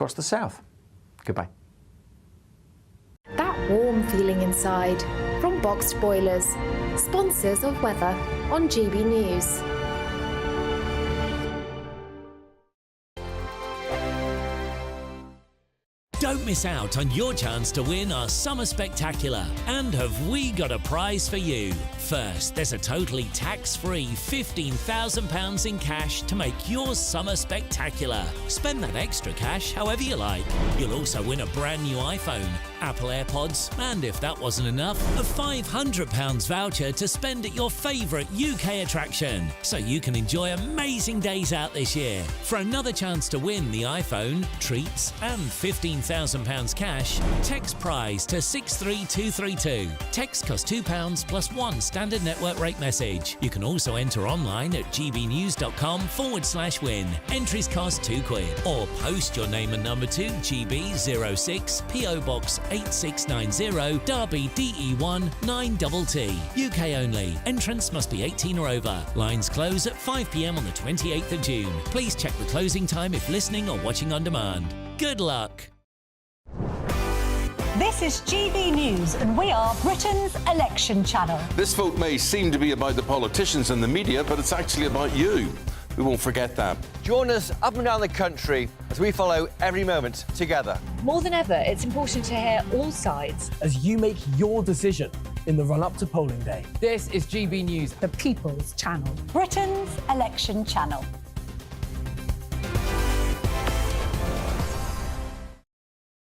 across the south. Goodbye. That warm feeling inside from Boxed Boilers, sponsors of weather on GB News. Don't miss out on your chance to win our Summer Spectacular. And have we got a prize for you? First, there's a totally tax-free £15,000 in cash to make your summer spectacular. Spend that extra cash however you like. You'll also win a brand new iPhone, Apple AirPods, and if that wasn't enough, a £500 voucher to spend at your favourite UK attraction. So you can enjoy amazing days out this year. For another chance to win the iPhone, treats, and £15,000 cash, text prize to 63232. Text costs £2 plus one standard network rate message. You can also enter online at gbnews.com/win. Entries cost £2 or post your name and number to GB06 PO Box 8690 Derby DE1 9TT. UK only. Entrance must be 18 or over. Lines close at 5 p.m. on the 28th of June. Please check the closing time if listening or watching on demand. Good luck. This is GB News and we are Britain's election channel. This vote may seem to be about the politicians and the media, but it's actually about you. We won't forget that. Join us up and down the country as we follow every moment together. More than ever, it's important to hear all sides as you make your decision in the run-up to polling day. This is GB News, the People's Channel. Britain's election channel.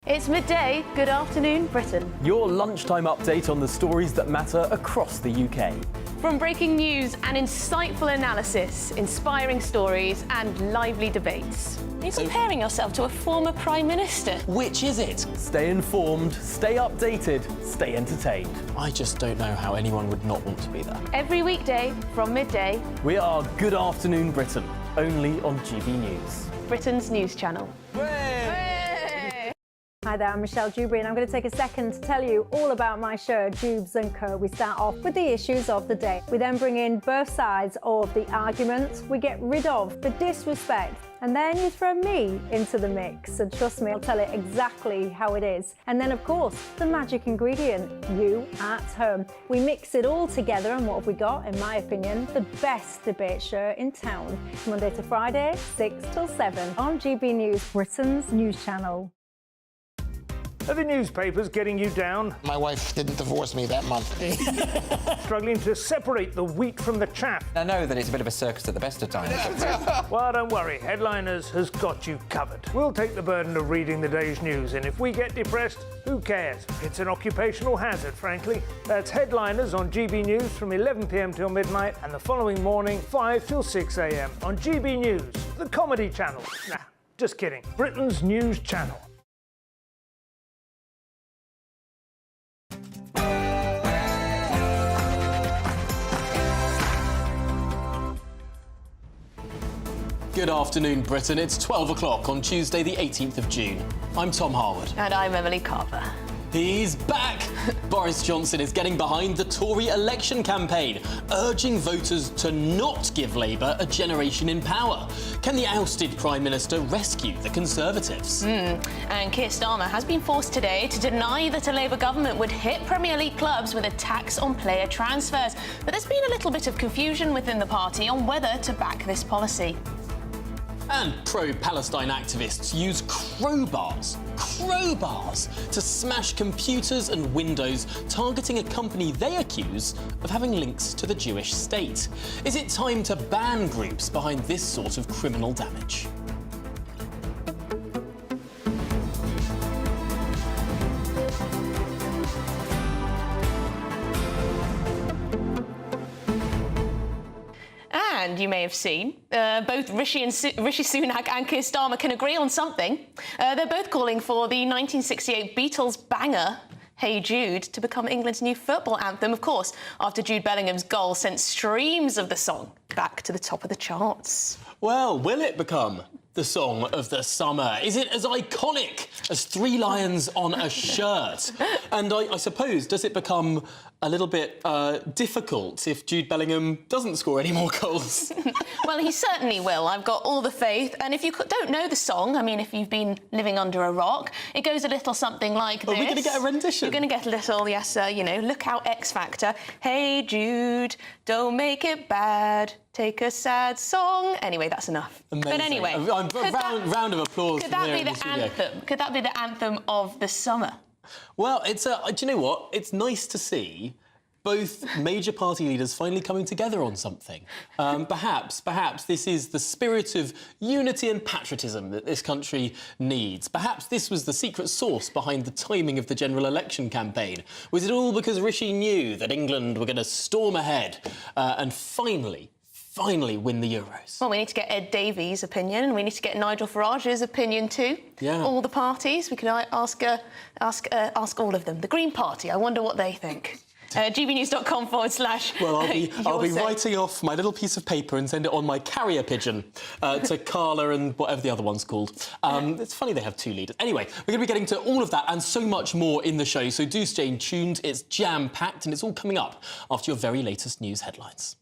It's midday. Good afternoon, Britain. Your lunchtime update on the stories that matter across the UK. From breaking news and insightful analysis, inspiring stories and lively debates. Are you comparing yourself to a former Prime Minister? Which is it? Stay informed, stay updated, stay entertained. I just don't know how anyone would not want to be there. Every weekday from midday. We are Good Afternoon Britain, only on GB News. Britain's news channel. Hi there, I'm Michelle Dewberry and I'm going to take a second to tell you all about my show, Jubes and Co. We start off with the issues of the day. We then bring in both sides of the argument. We get rid of the disrespect. And then you throw me into the mix. And trust me, I'll tell it exactly how it is. And then, of course, the magic ingredient, you at home. We mix it all together and what have we got, in my opinion, the best debate show in town. Monday to Friday, 6 till 7 on GB News, Britain's news channel. Are the newspapers getting you down? My wife didn't divorce me that month. Struggling to separate the wheat from the chaff? I know that it's a bit of a circus at the best of times. Well, don't worry. Headliners has got you covered. We'll take the burden of reading the day's news, and if we get depressed, who cares? It's an occupational hazard, frankly. That's Headliners on GB News from 11 p.m. till midnight, and the following morning, 5 till 6 a.m. on GB News, the comedy channel. Nah, just kidding. Britain's news channel. Good afternoon, Britain. It's 12 o'clock on Tuesday, the 18th of June. I'm Tom Harwood. And I'm Emily Carver. He's back! Boris Johnson is getting behind the Tory election campaign, urging voters to not give Labour a generation in power. Can the ousted Prime Minister rescue the Conservatives? And Keir Starmer has been forced today to deny that a Labour government would hit Premier League clubs with a tax on player transfers. But there's been a little bit of confusion within the party on whether to back this policy. And pro-Palestine activists use crowbars to smash computers and windows, targeting a company they accuse of having links to the Jewish state. Is it time to ban groups behind this sort of criminal damage? And you may have seen, both Rishi Sunak and Keir Starmer can agree on something. They're both calling for the 1968 Beatles banger, Hey Jude, to become England's new football anthem, of course, after Jude Bellingham's goal sent streams of the song back to the top of the charts. Well, will it become the song of the summer? Is it as iconic as 3 lions on a shirt? And I suppose, does it become a little bit difficult if Jude Bellingham doesn't score any more goals? Well, he certainly will. I've got all the faith. And if you don't know the song, I mean, if you've been living under a rock, it goes a little something like this. Are we going to get a rendition? You're going to get a little, yes, you know, look out X Factor. Hey, Jude, don't make it bad. Take a sad song. Anyway, that's enough. Amazing. But anyway, round of applause. Could that be the anthem? Could that be the anthem of the summer? Well, do you know what? It's nice to see both major party leaders finally coming together on something. Perhaps this is the spirit of unity and patriotism that this country needs. Perhaps this was the secret sauce behind the timing of the general election campaign. Was it all because Rishi knew that England were going to storm ahead and finally win the Euros? Well, we need to get Ed Davies' opinion, and we need to get Nigel Farage's opinion too. Yeah. All the parties. We can ask all of them. The Green Party. I wonder what they think. GBNews.com/. Well, I'll be writing off my little piece of paper and send it on my carrier pigeon to Carla and whatever the other one's called. It's funny they have two leaders. Anyway, we're going to be getting to all of that and so much more in the show, so do stay tuned. It's jam-packed and it's all coming up after your very latest news headlines.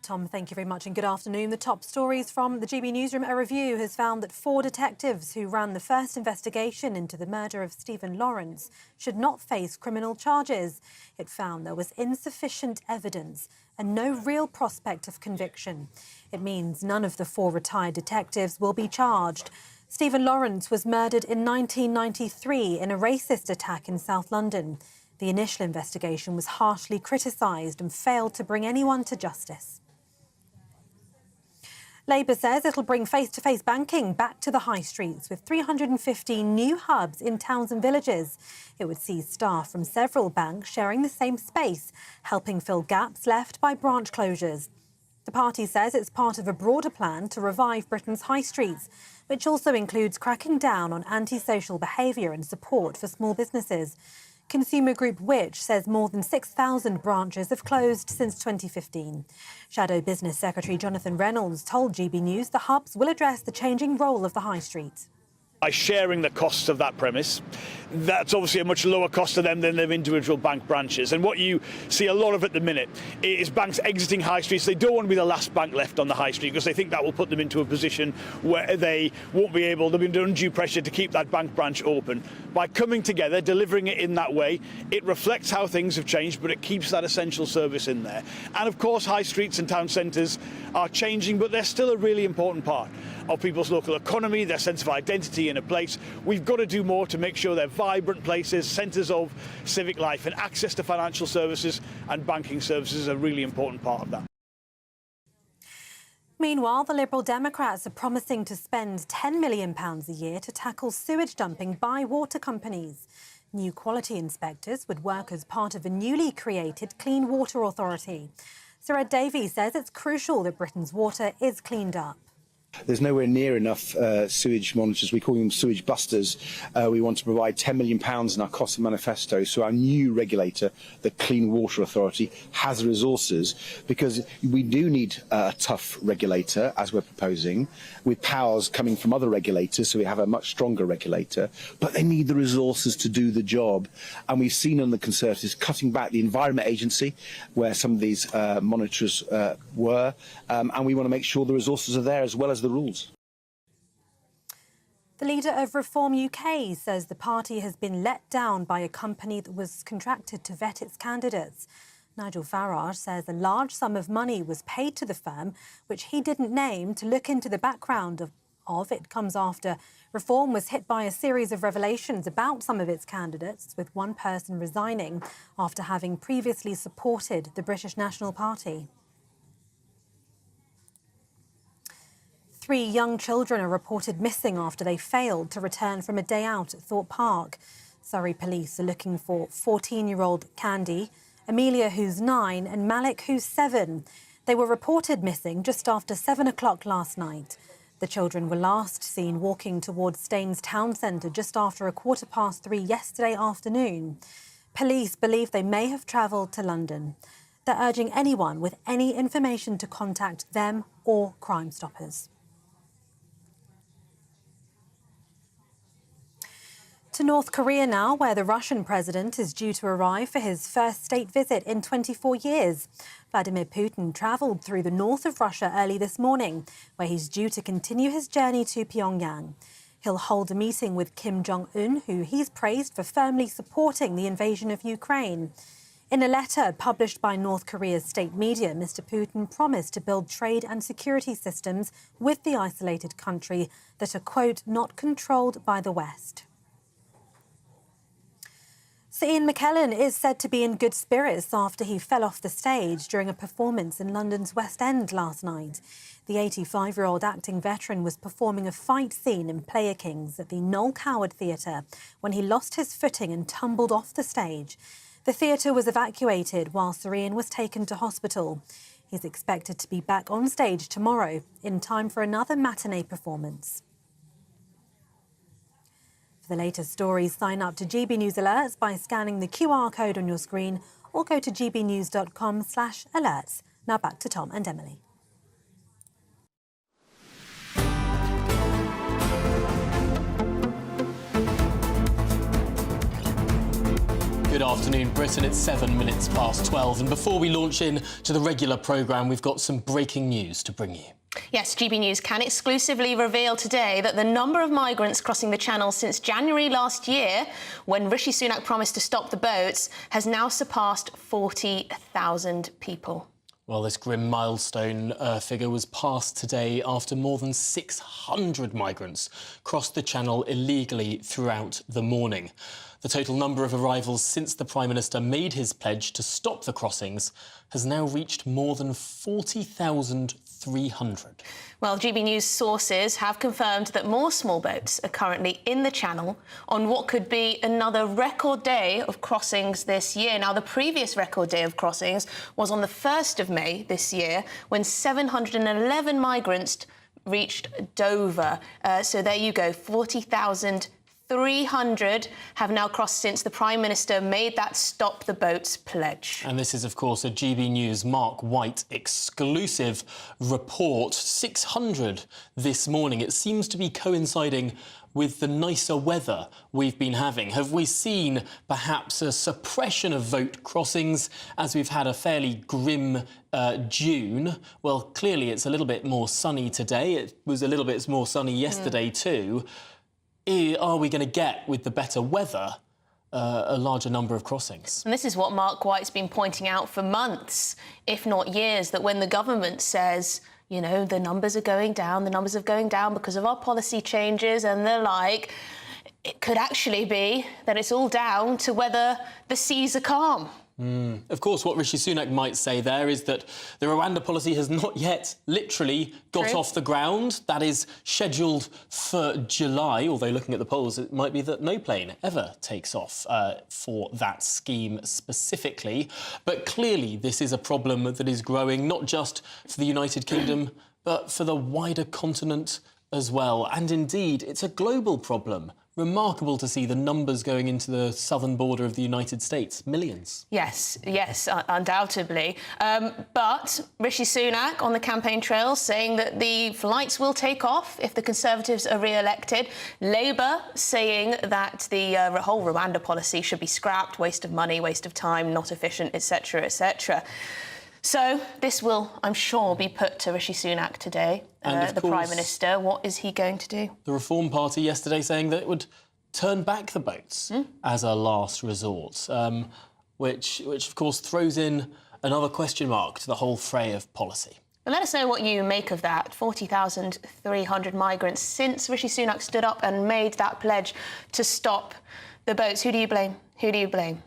Tom, thank you very much and good afternoon. The top stories from the GB Newsroom. A review has found that 4 detectives who ran the first investigation into the murder of Stephen Lawrence should not face criminal charges. It found there was insufficient evidence and no real prospect of conviction. It means none of the 4 retired detectives will be charged. Stephen Lawrence was murdered in 1993 in a racist attack in South London. The initial investigation was harshly criticised and failed to bring anyone to justice. Labour says it'll bring face-to-face banking back to the high streets with 315 new hubs in towns and villages. It would see staff from several banks sharing the same space, helping fill gaps left by branch closures. The party says it's part of a broader plan to revive Britain's high streets, which also includes cracking down on antisocial behaviour and support for small businesses. Consumer group Which says more than 6,000 branches have closed since 2015. Shadow Business Secretary Jonathan Reynolds told GB News the hubs will address the changing role of the high street. By sharing the costs of that premise, that's obviously a much lower cost to them than their individual bank branches. And what you see a lot of at the minute is banks exiting high streets. They don't want to be the last bank left on the high street because they think that will put them into a position where they won't be able, they'll be under undue pressure to keep that bank branch open. By coming together, delivering it in that way, it reflects how things have changed, but it keeps that essential service in there. And of course, high streets and town centres are changing, but they're still a really important part of people's local economy, their sense of identity in a place. We've got to do more to make sure they're vibrant places, centres of civic life, and access to financial services and banking services is a really important part of that. Meanwhile, the Liberal Democrats are promising to spend £10 million a year to tackle sewage dumping by water companies. New quality inspectors would work as part of a newly created Clean Water Authority. Sir Ed Davies says it's crucial that Britain's water is cleaned up. There's nowhere near enough sewage monitors. We call them Sewage Busters. We want to provide £10 million in our cost manifesto so our new regulator, the Clean Water Authority, has the resources, because we do need a tough regulator, as we're proposing, with powers coming from other regulators, so we have a much stronger regulator, but they need the resources to do the job. And we've seen on the Conservatives cutting back the Environment Agency, where some of these monitors were, and we want to make sure the resources are there as well as the rules. The leader of Reform UK says the party has been let down by a company that was contracted to vet its candidates. Nigel Farage says a large sum of money was paid to the firm, which he didn't name, to look into the background of. It comes after Reform was hit by a series of revelations about some of its candidates, with one person resigning after having previously supported the British National Party. 3 young children are reported missing after they failed to return from a day out at Thorpe Park. Surrey police are looking for 14-year-old Candy, Amelia, who's 9, and Malik, who's 7. They were reported missing just after 7 o'clock last night. The children were last seen walking towards Staines Town Centre just after 3:15 yesterday afternoon. Police believe they may have travelled to London. They're urging anyone with any information to contact them or Crime Stoppers. To North Korea now, where the Russian president is due to arrive for his first state visit in 24 years. Vladimir Putin travelled through the north of Russia early this morning, where he's due to continue his journey to Pyongyang. He'll hold a meeting with Kim Jong-un, who he's praised for firmly supporting the invasion of Ukraine. In a letter published by North Korea's state media, Mr. Putin promised to build trade and security systems with the isolated country that are, quote, not controlled by the West. Sir Ian McKellen is said to be in good spirits after he fell off the stage during a performance in London's West End last night. The 85-year-old acting veteran was performing a fight scene in Player Kings at the Noel Coward Theatre when he lost his footing and tumbled off the stage. The theatre was evacuated while Sir Ian was taken to hospital. He's expected to be back on stage tomorrow in time for another matinee performance. For the latest stories, sign up to GB News Alerts by scanning the QR code on your screen or go to gbnews.com/alerts. Now back to Tom and Emily. Good afternoon, Britain. It's 7 minutes past 12. And before we launch in to the regular programme, we've got some breaking news to bring you. Yes, GB News can exclusively reveal today that the number of migrants crossing the Channel since January last year, when Rishi Sunak promised to stop the boats, has now surpassed 40,000 people. Well, this grim milestone figure was passed today after more than 600 migrants crossed the Channel illegally throughout the morning. The total number of arrivals since the Prime Minister made his pledge to stop the crossings has now reached more than 40,300. Well, GB News sources have confirmed that more small boats are currently in the Channel on what could be another record day of crossings this year. Now, the previous record day of crossings was on the 1st of May this year, when 711 migrants reached Dover. So there you go, 40,300 have now crossed since the Prime Minister made that Stop the Boats pledge. And this is, of course, a GB News Mark White exclusive report. 600 this morning. It seems to be coinciding with the nicer weather we've been having. Have we seen perhaps a suppression of vote crossings as we've had a fairly grim June? Well, clearly it's a little bit more sunny today. It was a little bit more sunny yesterday too. Are we going to get, with the better weather, a larger number of crossings? And this is what Mark White's been pointing out for months, if not years, that when the government says, you know, the numbers are going down because of our policy changes and the like, it could actually be that it's all down to whether the seas are calm. Of course, what Rishi Sunak might say there is that the Rwanda policy has not yet literally got off the ground. That is scheduled for July, although looking at the polls, it might be that no plane ever takes off for that scheme specifically. But clearly, this is a problem that is growing, not just for the United Kingdom, but for the wider continent as well. And indeed, it's a global problem. Remarkable to see the numbers going into the southern border of the United States. Millions. Yes, undoubtedly. But Rishi Sunak on the campaign trail saying that the flights will take off if the Conservatives are re-elected. Labour saying that the whole Rwanda policy should be scrapped, waste of money, waste of time, not efficient, etc., etc. So this will, I'm sure, be put to Rishi Sunak today, the Prime Minister. What is he going to do? The Reform Party yesterday saying that it would turn back the boats as a last resort, which of course throws in another question mark to the whole fray of policy. But let us know what you make of that. 40,300 migrants since Rishi Sunak stood up and made that pledge to stop the boats. Who do you blame? Who do you blame?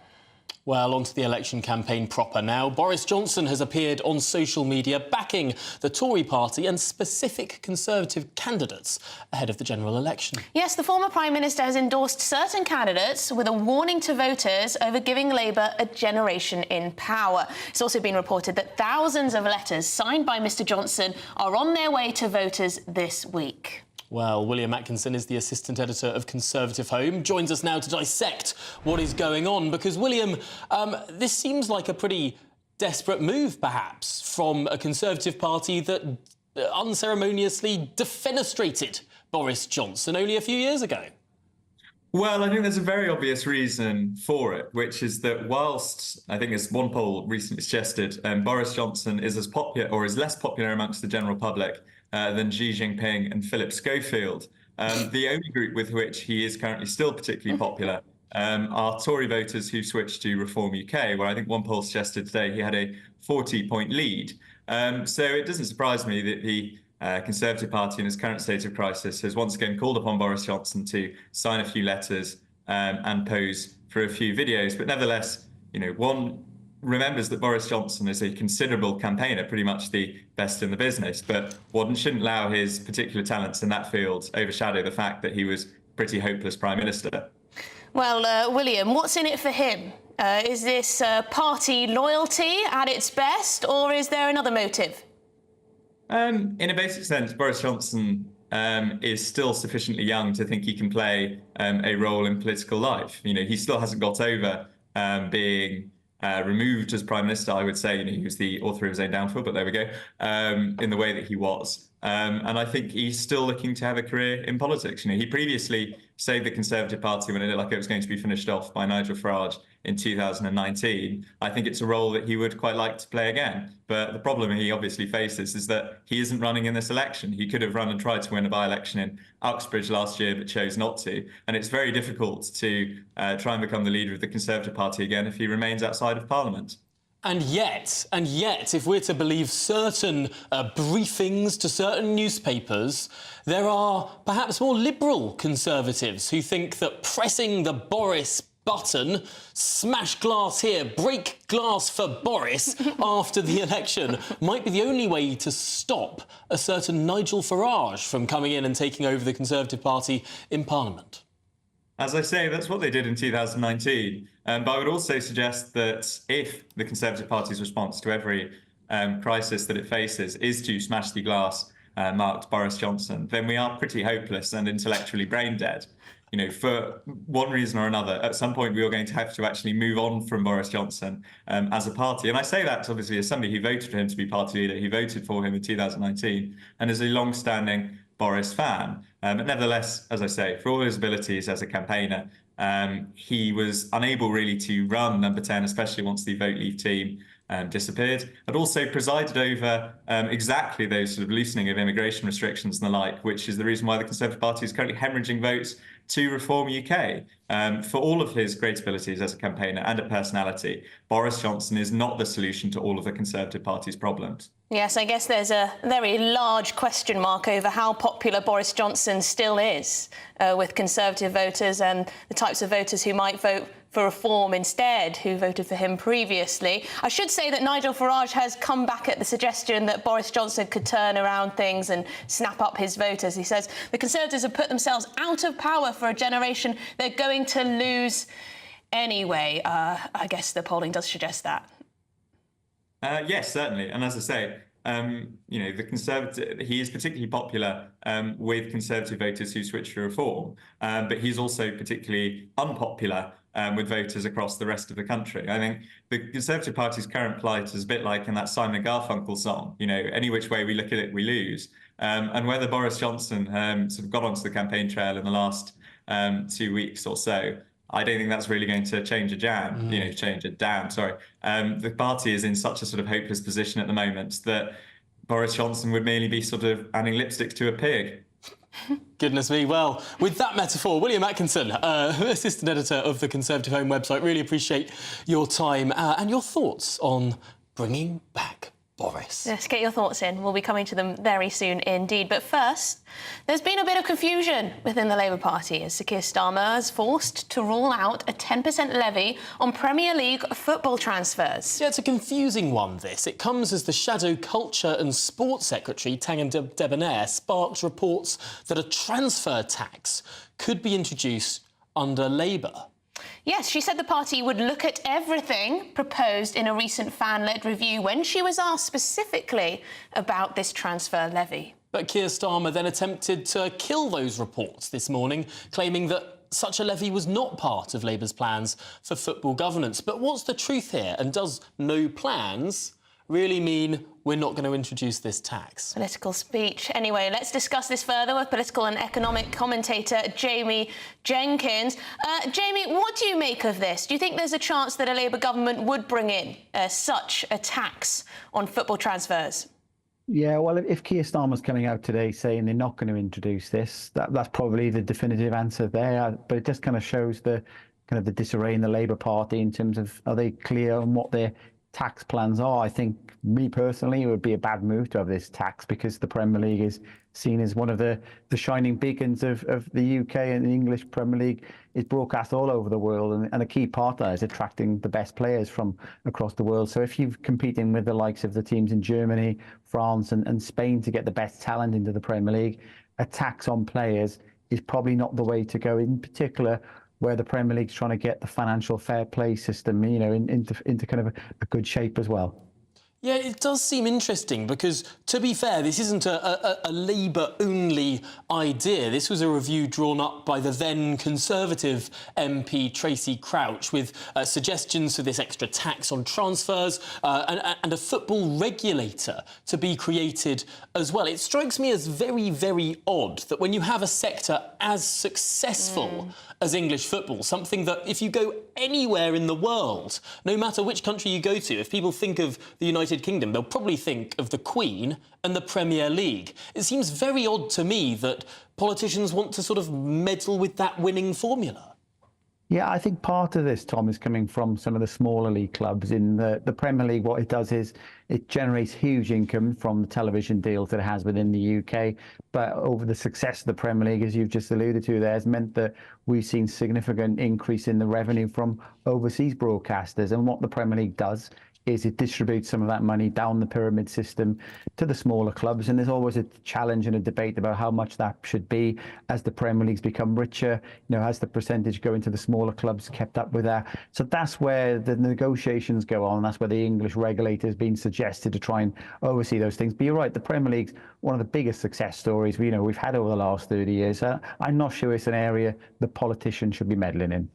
Well, on to the election campaign proper now. Boris Johnson has appeared on social media backing the Tory party and specific Conservative candidates ahead of the general election. Yes, the former Prime Minister has endorsed certain candidates with a warning to voters over giving Labour a generation in power. It's also been reported that thousands of letters signed by Mr Johnson are on their way to voters this week. Well, William Atkinson is the assistant editor of Conservative Home, joins us now to dissect what is going on, because, William, this seems like a pretty desperate move, perhaps, from a Conservative party that unceremoniously defenestrated Boris Johnson only a few years ago. Well, I think there's a very obvious reason for it, which is that whilst, I think as one poll recently suggested, Boris Johnson is as popular or is less popular amongst the general public than Xi Jinping and Philip Schofield, the only group with which he is currently still particularly popular are Tory voters who switched to Reform UK, where I think one poll suggested today he had a 40-point lead. So it doesn't surprise me that the Conservative Party in its current state of crisis has once again called upon Boris Johnson to sign a few letters and pose for a few videos. But nevertheless, one remembers that Boris Johnson is a considerable campaigner, pretty much the best in the business. But one shouldn't allow his particular talents in that field overshadow the fact that he was pretty hopeless Prime Minister. Well, William, what's in it for him? Is this party loyalty at its best, or is there another motive? In a basic sense, Boris Johnson is still sufficiently young to think he can play a role in political life. He still hasn't got over being removed as Prime Minister, I would say. He was the author of his own downfall, but there we go, in the way that he was. And I think he's still looking to have a career in politics. He previously saved the Conservative Party when it looked like it was going to be finished off by Nigel Farage in 2019. I think it's a role that he would quite like to play again. But the problem he obviously faces is that he isn't running in this election. He could have run and tried to win a by-election in Uxbridge last year, but chose not to. And it's very difficult to try and become the leader of the Conservative Party again if he remains outside of Parliament. And yet, if we're to believe certain briefings to certain newspapers, there are perhaps more liberal Conservatives who think that pressing the Boris button, smash glass here, break glass for Boris, after the election might be the only way to stop a certain Nigel Farage from coming in and taking over the Conservative Party in Parliament. As I say, that's what they did in 2019. But I would also suggest that if the Conservative Party's response to every crisis that it faces is to smash the glass marked Boris Johnson, then we are pretty hopeless and intellectually brain dead. For one reason or another, at some point we are going to have to actually move on from Boris Johnson as a party. And I say that obviously as somebody who voted for him to be party leader, who voted for him in 2019, and as a long-standing Boris fan. But nevertheless, as I say, for all his abilities as a campaigner, he was unable really to run number 10, especially once the Vote Leave team disappeared, and also presided over exactly those sort of loosening of immigration restrictions and the like, which is the reason why the Conservative Party is currently hemorrhaging votes to Reform UK. For all of his great abilities as a campaigner and a personality, Boris Johnson is not the solution to all of the Conservative Party's problems. Yes, I guess there's a very large question mark over how popular Boris Johnson still is with Conservative voters and the types of voters who might vote for Reform instead, who voted for him previously. I should say that Nigel Farage has come back at the suggestion that Boris Johnson could turn around things and snap up his voters. He says the Conservatives have put themselves out of power for a generation they're going to lose anyway. I guess the polling does suggest that. Yes, certainly. And as I say, the Conservative, he is particularly popular with Conservative voters who switch to Reform, but he's also particularly unpopular with voters across the rest of the country. I think the Conservative Party's current plight is a bit like in that Simon & Garfunkel song, any which way we look at it, we lose. And whether Boris Johnson sort of got onto the campaign trail in the last 2 weeks or so, I don't think that's really going to change a damn. The party is in such a sort of hopeless position at the moment that Boris Johnson would merely be sort of adding lipstick to a pig. Goodness me. Well, with that metaphor, William Atkinson, assistant editor of the Conservative Home website, really appreciate your time and your thoughts on bringing back Boris. Yes, get your thoughts in. We'll be coming to them very soon indeed. But first, there's been a bit of confusion within the Labour Party as Sir Keir Starmer is forced to rule out a 10% levy on Premier League football transfers. Yeah, it's a confusing one, this. It comes as the Shadow Culture and Sports Secretary, Tangan Debonair, sparks reports that a transfer tax could be introduced under Labour. Yes, she said the party would look at everything proposed in a recent fan-led review when she was asked specifically about this transfer levy. But Keir Starmer then attempted to kill those reports this morning, claiming that such a levy was not part of Labour's plans for football governance. But what's the truth here? And does no plans really mean we're not going to introduce this tax? Political speech. Anyway, let's discuss this further with political and economic commentator Jamie Jenkins. Jamie, what do you make of this? Do you think there's a chance that a Labour government would bring in such a tax on football transfers? Yeah, well, if Keir Starmer's coming out today saying they're not going to introduce this, that's probably the definitive answer there. But it just kind of shows the disarray in the Labour Party in terms of, are they clear on what their tax plans are? I think, me personally, it would be a bad move to have this tax, because the Premier League is seen as one of the shining beacons of the UK, and the English Premier League is broadcast all over the world, and a key part of that is attracting the best players from across the world. So if you're competing with the likes of the teams in Germany, France and Spain to get the best talent into the Premier League, a tax on players is probably not the way to go, in particular where the Premier League's trying to get the financial fair play system, into kind of a good shape as well. Yeah, it does seem interesting because, to be fair, this isn't a Labour-only idea. This was a review drawn up by the then Conservative MP Tracy Crouch, with suggestions for this extra tax on transfers and a football regulator to be created as well. It strikes me as very, very odd that when you have a sector as successful as English football, something that if you go anywhere in the world, no matter which country you go to, if people think of the United Kingdom, they'll probably think of the Queen and the Premier League. It seems very odd to me that politicians want to sort of meddle with that winning formula. Yeah, I think part of this, Tom, is coming from some of the smaller league clubs. In the Premier League, what it does is it generates huge income from the television deals that it has within the UK. But over the success of the Premier League, as you've just alluded to there, has meant that we've seen significant increase in the revenue from overseas broadcasters. And what the Premier League does is it distributes some of that money down the pyramid system to the smaller clubs. And there's always a challenge and a debate about how much that should be as the Premier League's become richer. Has the percentage going to the smaller clubs kept up with that? So that's where the negotiations go on. That's where the English regulator has been suggested to try and oversee those things. But you're right, the Premier League's one of the biggest success stories we've had over the last 30 years. I'm not sure it's an area the politicians should be meddling in.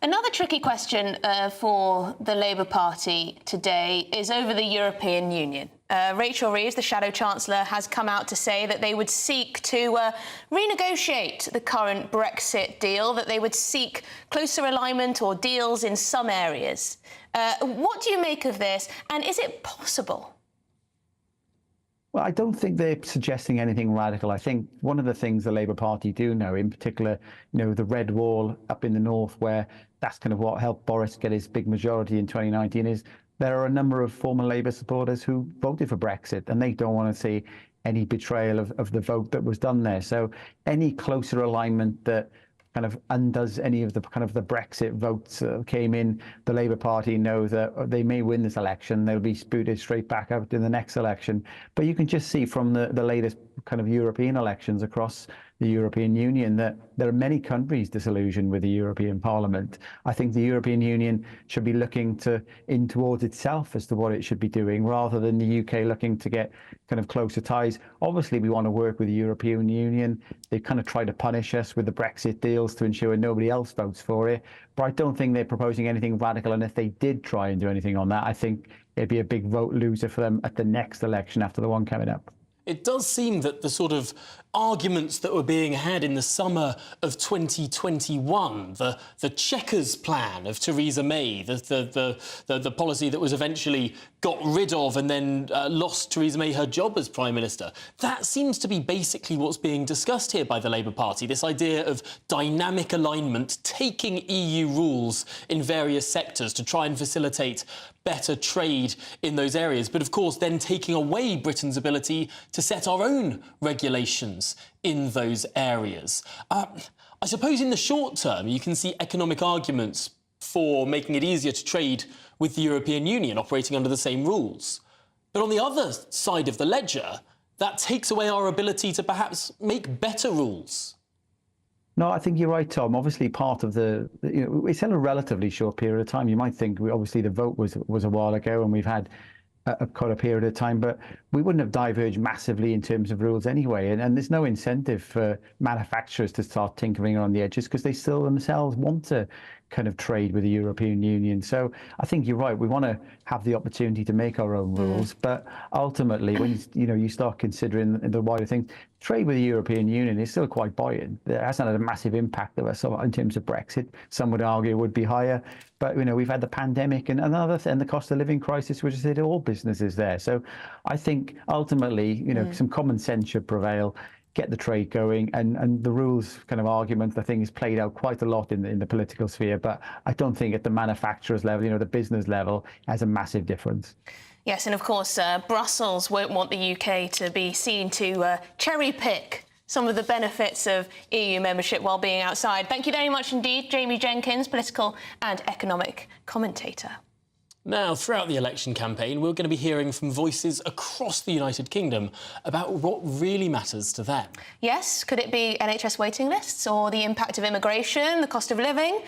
Another tricky question for the Labour Party today is over the European Union. Rachel Reeves, the Shadow Chancellor, has come out to say that they would seek to renegotiate the current Brexit deal, that they would seek closer alignment or deals in some areas. What do you make of this, and is it possible? Well, I don't think they're suggesting anything radical. I think one of the things the Labour Party do know, in particular, the red wall up in the north, where that's kind of what helped Boris get his big majority in 2019, is there are a number of former Labour supporters who voted for Brexit, and they don't want to see any betrayal of the vote that was done there. So any closer alignment that kind of undoes any of the the Brexit votes came in, the Labour Party know that they may win this election, they'll be spooted straight back out in the next election. But you can just see from the latest kind of European elections across the European Union that there are many countries disillusioned with the European Parliament. I think the European Union should be looking in towards itself as to what it should be doing, rather than the UK looking to get kind of closer ties. Obviously, we want to work with the European Union. They kind of try to punish us with the Brexit deals to ensure nobody else votes for it. But I don't think they're proposing anything radical. And if they did try and do anything on that, I think it'd be a big vote loser for them at the next election after the one coming up. It does seem that the sort of arguments that were being had in the summer of 2021, the Chequers plan of Theresa May, the policy that was eventually got rid of and then lost Theresa May her job as Prime Minister, that seems to be basically what's being discussed here by the Labour Party, this idea of dynamic alignment, taking EU rules in various sectors to try and facilitate better trade in those areas, but of course then taking away Britain's ability to set our own regulations in those areas. I suppose in the short term you can see economic arguments for making it easier to trade with the European Union operating under the same rules. But on the other side of the ledger, that takes away our ability to perhaps make better rules. No, I think you're right, Tom. Obviously, part of it's in a relatively short period of time. You might think, obviously, the vote was a while ago, and we've had quite a period of time, but we wouldn't have diverged massively in terms of rules anyway. And there's no incentive for manufacturers to start tinkering around the edges, because they still themselves want to kind of trade with the European Union. So I think you're right. We want to have the opportunity to make our own rules, but ultimately, when you start considering the wider thing, trade with the European Union is still quite buoyant. It hasn't had a massive impact of us in terms of Brexit. Some would argue it would be higher, but we've had the pandemic and the cost of living crisis, which has hit all businesses there. So I think ultimately, some common sense should prevail. Get the trade going, and the rules kind of argument, I think, is played out quite a lot in the political sphere, but I don't think at the manufacturers level, the business level, has a massive difference. Yes, and of course, Brussels won't want the UK to be seen to cherry-pick some of the benefits of EU membership while being outside. Thank you very much indeed, Jamie Jenkins, political and economic commentator. Now, throughout the election campaign, we're going to be hearing from voices across the United Kingdom about what really matters to them. Yes, could it be NHS waiting lists or the impact of immigration, the cost of living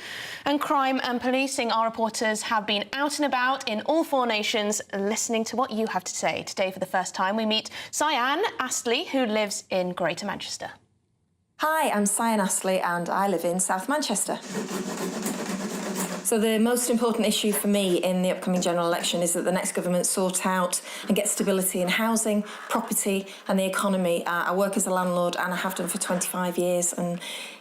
and crime and policing? Our reporters have been out and about in all 4 nations listening to what you have to say. Today, for the first time, we meet Cyan Astley, who lives in Greater Manchester. Hi, I'm Cyan Astley and I live in South Manchester. So the most important issue for me in the upcoming general election is that the next government sort out and get stability in housing, property and the economy. I work as a landlord and I have done for 25 years and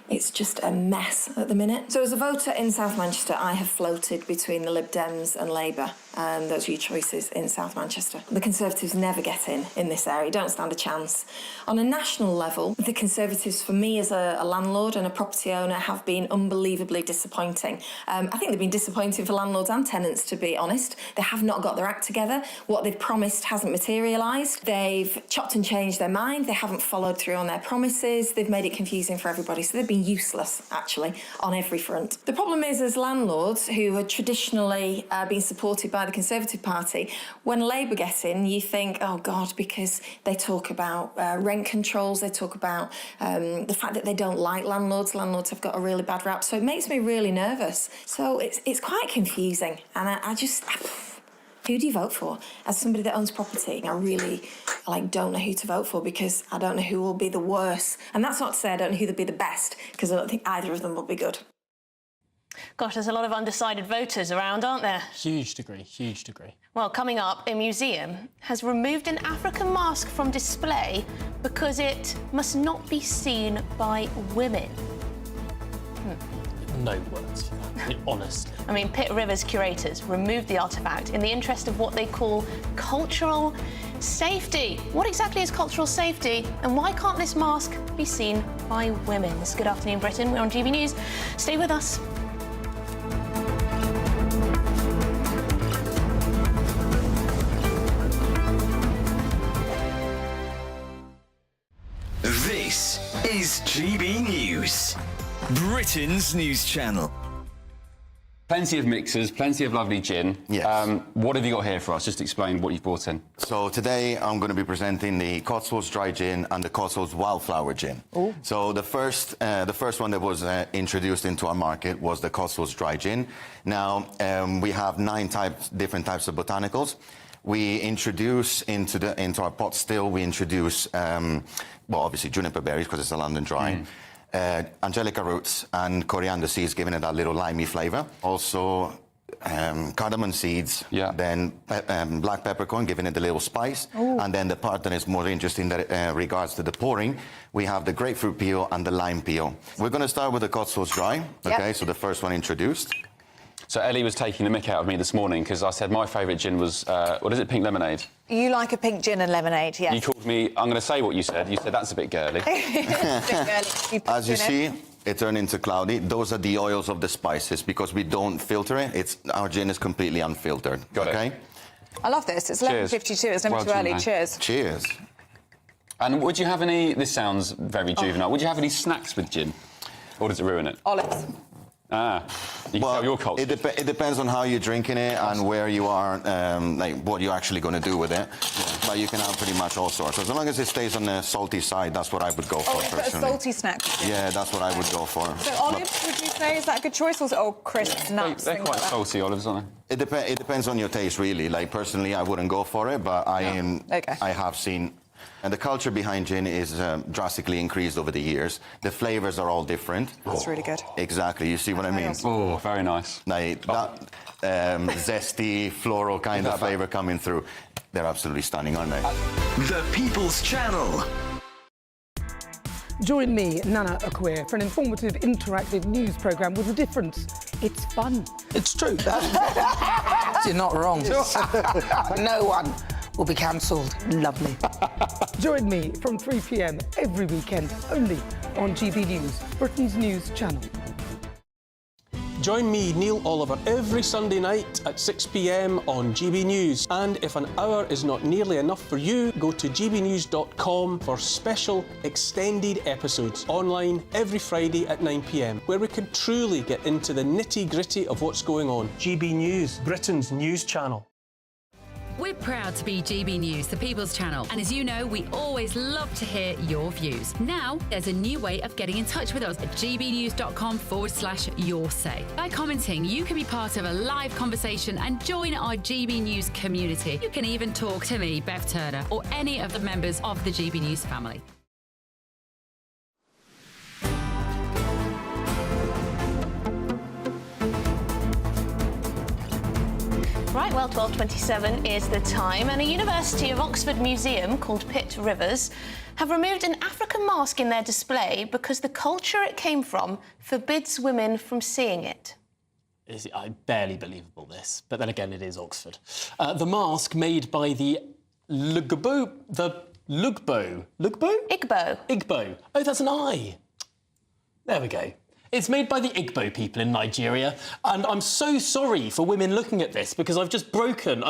it's just a mess at the minute. So as a voter in South Manchester, I have floated between the Lib Dems and Labour, and those are your choices in South Manchester. The Conservatives never get in this area, don't stand a chance. On a national level, the Conservatives, for me as a landlord and a property owner, have been unbelievably disappointing. I think they've been disappointing for landlords and tenants, to be honest. They have not got their act together. What they've promised hasn't materialised. They've chopped and changed their mind. They haven't followed through on their promises. They've made it confusing for everybody. So they've been useless, actually, on every front. The problem is, as landlords who had traditionally been supported by the Conservative Party, when Labour get in, you think, oh God, because they talk about rent controls, they talk about the fact that they don't like landlords. Landlords have got a really bad rap, so it makes me really nervous. So it's quite confusing, and I just... Who do you vote for? As somebody that owns property, I really don't know who to vote for because I don't know who will be the worst. And that's not to say I don't know who will be the best, because I don't think either of them will be good. Gosh, there's a lot of undecided voters around, aren't there? Huge degree, huge degree. Well, coming up, a museum has removed an African mask from display because it must not be seen by women. No words for that, honestly. I mean, Pitt River's curators removed the artefact in the interest of what they call cultural safety. What exactly is cultural safety, and why can't this mask be seen by women? This is Good Afternoon Britain. We're on GB News. Stay with us. This is GB News, Britain's news channel. Plenty of mixers, plenty of lovely gin. Yes. What have you got here for us? Just explain what you've brought in. So today I'm going to be presenting the Cotswolds Dry Gin and the Cotswolds Wildflower Gin. Ooh. So the first one that was introduced into our market was the Cotswolds Dry Gin. Now we have 9 different types of botanicals. We introduce into our pot still. We introduce well, obviously juniper berries because it's a London Dry. Angelica roots and coriander seeds, giving it that little limey flavour. Also, cardamom seeds, then black peppercorn, giving it a little spice. Ooh. And then the part that is more interesting that regards to the pouring, we have the grapefruit peel and the lime peel. We're going to start with the Cotswolds Dry. Okay, so the first one introduced. So Ellie was taking the mick out of me this morning because I said my favourite gin was, what is it, pink lemonade? You like a pink gin and lemonade, yes. You called me, I'm going to say what you said. You said that's a bit girly. As you see, it turned into cloudy. Those are the oils of the spices because we don't filter it. Our gin is completely unfiltered. Got it. I love this. It's 11:52. It's never too early. Cheers. Cheers. And would you have any... This sounds very juvenile. Would you have any snacks with gin? Or does it ruin it? Olives. Ah, you can tell your culture. It depends on how you're drinking it and where you are, like what you're actually going to do with it. But you can have pretty much all sorts. As long as it stays on the salty side, that's what I would go for personally. A salty snack. Yeah, that's what I would go for. So olives, would you say, is that a good choice? Or crisps, nuts? They're quite salty, olives, aren't they? It depends on your taste, really. Like personally, I wouldn't go for it, but I have seen And the culture behind gin is drastically increased over the years. The flavors are all different. That's really good. Exactly, you see what I mean? Oh, very nice. Like that zesty, floral kind of flavour coming through. They're absolutely stunning, aren't they? The People's Channel. Join me, Nana Akweer, for an informative, interactive news programme with a difference. It's fun. It's true. You're not wrong. No one will be cancelled. Lovely. Join me from 3 p.m. every weekend, only on GB News, Britain's news channel. Join me, Neil Oliver, every Sunday night at 6 p.m. on GB News. And if an hour is not nearly enough for you, go to gbnews.com for special extended episodes online every Friday at 9 p.m, where we can truly get into the nitty-gritty of what's going on. GB News, Britain's news channel. We're proud to be GB News, the People's Channel, and as you know, we always love to hear your views. Now, there's a new way of getting in touch with us at gbnews.com/yoursay. By commenting, you can be part of a live conversation and join our GB News community. You can even talk to me, Bev Turner, or any of the members of the GB News family. Right, well, 12:27 is the time, and a University of Oxford museum called Pitt Rivers have removed an African mask in their display because the culture it came from forbids women from seeing it. Barely believable, this, but then again, it is Oxford. The mask made by the Igbo. Oh, that's an I. There we go. It's made by the Igbo people in Nigeria, and I'm so sorry for women looking at this because I've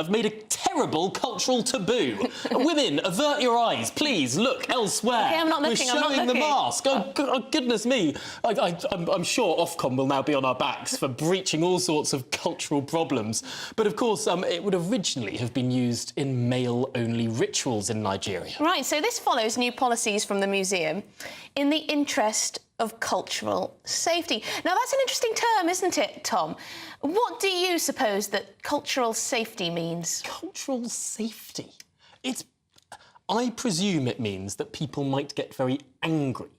made a terrible cultural taboo. Women, avert your eyes, please, look elsewhere. Okay, I'm not looking, We're showing the mask. Oh, goodness me. I'm sure Ofcom will now be on our backs for breaching all sorts of cultural problems. But of course, it would originally have been used in male-only rituals in Nigeria. Right, so this follows new policies from the museum in the interest of cultural safety. Now, that's an interesting term, isn't it, Tom? What do you suppose that cultural safety means? Cultural safety? I presume it means that people might get very angry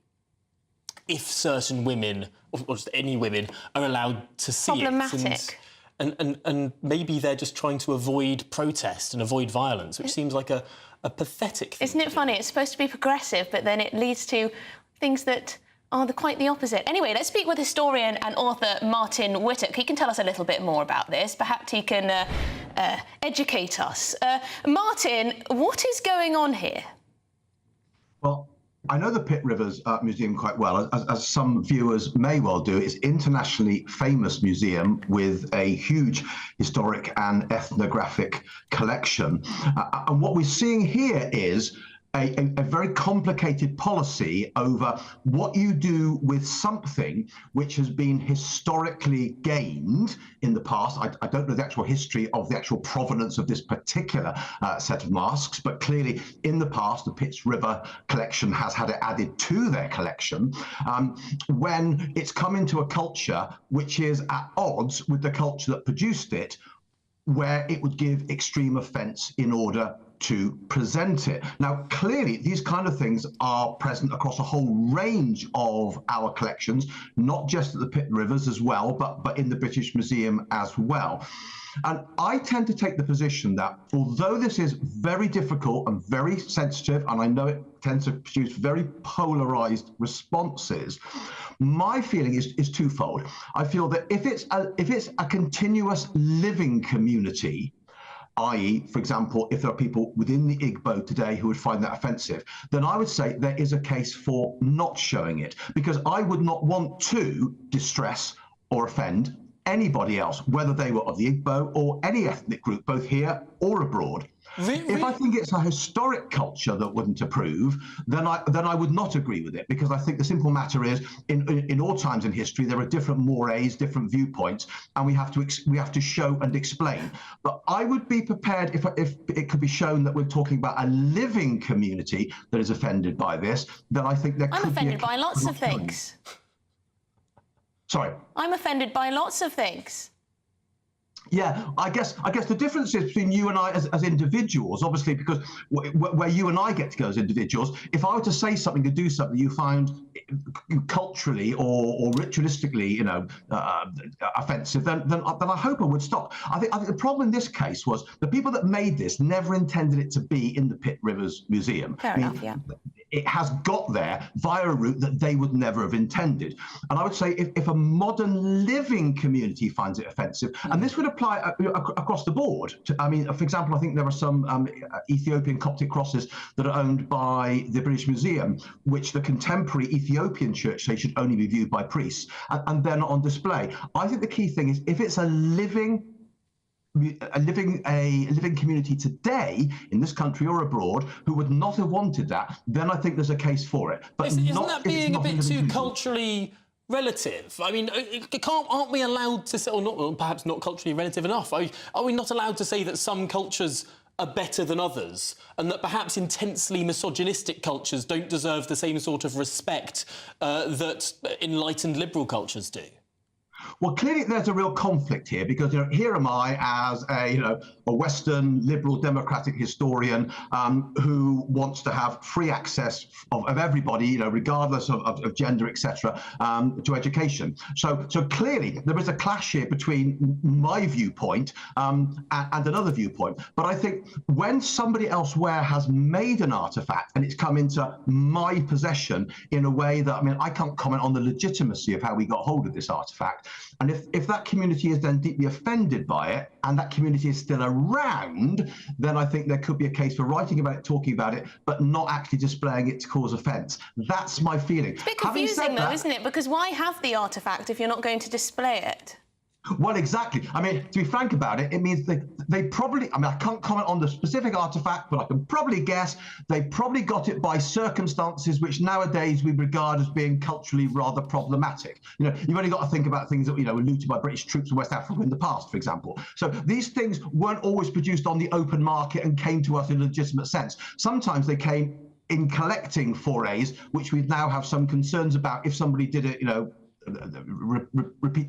if certain women, or just any women, are allowed to see Problematic. it. And maybe they're just trying to avoid protest and avoid violence, which seems like a pathetic thing. Isn't it funny? It's supposed to be progressive, but then it leads to things that are quite the opposite. Anyway, let's speak with historian and author Martin Whittock. He can tell us a little bit more about this. Perhaps he can educate us. Martin, what is going on here? Well, I know the Pitt Rivers Museum quite well, as some viewers may well do. It's an internationally famous museum with a huge historic and ethnographic collection. And what we're seeing here is a very complicated policy over what you do with something which has been historically gained in the past. I don't know the actual history of the actual provenance of this particular set of masks, but clearly in the past, the Pitts River collection has had it added to their collection when it's come into a culture which is at odds with the culture that produced it, where it would give extreme offence in order to present it. Now, clearly, these kind of things are present across a whole range of our collections, not just at the Pitt Rivers as well, but in the British Museum as well. And I tend to take the position that although this is very difficult and very sensitive, and I know it tends to produce very polarized responses, my feeling is twofold. I feel that if it's a continuous living community, i.e., for example, if there are people within the Igbo today who would find that offensive, then I would say there is a case for not showing it, because I would not want to distress or offend anybody else, whether they were of the Igbo or any ethnic group, both here or abroad. If I think it's a historic culture that wouldn't approve, then I would not agree with it, because I think the simple matter is, in all times in history, there are different mores, different viewpoints, and we have to show and explain. But I would be prepared if it could be shown that we're talking about a living community that is offended by this. Then I think there could be. I'm offended by lots of things. Sorry. I'm offended by lots of things. Yeah, I guess the difference is between you and I as individuals, obviously, because where you and I get to go as individuals, if I were to say something, to do something you find culturally or ritualistically, offensive, then I hope I would stop. I think the problem in this case was the people that made this never intended it to be in the Pitt Rivers Museum. Fair enough, yeah. It has got there via a route that they would never have intended. And I would say if a modern living community finds it offensive, and this would apply across the board. For example, I think there are some Ethiopian Coptic crosses that are owned by the British Museum, which the contemporary Ethiopian church say should only be viewed by priests, and they're not on display. I think the key thing is if it's a living community today in this country or abroad who would not have wanted that, then I think there's a case for it. But isn't that being a bit too culturally relative? I mean, aren't we allowed to say, or not, perhaps not culturally relative enough? Are we not allowed to say that some cultures are better than others, and that perhaps intensely misogynistic cultures don't deserve the same sort of respect that enlightened liberal cultures do? Well, clearly there's a real conflict here because here am I as a Western liberal democratic historian who wants to have free access of everybody, regardless of gender, etc., to education. So clearly there is a clash here between my viewpoint and another viewpoint. But I think when somebody elsewhere has made an artifact and it's come into my possession in a way that, I can't comment on the legitimacy of how we got hold of this artifact. And if that community is then deeply offended by it and that community is still around, then I think there could be a case for writing about it, talking about it, but not actually displaying it to cause offence. That's my feeling. It's a bit confusing though, isn't it? Because why have the artefact if you're not going to display it? Well, exactly. To be frank about it, it means they probably, I can't comment on the specific artifact, but I can probably guess they probably got it by circumstances which nowadays we regard as being culturally rather problematic. You've only got to think about things that, were looted by British troops in West Africa in the past, for example. So these things weren't always produced on the open market and came to us in a legitimate sense. Sometimes they came in collecting forays, which we now have some concerns about if somebody did it,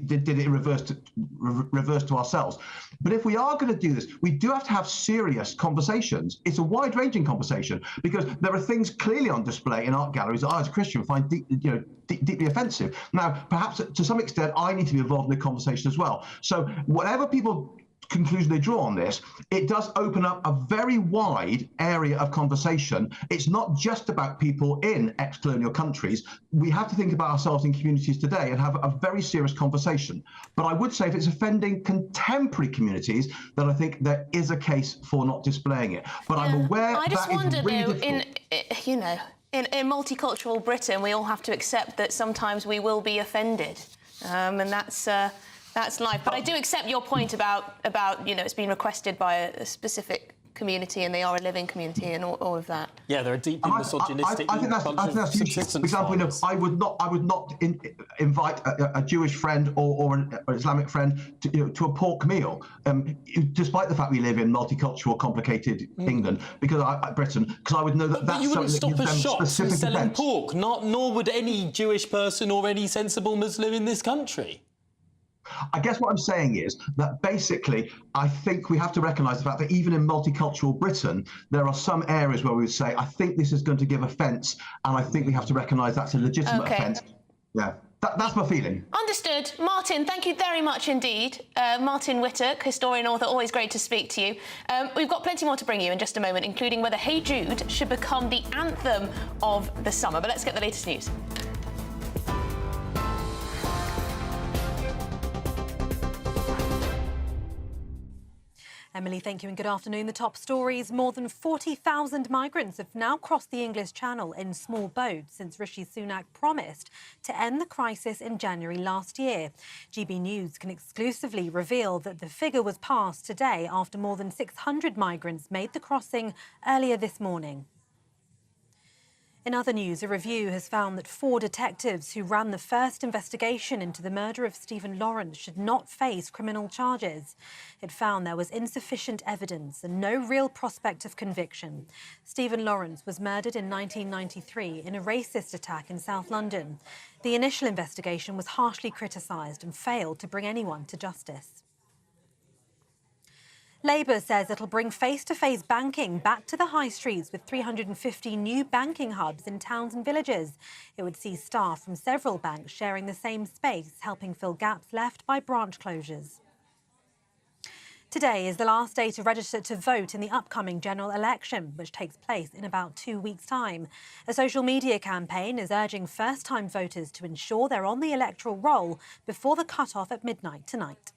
did it in reverse to ourselves. But if we are going to do this, we do have to have serious conversations. It's a wide-ranging conversation because there are things clearly on display in art galleries that I, as a Christian, find deeply offensive. Now, perhaps to some extent, I need to be involved in the conversation as well. So whatever people conclusion they draw on this, it does open up a very wide area of conversation. It's not just about people in ex-colonial countries. We have to think about ourselves in communities today and have a very serious conversation. But I would say if it's offending contemporary communities, then I think there is a case for not displaying it. But I'm aware I just wonder, really though, in multicultural Britain, we all have to accept that sometimes we will be offended, and that's life. But I do accept your point about it's been requested by a specific community and they are a living community and all of that. Yeah, they're a deeply misogynistic. I think that's huge. For example, I would not invite a Jewish friend or an Islamic friend to a pork meal, despite the fact we live in multicultural, complicated England, Britain, because I would know that that's you wouldn't something stop that gives a them shop from specific selling events. pork. Nor would any Jewish person or any sensible Muslim in this country. I guess what I'm saying is that basically, I think we have to recognise the fact that even in multicultural Britain, there are some areas where we would say, I think this is going to give offence, and I think we have to recognise that's a legitimate offence. Yeah, that's my feeling. Understood. Martin, thank you very much indeed. Martin Whittock, historian, author, always great to speak to you. We've got plenty more to bring you in just a moment, including whether Hey Jude should become the anthem of the summer. But let's get the latest news. Emily, thank you and good afternoon. The top stories: more than 40,000 migrants have now crossed the English Channel in small boats since Rishi Sunak promised to end the crisis in January last year. GBNews can exclusively reveal that the figure was passed today after more than 600 migrants made the crossing earlier this morning. In other news, a review has found that 4 detectives who ran the first investigation into the murder of Stephen Lawrence should not face criminal charges. It found there was insufficient evidence and no real prospect of conviction. Stephen Lawrence was murdered in 1993 in a racist attack in South London. The initial investigation was harshly criticised and failed to bring anyone to justice. Labour says it'll bring face-to-face banking back to the high streets with 350 new banking hubs in towns and villages. It would see staff from several banks sharing the same space, helping fill gaps left by branch closures. Today is the last day to register to vote in the upcoming general election, which takes place in about 2 weeks' time. A social media campaign is urging first-time voters to ensure they're on the electoral roll before the cut-off at midnight tonight.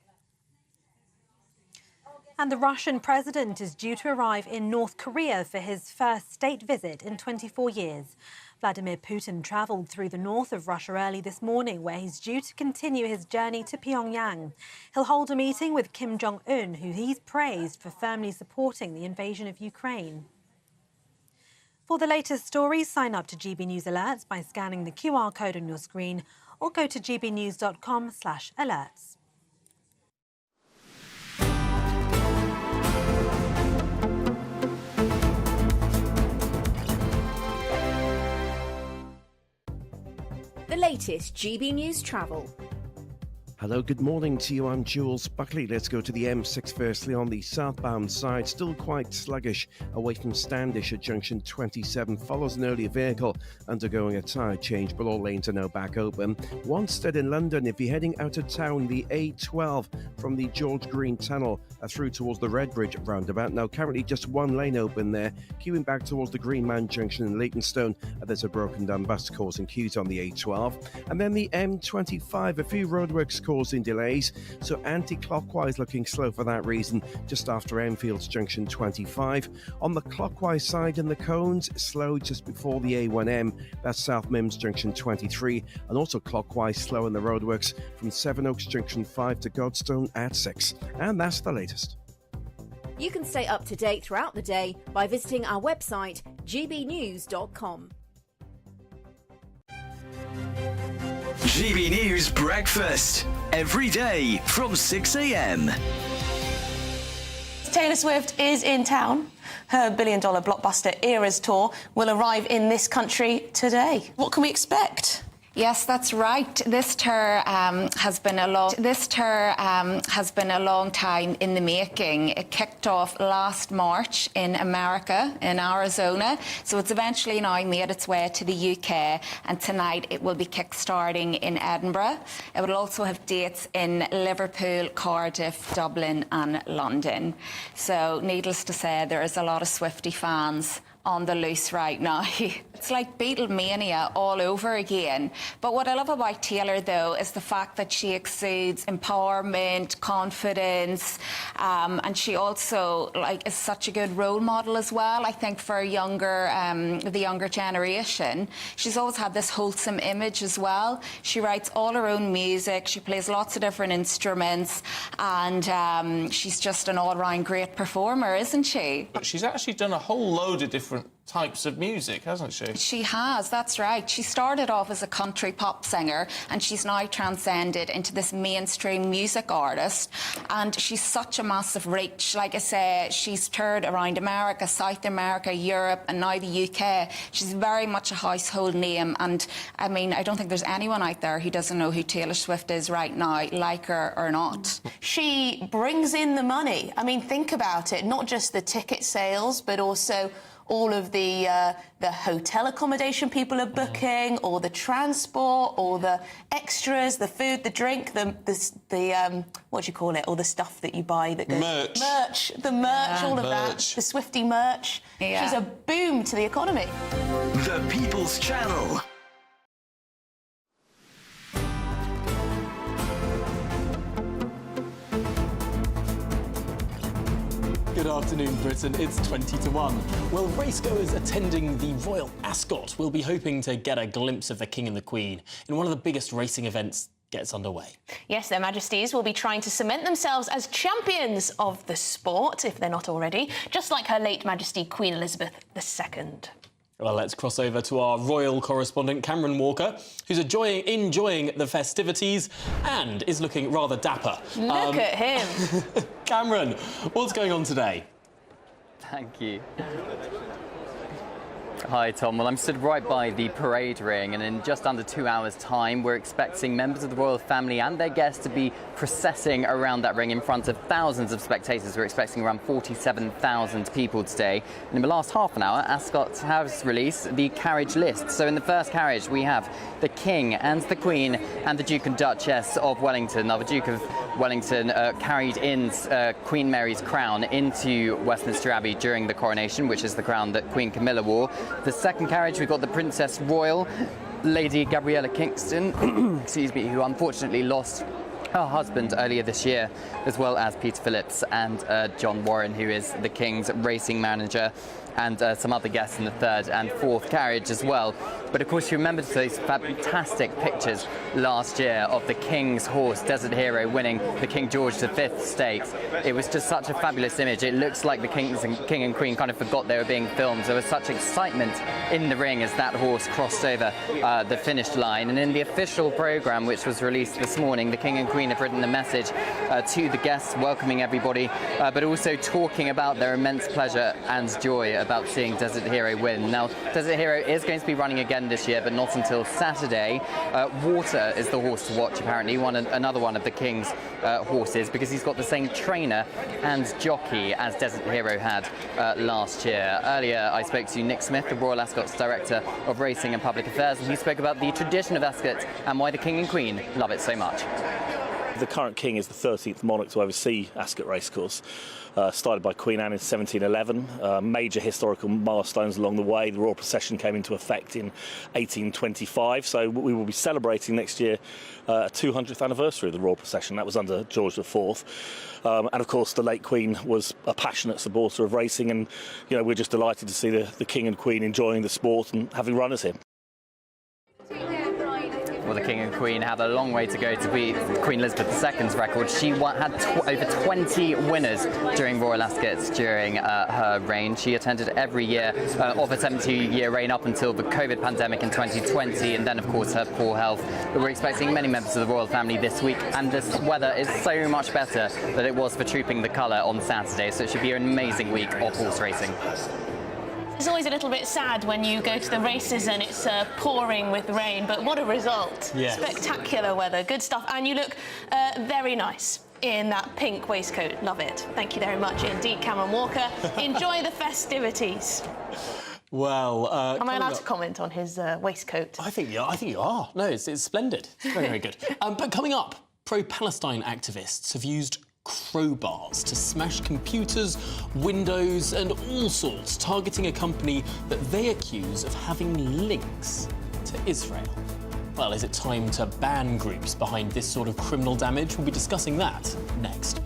And the Russian president is due to arrive in North Korea for his first state visit in 24 years. Vladimir Putin travelled through the north of Russia early this morning, where he's due to continue his journey to Pyongyang. He'll hold a meeting with Kim Jong-un, who he's praised for firmly supporting the invasion of Ukraine. For the latest stories, sign up to GB News Alerts by scanning the QR code on your screen or go to gbnews.com/alerts. The latest GB News travel. Hello, good morning to you. I'm Jules Buckley. Let's go to the M6 firstly on the southbound side. Still quite sluggish away from Standish at junction 27. Follows an earlier vehicle undergoing a tyre change, but all lanes are now back open. Wanstead in London, if you're heading out of town, the A12 from the George Green Tunnel through towards the Redbridge roundabout. Now currently just one lane open there. Queuing back towards the Green Man junction in Leytonstone. There's a broken down bus causing queues on the A12. And then the M25, a few roadworks causing delays, so anti-clockwise looking slow for that reason, just after Enfields junction 25. On the clockwise side in the cones, slow just before the A1M, that's South Mims junction 23, and also clockwise slow in the roadworks from Sevenoaks junction 5 to Godstone at 6. And that's the latest. You can stay up to date throughout the day by visiting our website, gbnews.com. GB News Breakfast, every day from 6 a.m. Taylor Swift is in town. Her billion-dollar blockbuster Eras tour will arrive in this country today. What can we expect? Yes, that's right. This tour has been a long time in the making. It kicked off last March in America, in Arizona. So it's eventually now made its way to the UK, and tonight it will be kick-starting in Edinburgh. It will also have dates in Liverpool, Cardiff, Dublin and London. So needless to say, there is a lot of Swiftie fans on the loose right now. It's like Beatlemania all over again. But what I love about Taylor, though, is the fact that she exudes empowerment, confidence, and she also is such a good role model as well, I think, for the younger generation. She's always had this wholesome image as well. She writes all her own music, she plays lots of different instruments, and she's just an all-round great performer, isn't she? But she's actually done a whole load of different types of music, hasn't she? She has, that's right. She started off as a country pop singer, and she's now transcended into this mainstream music artist, and she's such a massive reach. Like I say, she's toured around America, South America, Europe, and now the UK. She's very much a household name, and I mean, I don't think there's anyone out there who doesn't know who Taylor Swift is right now, like her or not. She brings in the money. I mean, think about it, not just the ticket sales, but also all of the hotel accommodation people are booking, or the transport, or the extras, the food, the drink, the what do you call it? All the stuff that you buy that goes... Merch. The merch, all of that. The Swiftie merch. Yeah. She's a boom to the economy. The People's Channel. Good afternoon, Britain. It's 20 to 1. Well, racegoers attending the Royal Ascot will be hoping to get a glimpse of the King and the Queen in one of the biggest racing events gets underway. Yes, their Majesties will be trying to cement themselves as champions of the sport, if they're not already, just like her late Majesty Queen Elizabeth II. Well, let's cross over to our royal correspondent, Cameron Walker, who's enjoying the festivities and is looking rather dapper. Look at him. Cameron, what's going on today? Thank you. Hi, Tom. Well, I'm stood right by the parade ring, and in just under 2 hours' time, we're expecting members of the royal family and their guests to be processing around that ring in front of thousands of spectators. We're expecting around 47,000 people today. And in the last half an hour, Ascot has released the carriage list. So in the first carriage, we have the King and the Queen and the Duke and Duchess of Wellington. Now, the Duke of Wellington carried in Queen Mary's crown into Westminster Abbey during the coronation, which is the crown that Queen Camilla wore. The second carriage, we've got the Princess Royal, Lady Gabriella Kingston, excuse me, who unfortunately lost her husband earlier this year, as well as Peter Phillips and John Warren, who is the King's racing manager, and some other guests in the third and fourth carriage as well. But of course, you remember those fantastic pictures last year of the King's horse, Desert Hero, winning the King George V Stakes. It was just such a fabulous image. It looks like the King and Queen kind of forgot they were being filmed. There was such excitement in the ring as that horse crossed over the finish line. And in the official programme, which was released this morning, the King and Queen have written a message to the guests, welcoming everybody, but also talking about their immense pleasure and joy about seeing Desert Hero win. Now, Desert Hero is going to be running again this year, but not until Saturday. Water is the horse to watch, apparently, another one of the King's horses, because he's got the same trainer and jockey as Desert Hero had last year. Earlier, I spoke to Nick Smith, the Royal Ascot's Director of Racing and Public Affairs, and he spoke about the tradition of Ascot and why the King and Queen love it so much. The current king is the 13th monarch to oversee Ascot Racecourse. Started by Queen Anne in 1711. Major historical milestones along the way. The royal procession came into effect in 1825. So we will be celebrating next year a 200th anniversary of the royal procession. That was under George IV. And of course, the late Queen was a passionate supporter of racing, and we're just delighted to see the King and Queen enjoying the sport and having runners here. Well, the King and Queen have a long way to go to beat Queen Elizabeth II's record. She had over 20 winners during Royal Ascot during her reign. She attended every year of her 70-year reign up until the COVID pandemic in 2020, and then, of course, her poor health. But we're expecting many members of the royal family this week, and this weather is so much better than it was for Trooping the Colour on Saturday, so it should be an amazing week of horse racing. It's always a little bit sad when you go to the races and it's pouring with rain, but what a result. Yes. Spectacular weather, good stuff. And you look very nice in that pink waistcoat. Love it. Thank you very much indeed, Cameron Walker. Enjoy the festivities. Well, am I allowed to comment on his waistcoat? I think you are. No, it's splendid. It's very, very good. But coming up, pro-Palestine activists have used crowbars to smash computers, windows and all sorts, targeting a company that they accuse of having links to Israel. Well, is it time to ban groups behind this sort of criminal damage? We'll be discussing that next.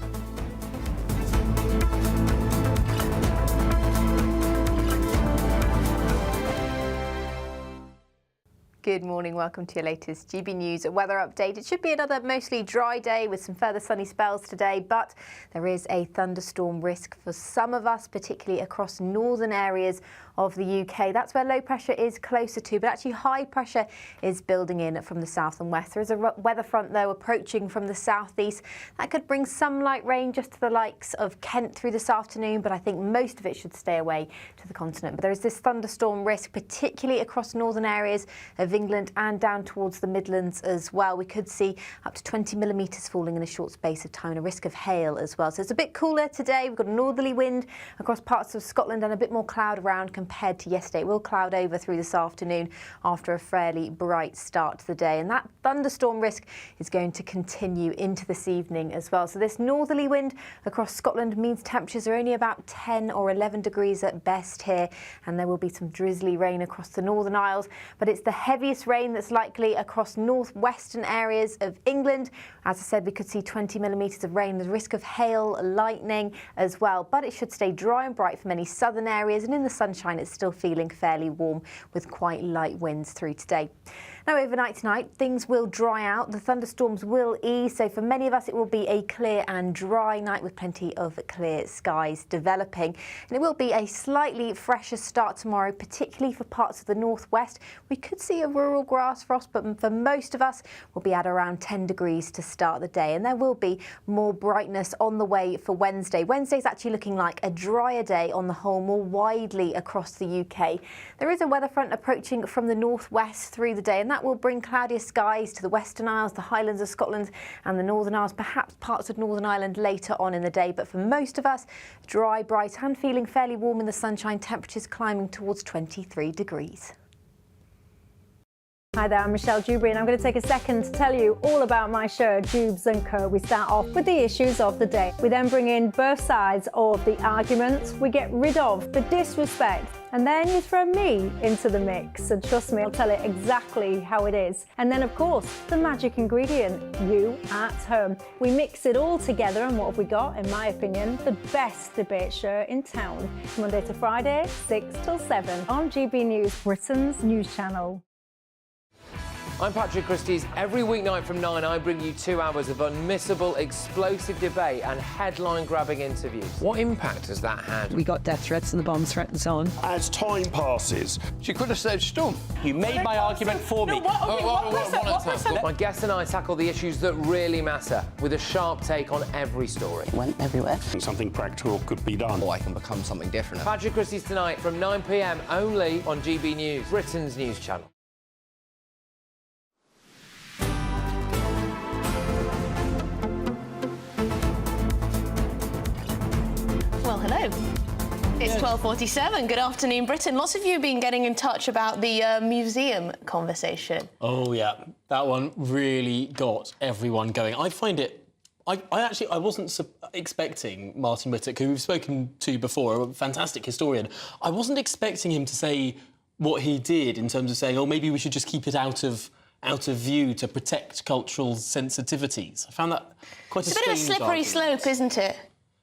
Good morning, welcome to your latest GB News weather update. It should be another mostly dry day with some further sunny spells today, but there is a thunderstorm risk for some of us, particularly across northern areas of the UK. That's where low pressure is closer to, but actually high pressure is building in from the south and west. There is a weather front, though, approaching from the southeast. That could bring some light rain just to the likes of Kent through this afternoon, but I think most of it should stay away to the continent. But there is this thunderstorm risk, particularly across northern areas of England and down towards the Midlands as well. We could see up to 20 millimetres falling in a short space of time, and a risk of hail as well. So it's a bit cooler today. We've got a northerly wind across parts of Scotland and a bit more cloud around compared to yesterday. It will cloud over through this afternoon after a fairly bright start to the day, and that thunderstorm risk is going to continue into this evening as well. So this northerly wind across Scotland means temperatures are only about 10 or 11 degrees at best here, and there will be some drizzly rain across the Northern Isles, but it's the heaviest rain that's likely across northwestern areas of England. As I said, we could see 20 millimetres of rain. There's risk of hail, lightning as well, but it should stay dry and bright for many southern areas, and in the sunshine it's still feeling fairly warm with quite light winds through today. Now, overnight tonight, things will dry out. The thunderstorms will ease, so for many of us it will be a clear and dry night with plenty of clear skies developing. And it will be a slightly fresher start tomorrow, particularly for parts of the northwest. We could see a rural grass frost, but for most of us, we'll be at around 10 degrees to start the day. And there will be more brightness on the way for Wednesday. Wednesday's actually looking like a drier day on the whole, more widely across across the UK. There is a weather front approaching from the northwest through the day, and that will bring cloudier skies to the Western Isles, the Highlands of Scotland and the Northern Isles, perhaps parts of Northern Ireland later on in the day. But for most of us, dry, bright and feeling fairly warm in the sunshine, temperatures climbing towards 23 degrees. Hi there, I'm Michelle Dewberry, and I'm going to take a second to tell you all about my show, Jubes and Co. We start off with the issues of the day. We then bring in both sides of the arguments. We get rid of the disrespect, and then you throw me into the mix. And trust me, I'll tell it exactly how it is. And then, of course, the magic ingredient, you at home. We mix it all together, and what have we got? In my opinion, the best debate show in town. Monday to Friday, 6 till 7 on GB News, Britain's news channel. I'm Patrick Christie's. Every weeknight from 9, I bring you 2 hours of unmissable, explosive debate and headline-grabbing interviews. What impact has that had? We got death threats and the bomb threat and so on. As time passes, she could have said storm. You made my argument for me. My guests and I tackle the issues that really matter with a sharp take on every story. It went everywhere. Something practical could be done. Or I can become something different. Patrick Christie's tonight from 9 p.m. only on GB News, Britain's news channel. Well, hello. It's 12:47. Good afternoon, Britain. Lots of you have been getting in touch about the museum conversation. Oh, yeah. That one really got everyone going. I find it... I wasn't expecting Martin Whittock, who we've spoken to before, a fantastic historian. I wasn't expecting him to say what he did in terms of saying, oh, maybe we should just keep it out of view to protect cultural sensitivities. I found that quite a strange It's a bit of a slippery slope, isn't it?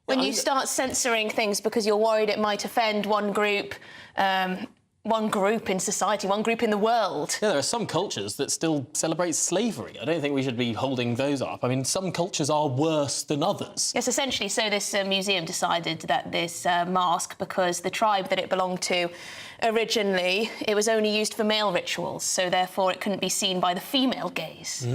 When you start censoring things because you're worried it might offend one group in society, one group in the world. Yeah, there are some cultures that still celebrate slavery. I don't think we should be holding those up. I mean, some cultures are worse than others. Yes, essentially, so this museum decided that this mask, because the tribe that it belonged to originally, it was only used for male rituals, so therefore it couldn't be seen by the female gaze.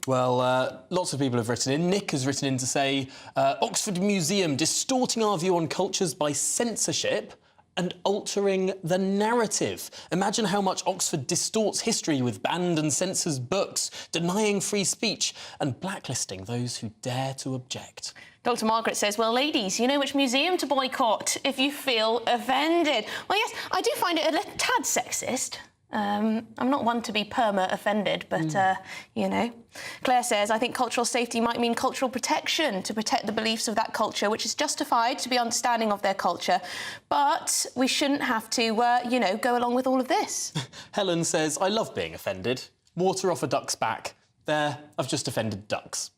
Well, lots of people have written in. Nick has written in to say, Oxford Museum distorting our view on cultures by censorship and altering the narrative. Imagine how much Oxford distorts history with banned and censors books, denying free speech and blacklisting those who dare to object. Dr. Margaret says, well, ladies, you know which museum to boycott if you feel offended. Well, yes, I do find it a little tad sexist. I'm not one to be offended, but, you know. Claire says, I think cultural safety might mean cultural protection to protect the beliefs of that culture, which is justified to be understanding of their culture. But we shouldn't have to, you know, go along with all of this. Helen says, I love being offended. Water off a duck's back. There, I've just offended ducks.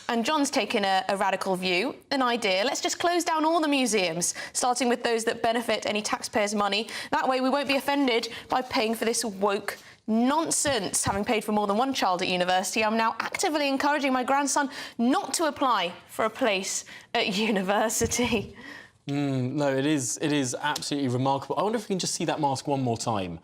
And John's taken a radical view, an idea. Let's just close down all the museums, starting with those that benefit any taxpayers' money. That way we won't be offended by paying for this woke nonsense. Having paid for more than one child at university, I'm now actively encouraging my grandson not to apply for a place at university. No, it is absolutely remarkable. I wonder if we can just see that mask one more time.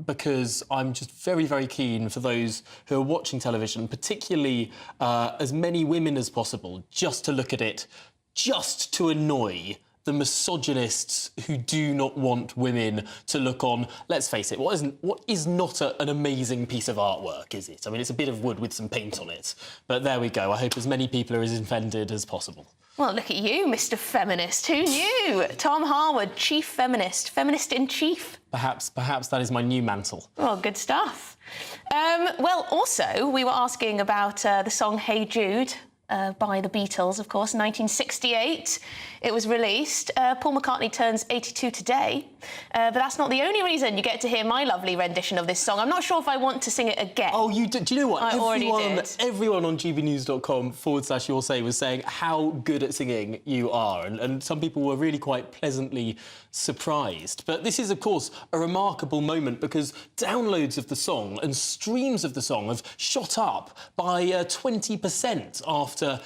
Because I'm just very, very keen for those who are watching television, particularly as many women as possible, just to look at it, just to annoy the misogynists who do not want women to look on, let's face it, what is not an amazing piece of artwork, is it? I mean, it's a bit of wood with some paint on it. But there we go. I hope as many people are as offended as possible. Well, look at you, Mr. Feminist. Who knew? Tom Harwood, chief feminist, feminist-in-chief. Perhaps that is my new mantle. Well, good stuff. Well, also, we were asking about the song Hey Jude by the Beatles, of course, 1968. It was released. Paul McCartney turns 82 today. But that's not the only reason you get to hear my lovely rendition of this song. I'm not sure if I want to sing it again. Oh, you do you know what? Already did. Everyone on gbnews.com/your say was saying how good at singing you are. And some people were really quite pleasantly surprised. But this is, of course, a remarkable moment because downloads of the song and streams of the song have shot up by 20% after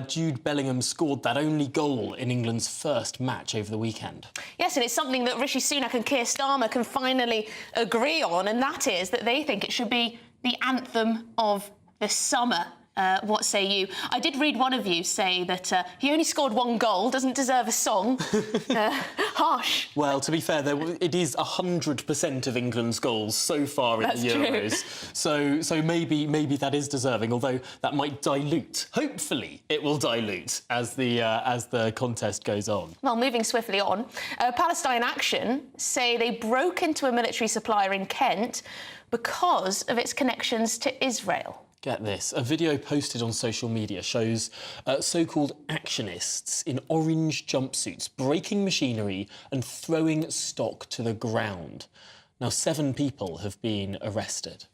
Jude Bellingham scored that only goal in England's first match over the weekend. Yes, and it's something that Rishi Sunak and Keir Starmer can finally agree on, and that is that they think it should be the anthem of the summer. What say you? I did read one of you say that he only scored 1 goal, doesn't deserve a song. Harsh. Well, to be fair, it is 100% of England's goals so far in the Euros. So maybe that is deserving, although that might dilute. Hopefully, it will dilute as the contest goes on. Well, moving swiftly on, Palestine Action say they broke into a military supplier in Kent because of its connections to Israel. Get this, a video posted on social media shows so-called actionists in orange jumpsuits breaking machinery and throwing stock to the ground. Now, 7 people have been arrested.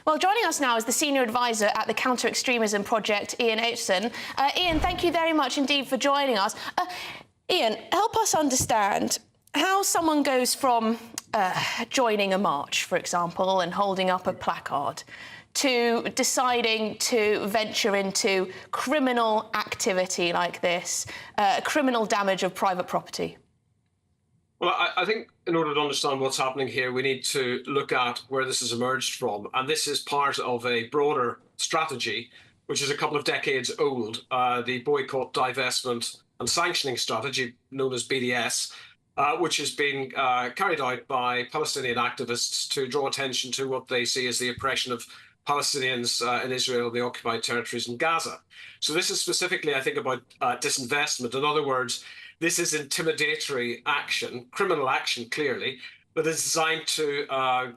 Well, joining us now is the senior advisor at the counter-extremism project, Ian Aitchison. Ian, thank you very much indeed for joining us. Ian, help us understand how someone goes from joining a march, for example, and holding up a placard, to deciding to venture into criminal activity like this, criminal damage of private property? Well, I think in order to understand what's happening here, we need to look at where this has emerged from. And this is part of a broader strategy, which is a couple of decades old, the boycott, divestment and sanctioning strategy known as BDS, which has been carried out by Palestinian activists to draw attention to what they see as the oppression of Palestinians in Israel, the occupied territories, and Gaza. So this is specifically, I think, about disinvestment. In other words, this is intimidatory action, criminal action, clearly, but it's designed to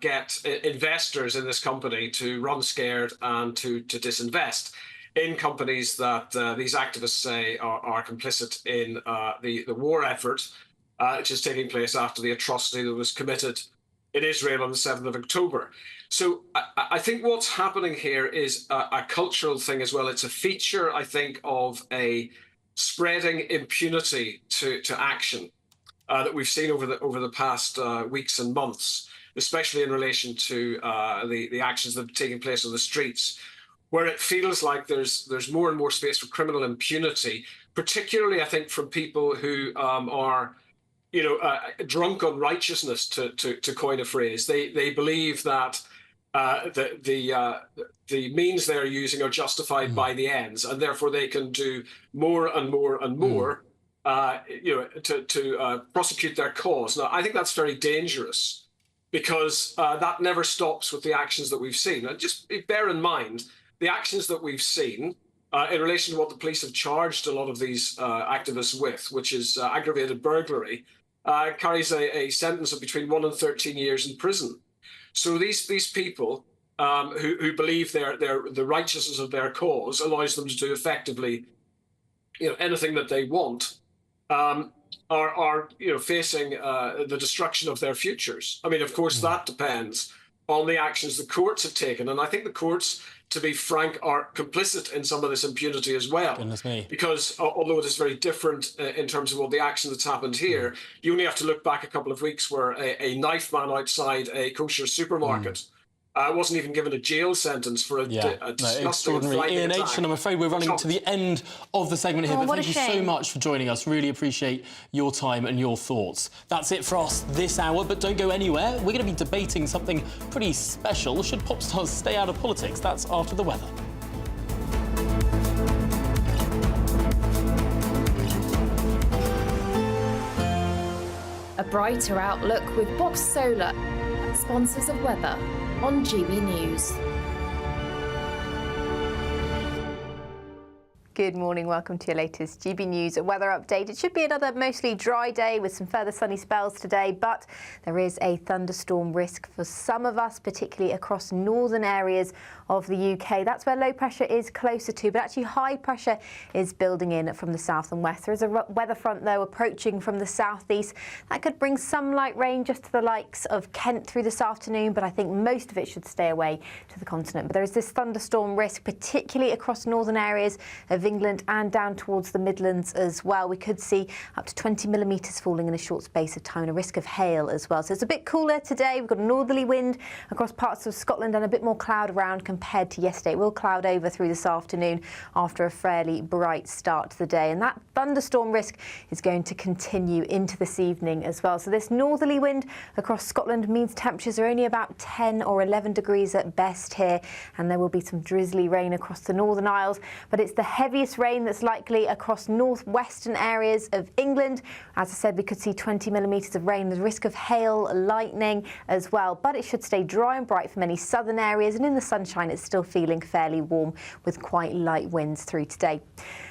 get investors in this company to run scared and to disinvest in companies that these activists say are complicit in the war effort, which is taking place after the atrocity that was committed in Israel on the 7th of October. So I think what's happening here is a cultural thing as well. It's a feature, I think, of a spreading impunity to action that we've seen over the past weeks and months, especially in relation to the actions that are taking place on the streets, where it feels like there's more and more space for criminal impunity, particularly, I think, from people who are drunk on righteousness, to coin a phrase. They believe that the means they're using are justified by the ends, and therefore they can do more and more and more, to prosecute their cause. Now, I think that's very dangerous, because that never stops with the actions that we've seen. And just bear in mind the actions that we've seen in relation to what the police have charged a lot of these activists with, which is aggravated burglary, carries a sentence of between 1 and 13 years in prison. So these people who believe the righteousness of their cause allows them to do effectively, anything that they want, are facing the destruction of their futures. I mean, of course, that depends on the actions the courts have taken, and I think the courts, to be frank, are complicit in some of this impunity as well. Goodness me. Because although it is very different in terms of all the action that's happened here, you only have to look back a couple of weeks where a knife man outside a kosher supermarket wasn't even given a jail sentence for a disgusting extraordinary. Ian Aitchison, I'm afraid we're running to the end of the segment here, but thank you so much for joining us. Really appreciate your time and your thoughts. That's it for us this hour, but don't go anywhere. We're going to be debating something pretty special. Should pop stars stay out of politics? That's after the weather. A brighter outlook with Bob Solar, sponsors of weather on GB News. Good morning, welcome to your latest GB News weather update. It should be another mostly dry day with some further sunny spells today, but there is a thunderstorm risk for some of us, particularly across northern areas of the UK. That's where low pressure is closer to, but actually high pressure is building in from the south and west. There is a weather front, though, approaching from the southeast. That could bring some light rain just to the likes of Kent through this afternoon, but I think most of it should stay away to the continent. But there is this thunderstorm risk, particularly across northern areas of the England and down towards the Midlands as well. We could see up to 20 millimetres falling in a short space of time and a risk of hail as well. So it's a bit cooler today. We've got a northerly wind across parts of Scotland and a bit more cloud around compared to yesterday. It will cloud over through this afternoon after a fairly bright start to the day. And that thunderstorm risk is going to continue into this evening as well. So this northerly wind across Scotland means temperatures are only about 10 or 11 degrees at best here, and there will be some drizzly rain across the Northern Isles, but it's the heaviest rain that's likely across northwestern areas of England. As I said, we could see 20 millimetres of rain. There's a risk of hail, lightning as well, but it should stay dry and bright for many southern areas, and in the sunshine it's still feeling fairly warm with quite light winds through today.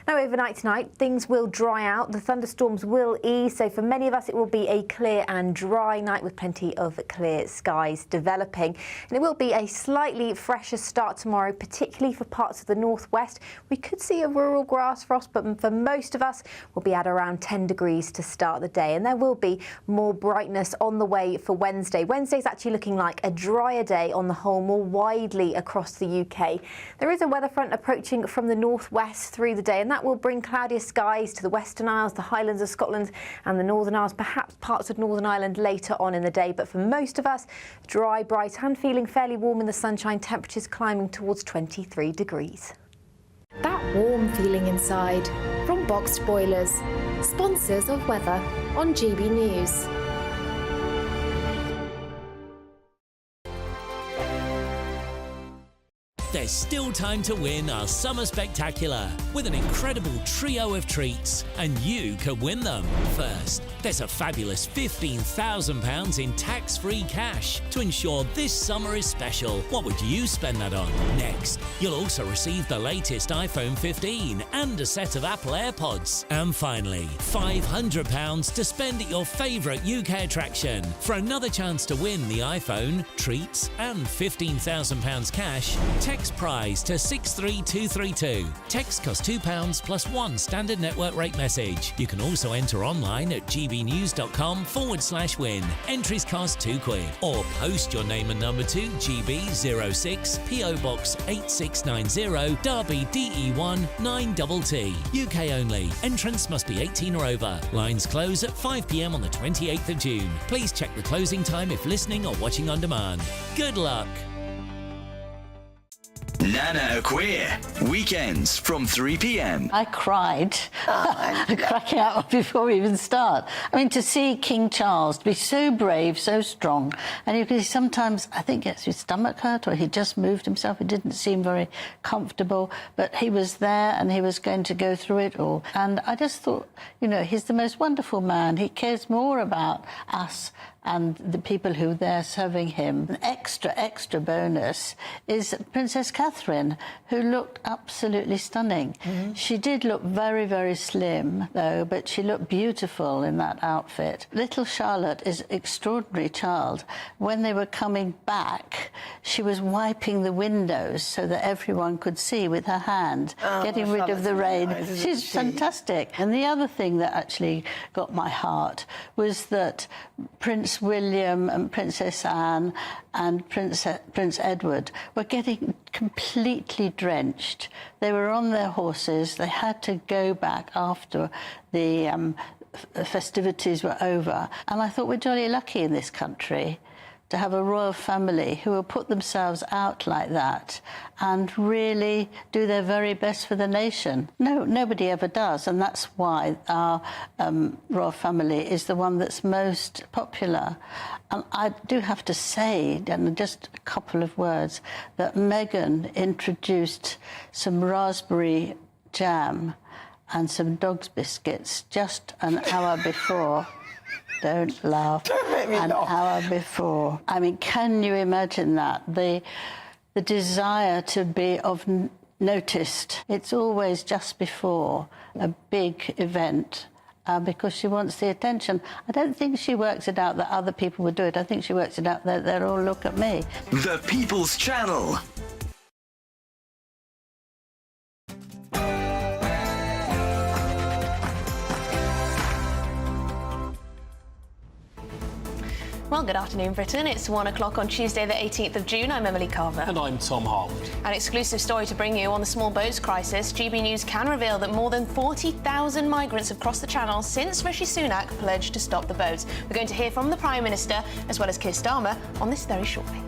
Now, overnight tonight, things will dry out. The thunderstorms will ease, so for many of us it will be a clear and dry night with plenty of clear skies developing. And it will be a slightly fresher start tomorrow, particularly for parts of the northwest. We could see a rural grass frost, but for most of us, we'll be at around 10 degrees to start the day. And there will be more brightness on the way for Wednesday. Wednesday's actually looking like a drier day on the whole, more widely across the UK. There is a weather front approaching from the northwest through the day, and that will bring cloudier skies to the Western Isles, the Highlands of Scotland and the Northern Isles, perhaps parts of Northern Ireland later on in the day. But for most of us, dry, bright and feeling fairly warm in the sunshine, temperatures climbing towards 23 degrees. That warm feeling inside from Boxed Boilers, sponsors of weather on GB News. There's still time to win our Summer Spectacular with an incredible trio of treats, and you could win them. First, there's a fabulous £15,000 in tax-free cash to ensure this summer is special. What would you spend that on? Next, you'll also receive the latest iPhone 15 and a set of Apple AirPods. And finally, £500 to spend at your favourite UK attraction. For another chance to win the iPhone, treats and £15,000 cash, text prize to 63232. Text costs £2 plus one standard network rate message. You can also enter online at gbnews.com/win. Entries cost £2, or post your name and number to GB06 PO Box 8690 Derby DE1 9TT. UK only. Entrance must be 18 or over. Lines close at 5 p.m. on the 28th of June. Please check the closing time if listening or watching on demand. Good luck. Nana Queer, weekends from 3 p.m. I cried, cracking out before we even start. I mean, to see King Charles to be so brave, so strong, and you can sometimes, I think, his stomach hurt, or he just moved himself. It didn't seem very comfortable, but he was there and he was going to go through it all. And I just thought, you know, he's the most wonderful man. He cares more about us and the people who are there serving him. An extra bonus is Princess Catherine, who looked absolutely stunning. She did look very, very slim, though, but she looked beautiful in that outfit. Little Charlotte is an extraordinary child. When they were coming back, she was wiping the windows so that everyone could see with her hand, getting rid of the rain. She's fantastic. And the other thing that actually got my heart was that Prince William and Princess Anne and Prince Edward were getting completely drenched. They were on their horses. They had to go back after the festivities were over. And I thought, we're jolly lucky in this country to have a royal family who will put themselves out like that and really do their very best for the nation. No, nobody ever does, and that's why our royal family is the one that's most popular. And I do have to say, and just a couple of words, that Meghan introduced some raspberry jam and some dog's biscuits just an hour before. Don't laugh. Don't make me An laugh. hour before. I mean, can you imagine that? The desire to be noticed. It's always just before a big event because she wants the attention. I don't think she works it out that other people would do it. I think she works it out that they'll all look at me. The People's Channel. Well, good afternoon, Britain. It's 1 o'clock on Tuesday, the 18th of June. I'm Emily Carver. And I'm Tom Harwood. An exclusive story to bring you on the small boats crisis. GB News can reveal that more than 40,000 migrants have crossed the Channel since Rishi Sunak pledged to stop the boats. We're going to hear from the Prime Minister, as well as Keir Starmer, on this very shortly.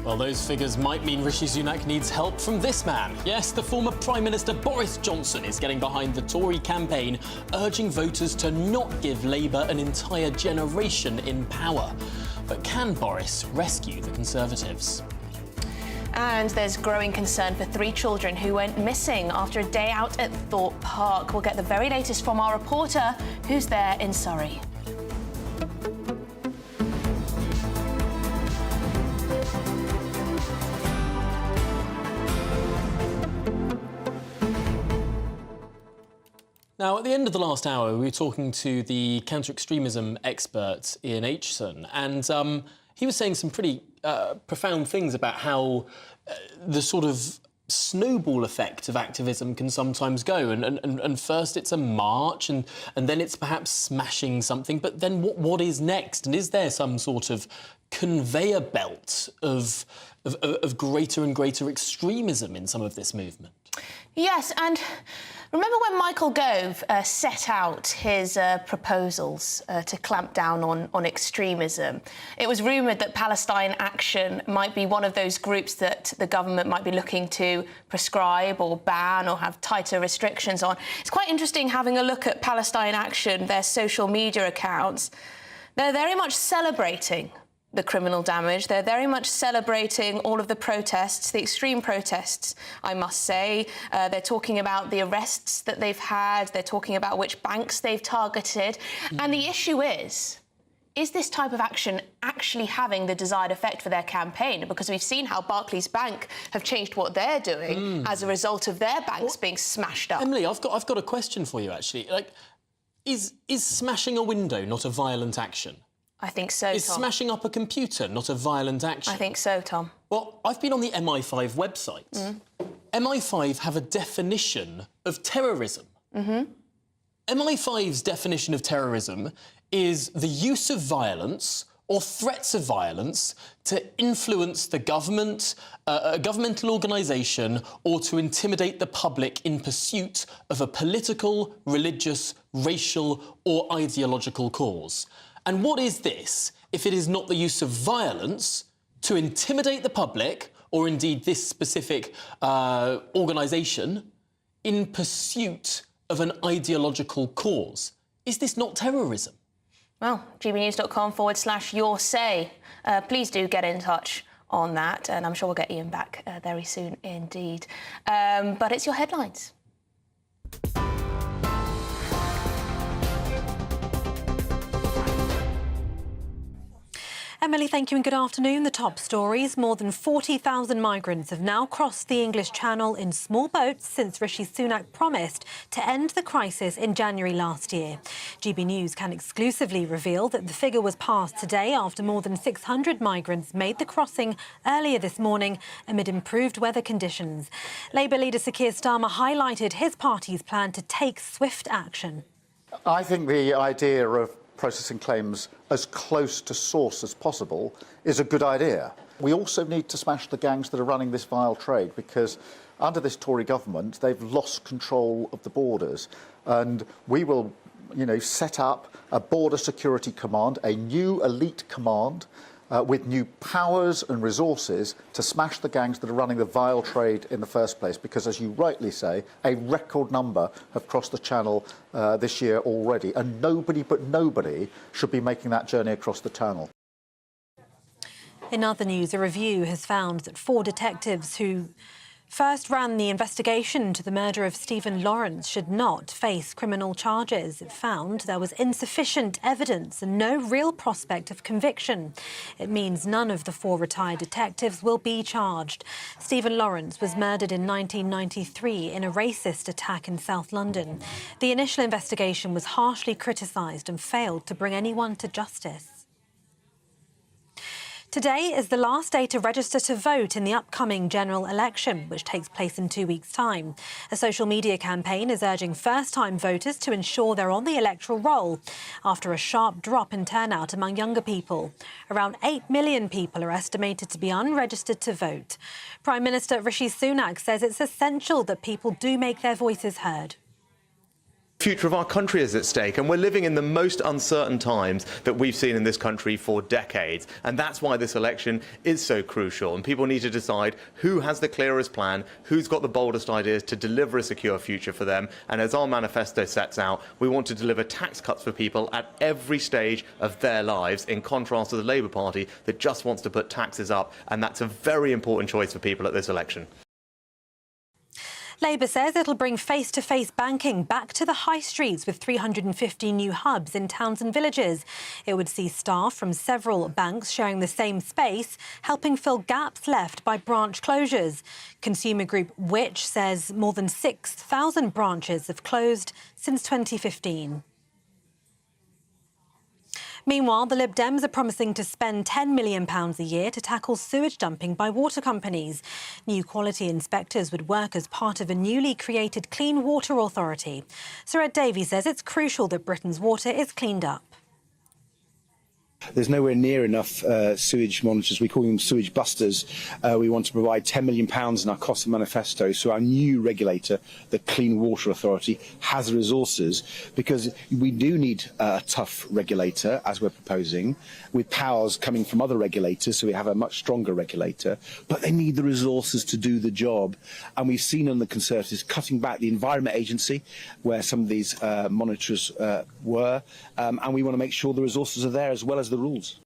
Well, those figures might mean Rishi Sunak needs help from this man. Yes, the former Prime Minister Boris Johnson is getting behind the Tory campaign, urging voters to not give Labour an entire generation in power. But can Boris rescue the Conservatives? And there's growing concern for 3 children who went missing after a day out at Thorpe Park. We'll get the very latest from our reporter, who's there in Surrey. Now, at the end of the last hour, we were talking to the counter-extremism expert Ian Aitchison, and he was saying some pretty profound things about how the sort of snowball effect of activism can sometimes go. And first it's a march, and then it's perhaps smashing something, but then what is next? And is there some sort of conveyor belt of greater and greater extremism in some of this movement? Yes, and remember when Michael Gove set out his proposals to clamp down on extremism? It was rumoured that Palestine Action might be one of those groups that the government might be looking to prescribe or ban or have tighter restrictions on. It's quite interesting having a look at Palestine Action, their social media accounts. They're very much celebrating the criminal damage. They're very much celebrating all of the protests, the extreme protests, I must say. They're talking about the arrests that they've had. They're talking about which banks they've targeted. And the issue is this type of action actually having the desired effect for their campaign? Because we've seen how Barclays Bank have changed what they're doing as a result of their banks being smashed up. Emily, I've got a question for you, actually. Like, is smashing a window not a violent action? I think so, Is Tom. Smashing up a computer not a violent action? I think so, Tom. Well, I've been on the MI5 website. MI5 have a definition of terrorism. MI5's definition of terrorism is the use of violence or threats of violence to influence the government, a governmental organisation, or to intimidate the public in pursuit of a political, religious, racial or ideological cause. And what is this, if it is not the use of violence to intimidate the public, or indeed this specific organisation, in pursuit of an ideological cause? Is this not terrorism? Well, gbnews.com/your say. Please do get in touch on that, and I'm sure we'll get Ian back very soon indeed. But it's your headlines. Emily, thank you and good afternoon. The top stories. More than 40,000 migrants have now crossed the English Channel in small boats since Rishi Sunak promised to end the crisis in January last year. GB News can exclusively reveal that the figure was passed today after more than 600 migrants made the crossing earlier this morning amid improved weather conditions. Labour leader Sir Keir Starmer highlighted his party's plan to take swift action. I think the idea of processing claims as close to source as possible is a good idea. We also need to smash the gangs that are running this vile trade, because under this Tory government they've lost control of the borders, and we will set up a border security command, a new elite command with new powers and resources to smash the gangs that are running the vile trade in the first place, because, as you rightly say, a record number have crossed the Channel this year already, and nobody should be making that journey across the Channel. In other news, a review has found that 4 detectives who first ran the investigation into the murder of Stephen Lawrence should not face criminal charges. It found there was insufficient evidence and no real prospect of conviction. It means none of the 4 retired detectives will be charged. Stephen Lawrence was murdered in 1993 in a racist attack in South London. The initial investigation was harshly criticised and failed to bring anyone to justice. Today is the last day to register to vote in the upcoming general election, which takes place in 2 weeks' time. A social media campaign is urging first-time voters to ensure they're on the electoral roll after a sharp drop in turnout among younger people. Around 8 million people are estimated to be unregistered to vote. Prime Minister Rishi Sunak says it's essential that people do make their voices heard. The future of our country is at stake, and we're living in the most uncertain times that we've seen in this country for decades. And that's why this election is so crucial. And people need to decide who has the clearest plan, who's got the boldest ideas to deliver a secure future for them. And as our manifesto sets out, we want to deliver tax cuts for people at every stage of their lives, in contrast to the Labour Party that just wants to put taxes up. And that's a very important choice for people at this election. Labour says it'll bring face-to-face banking back to the high streets with 350 new hubs in towns and villages. It would see staff from several banks sharing the same space, helping fill gaps left by branch closures. Consumer group Which says more than 6,000 branches have closed since 2015. Meanwhile, the Lib Dems are promising to spend £10 million a year to tackle sewage dumping by water companies. New quality inspectors would work as part of a newly created Clean Water Authority. Sir Ed Davies says it's crucial that Britain's water is cleaned up. There's nowhere near enough sewage monitors. We call them Sewage Busters. We want to provide £10 million in our cost of manifesto, so our new regulator, the Clean Water Authority, has the resources, because we do need a tough regulator, as we're proposing, with powers coming from other regulators, so we have a much stronger regulator, but they need the resources to do the job. And we've seen on the Conservatives cutting back the Environment Agency, where some of these monitors were, and we want to make sure the resources are there as well as the rules.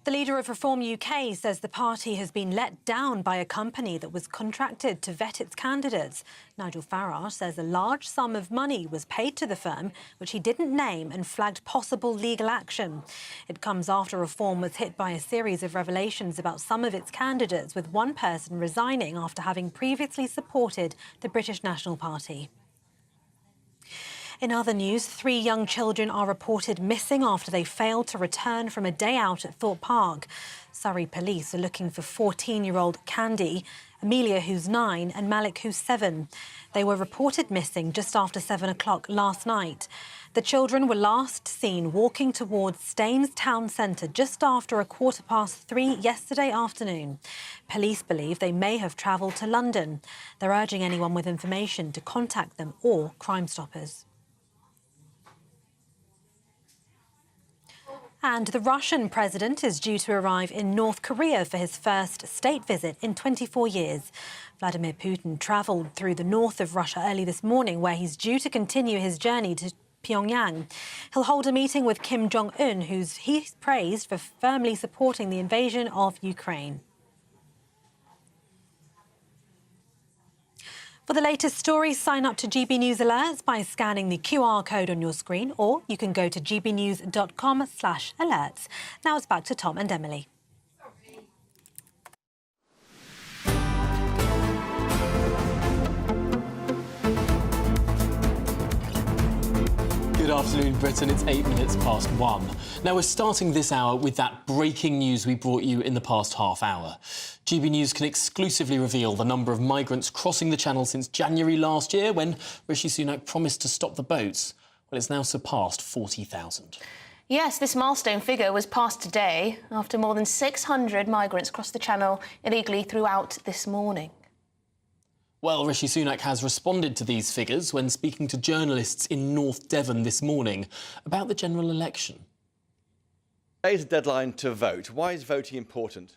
The leader of Reform UK says the party has been let down by a company that was contracted to vet its candidates. Nigel Farage says a large sum of money was paid to the firm, which he didn't name, and flagged possible legal action. It comes after Reform was hit by a series of revelations about some of its candidates, with one person resigning after having previously supported the British National Party. In other news, 3 young children are reported missing after they failed to return from a day out at Thorpe Park. Surrey police are looking for 14-year-old Candy, Amelia, who's 9, and Malik, who's 7. They were reported missing just after 7 o'clock last night. The children were last seen walking towards Staines Town Centre just after 3:15 yesterday afternoon. Police believe they may have travelled to London. They're urging anyone with information to contact them or Crime Stoppers. And the Russian president is due to arrive in North Korea for his first state visit in 24 years. Vladimir Putin travelled through the north of Russia early this morning, where he's due to continue his journey to Pyongyang. He'll hold a meeting with Kim Jong-un, who's he's praised for firmly supporting the invasion of Ukraine. For the latest stories, sign up to GB News Alerts by scanning the QR code on your screen, or you can go to gbnews.com/alerts. Now it's back to Tom and Emily. Good afternoon, Britain. It's 8 minutes past 1. Now, we're starting this hour with that breaking news we brought you in the past half hour. GB News can exclusively reveal the number of migrants crossing the Channel since January last year, when Rishi Sunak promised to stop the boats. Well, it's now surpassed 40,000. Yes, this milestone figure was passed today after more than 600 migrants crossed the Channel illegally throughout this morning. Well, Rishi Sunak has responded to these figures when speaking to journalists in North Devon this morning about the general election. Today's the deadline to vote. Why is voting important?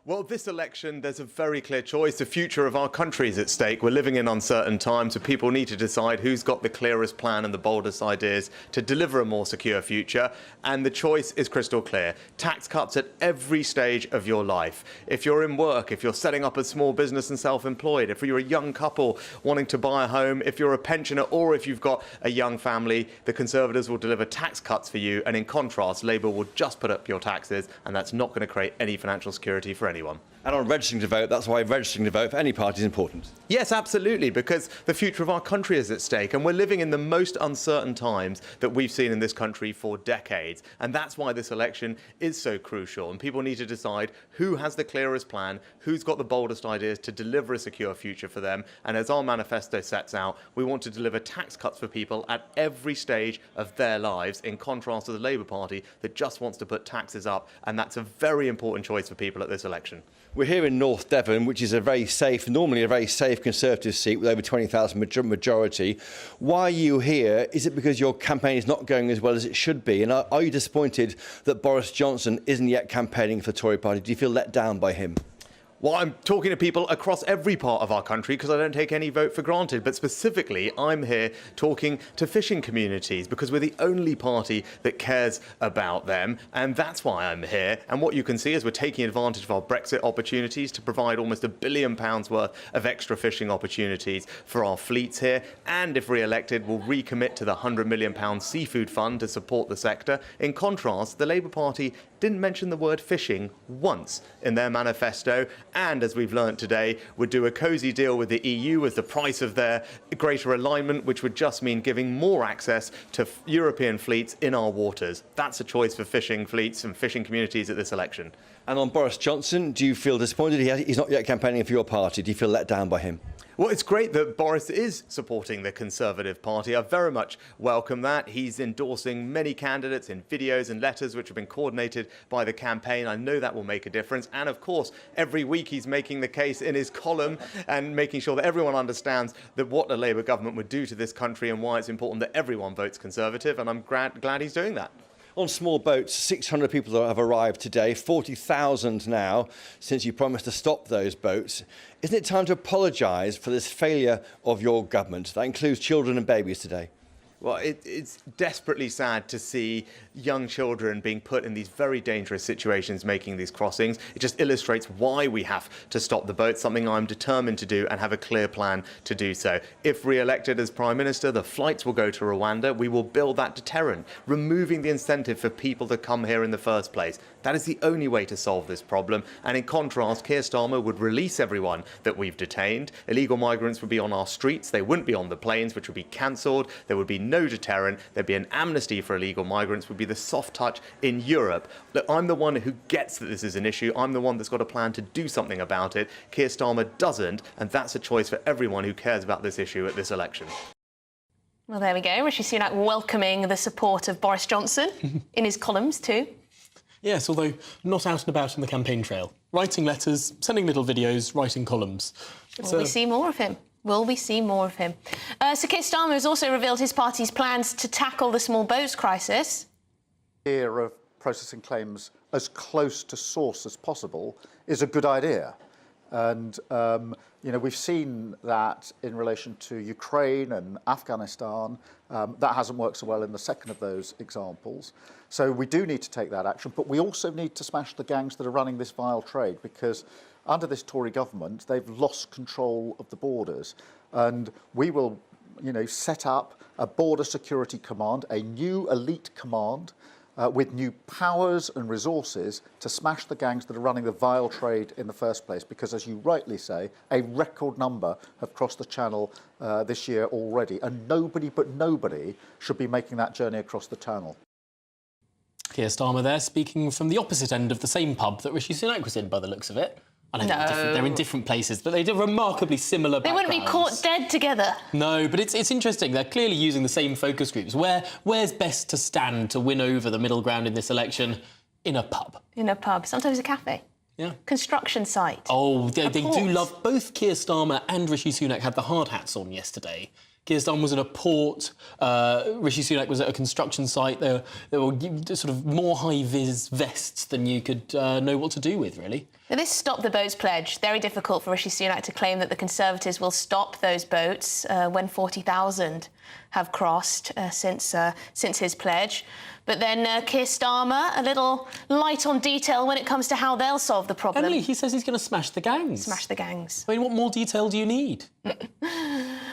Well, this election, there's a very clear choice. The future of our country is at stake. We're living in uncertain times, so people need to decide who's got the clearest plan and the boldest ideas to deliver a more secure future. And the choice is crystal clear. Tax cuts at every stage of your life. If you're in work, if you're setting up a small business and self-employed, if you're a young couple wanting to buy a home, if you're a pensioner, or if you've got a young family, the Conservatives will deliver tax cuts for you. And in contrast, Labour will just put up your taxes, and that's not going to create any financial security for anyone. anyone. And on registering to vote, that's why registering to vote for any party is important. Yes, absolutely, because the future of our country is at stake, and we're living in the most uncertain times that we've seen in this country for decades. And that's why this election is so crucial. And people need to decide who has the clearest plan, who's got the boldest ideas to deliver a secure future for them. And as our manifesto sets out, we want to deliver tax cuts for people at every stage of their lives, in contrast to the Labour Party that just wants to put taxes up. And that's a very important choice for people at this election. We're here in North Devon, which is a very safe, normally a very safe Conservative seat with over 20,000 majority. Why are you here? Is it because your campaign is not going as well as it should be? And are you disappointed that Boris Johnson isn't yet campaigning for the Tory party? Do you feel let down by him? Well, I'm talking to people across every part of our country because I don't take any vote for granted. But specifically, I'm here talking to fishing communities because we're the only party that cares about them. And that's why I'm here. And what you can see is we're taking advantage of our Brexit opportunities to provide almost £1 billion worth of extra fishing opportunities for our fleets here. And if re-elected, we'll recommit to the £100 million seafood fund to support the sector. In contrast, the Labour Party didn't mention the word fishing once in their manifesto. And as we've learnt today, would do a cosy deal with the EU as the price of their greater alignment, which would just mean giving more access to European fleets in our waters. That's a choice for fishing fleets and fishing communities at this election. And on Boris Johnson, do you feel disappointed? He's not yet campaigning for your party. Do you feel let down by him? Well, it's great that Boris is supporting the Conservative Party. I very much welcome that. He's endorsing many candidates in videos and letters which have been coordinated by the campaign. I know that will make a difference. And of course, every week he's making the case in his column and making sure that everyone understands that what a Labour government would do to this country and why it's important that everyone votes Conservative. And I'm glad he's doing that. On small boats, 600 people have arrived today, 40,000 now since you promised to stop those boats. Isn't it time to apologise for this failure of your government? That includes children and babies today. Well, it's desperately sad to see young children being put in these very dangerous situations making these crossings. It just illustrates why we have to stop the boat, something I'm determined to do and have a clear plan to do so. If re-elected as Prime Minister, the flights will go to Rwanda. We will build that deterrent, removing the incentive for people to come here in the first place. That is the only way to solve this problem. And in contrast, Keir Starmer would release everyone that we've detained. Illegal migrants would be on our streets. They wouldn't be on the planes, which would be cancelled. There would be no deterrent. There'd be an amnesty for illegal migrants, would be the soft touch in Europe. Look, I'm the one who gets that this is an issue. I'm the one that's got a plan to do something about it. Keir Starmer doesn't, and that's a choice for everyone who cares about this issue at this election. Well, there we go. Rishi Sunak welcoming the support of Boris Johnson in his columns too. Yes, although not out and about on the campaign trail. Writing letters, sending little videos, writing columns. Will we see more of him? Will we see more of him? So Keir Starmer has also revealed his party's plans to tackle the small boats crisis. The idea of processing claims as close to source as possible is a good idea. And, we've seen that in relation to Ukraine and Afghanistan. That hasn't worked so well in the second of those examples. So we do need to take that action, but we also need to smash the gangs that are running this vile trade, because under this Tory government, they've lost control of the borders. And we will, set up a border security command, a new elite command, with new powers and resources to smash the gangs that are running the vile trade in the first place. Because, as you rightly say, a record number have crossed the Channel this year already. And nobody should be making that journey across the Channel. Keir Starmer there, speaking from the opposite end of the same pub that Rishi Sunak was in, by the looks of it. I know they're in different places, but they do remarkably similar backgrounds. They wouldn't be caught dead together. No, but it's interesting. They're clearly using the same focus groups. Where's best to stand to win over the middle ground in this election? In a pub. In a pub, sometimes a cafe. Yeah. Construction site. Oh, they do love... Both Keir Starmer and Rishi Sunak had the hard hats on yesterday. Keir Starmer was in a port, Rishi Sunak was at a construction site. There were sort of more high-vis vests than you could know what to do with, really. Now, this Stop the Boats pledge, very difficult for Rishi Sunak to claim that the Conservatives will stop those boats when 40,000 have crossed since his pledge. But then Keir Starmer, a little light on detail when it comes to how they'll solve the problem. Emily, he says he's going to smash the gangs. Smash the gangs. I mean, what more detail do you need?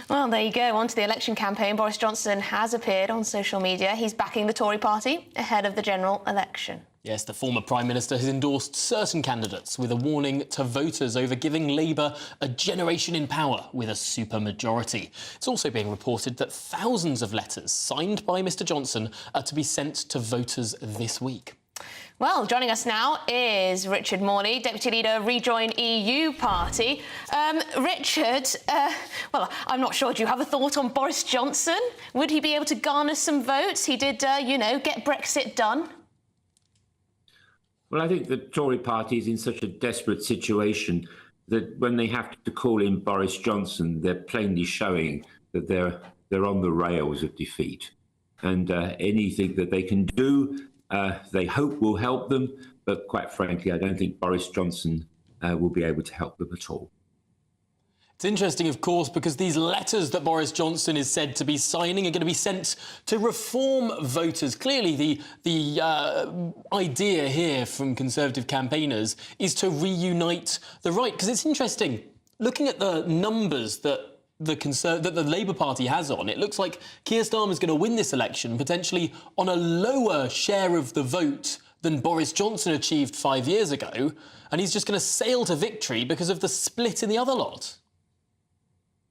Well, there you go. On to the election campaign. Boris Johnson has appeared on social media. He's backing the Tory party ahead of the general election. Yes, the former Prime Minister has endorsed certain candidates with a warning to voters over giving Labour a generation in power with a supermajority. It's also being reported that thousands of letters signed by Mr Johnson are to be sent to voters this week. Well, joining us now is Richard Morley, Deputy Leader of Rejoin EU Party. Richard, well, I'm not sure. Do you have a thought on Boris Johnson? Would he be able to garner some votes? He did, you know, get Brexit done. Well, I think the Tory party is in such a desperate situation that when they have to call in Boris Johnson, they're plainly showing that they're on the rails of defeat. And anything that they can do, they hope will help them. But quite frankly, I don't think Boris Johnson will be able to help them at all. It's interesting, of course, because these letters that Boris Johnson is said to be signing are going to be sent to reform voters. Clearly, the idea here from Conservative campaigners is to reunite the right. Because it's interesting, looking at the numbers that the Labour Party has on, it looks like Keir Starmer's going to win this election, potentially on a lower share of the vote than Boris Johnson achieved 5 years ago, and he's just going to sail to victory because of the split in the other lot.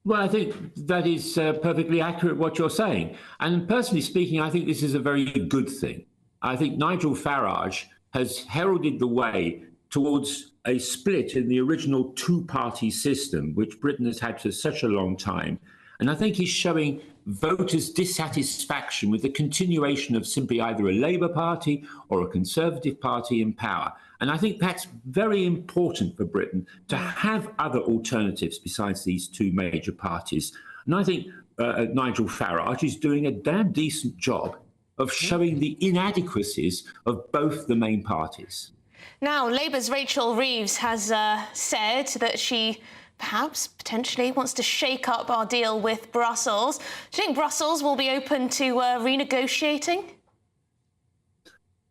Well, I think that is perfectly accurate what you're saying. And personally speaking, I think this is a very good thing. I think Nigel Farage has heralded the way towards a split in the original two-party system, which Britain has had for such a long time. And I think he's showing voters' dissatisfaction with the continuation of simply either a Labour Party or a Conservative Party in power. And I think that's very important for Britain to have other alternatives besides these two major parties. And I think Nigel Farage is doing a damn decent job of showing the inadequacies of both the main parties. Now, Labour's Rachel Reeves has said that she potentially wants to shake up our deal with Brussels. Do you think Brussels will be open to renegotiating?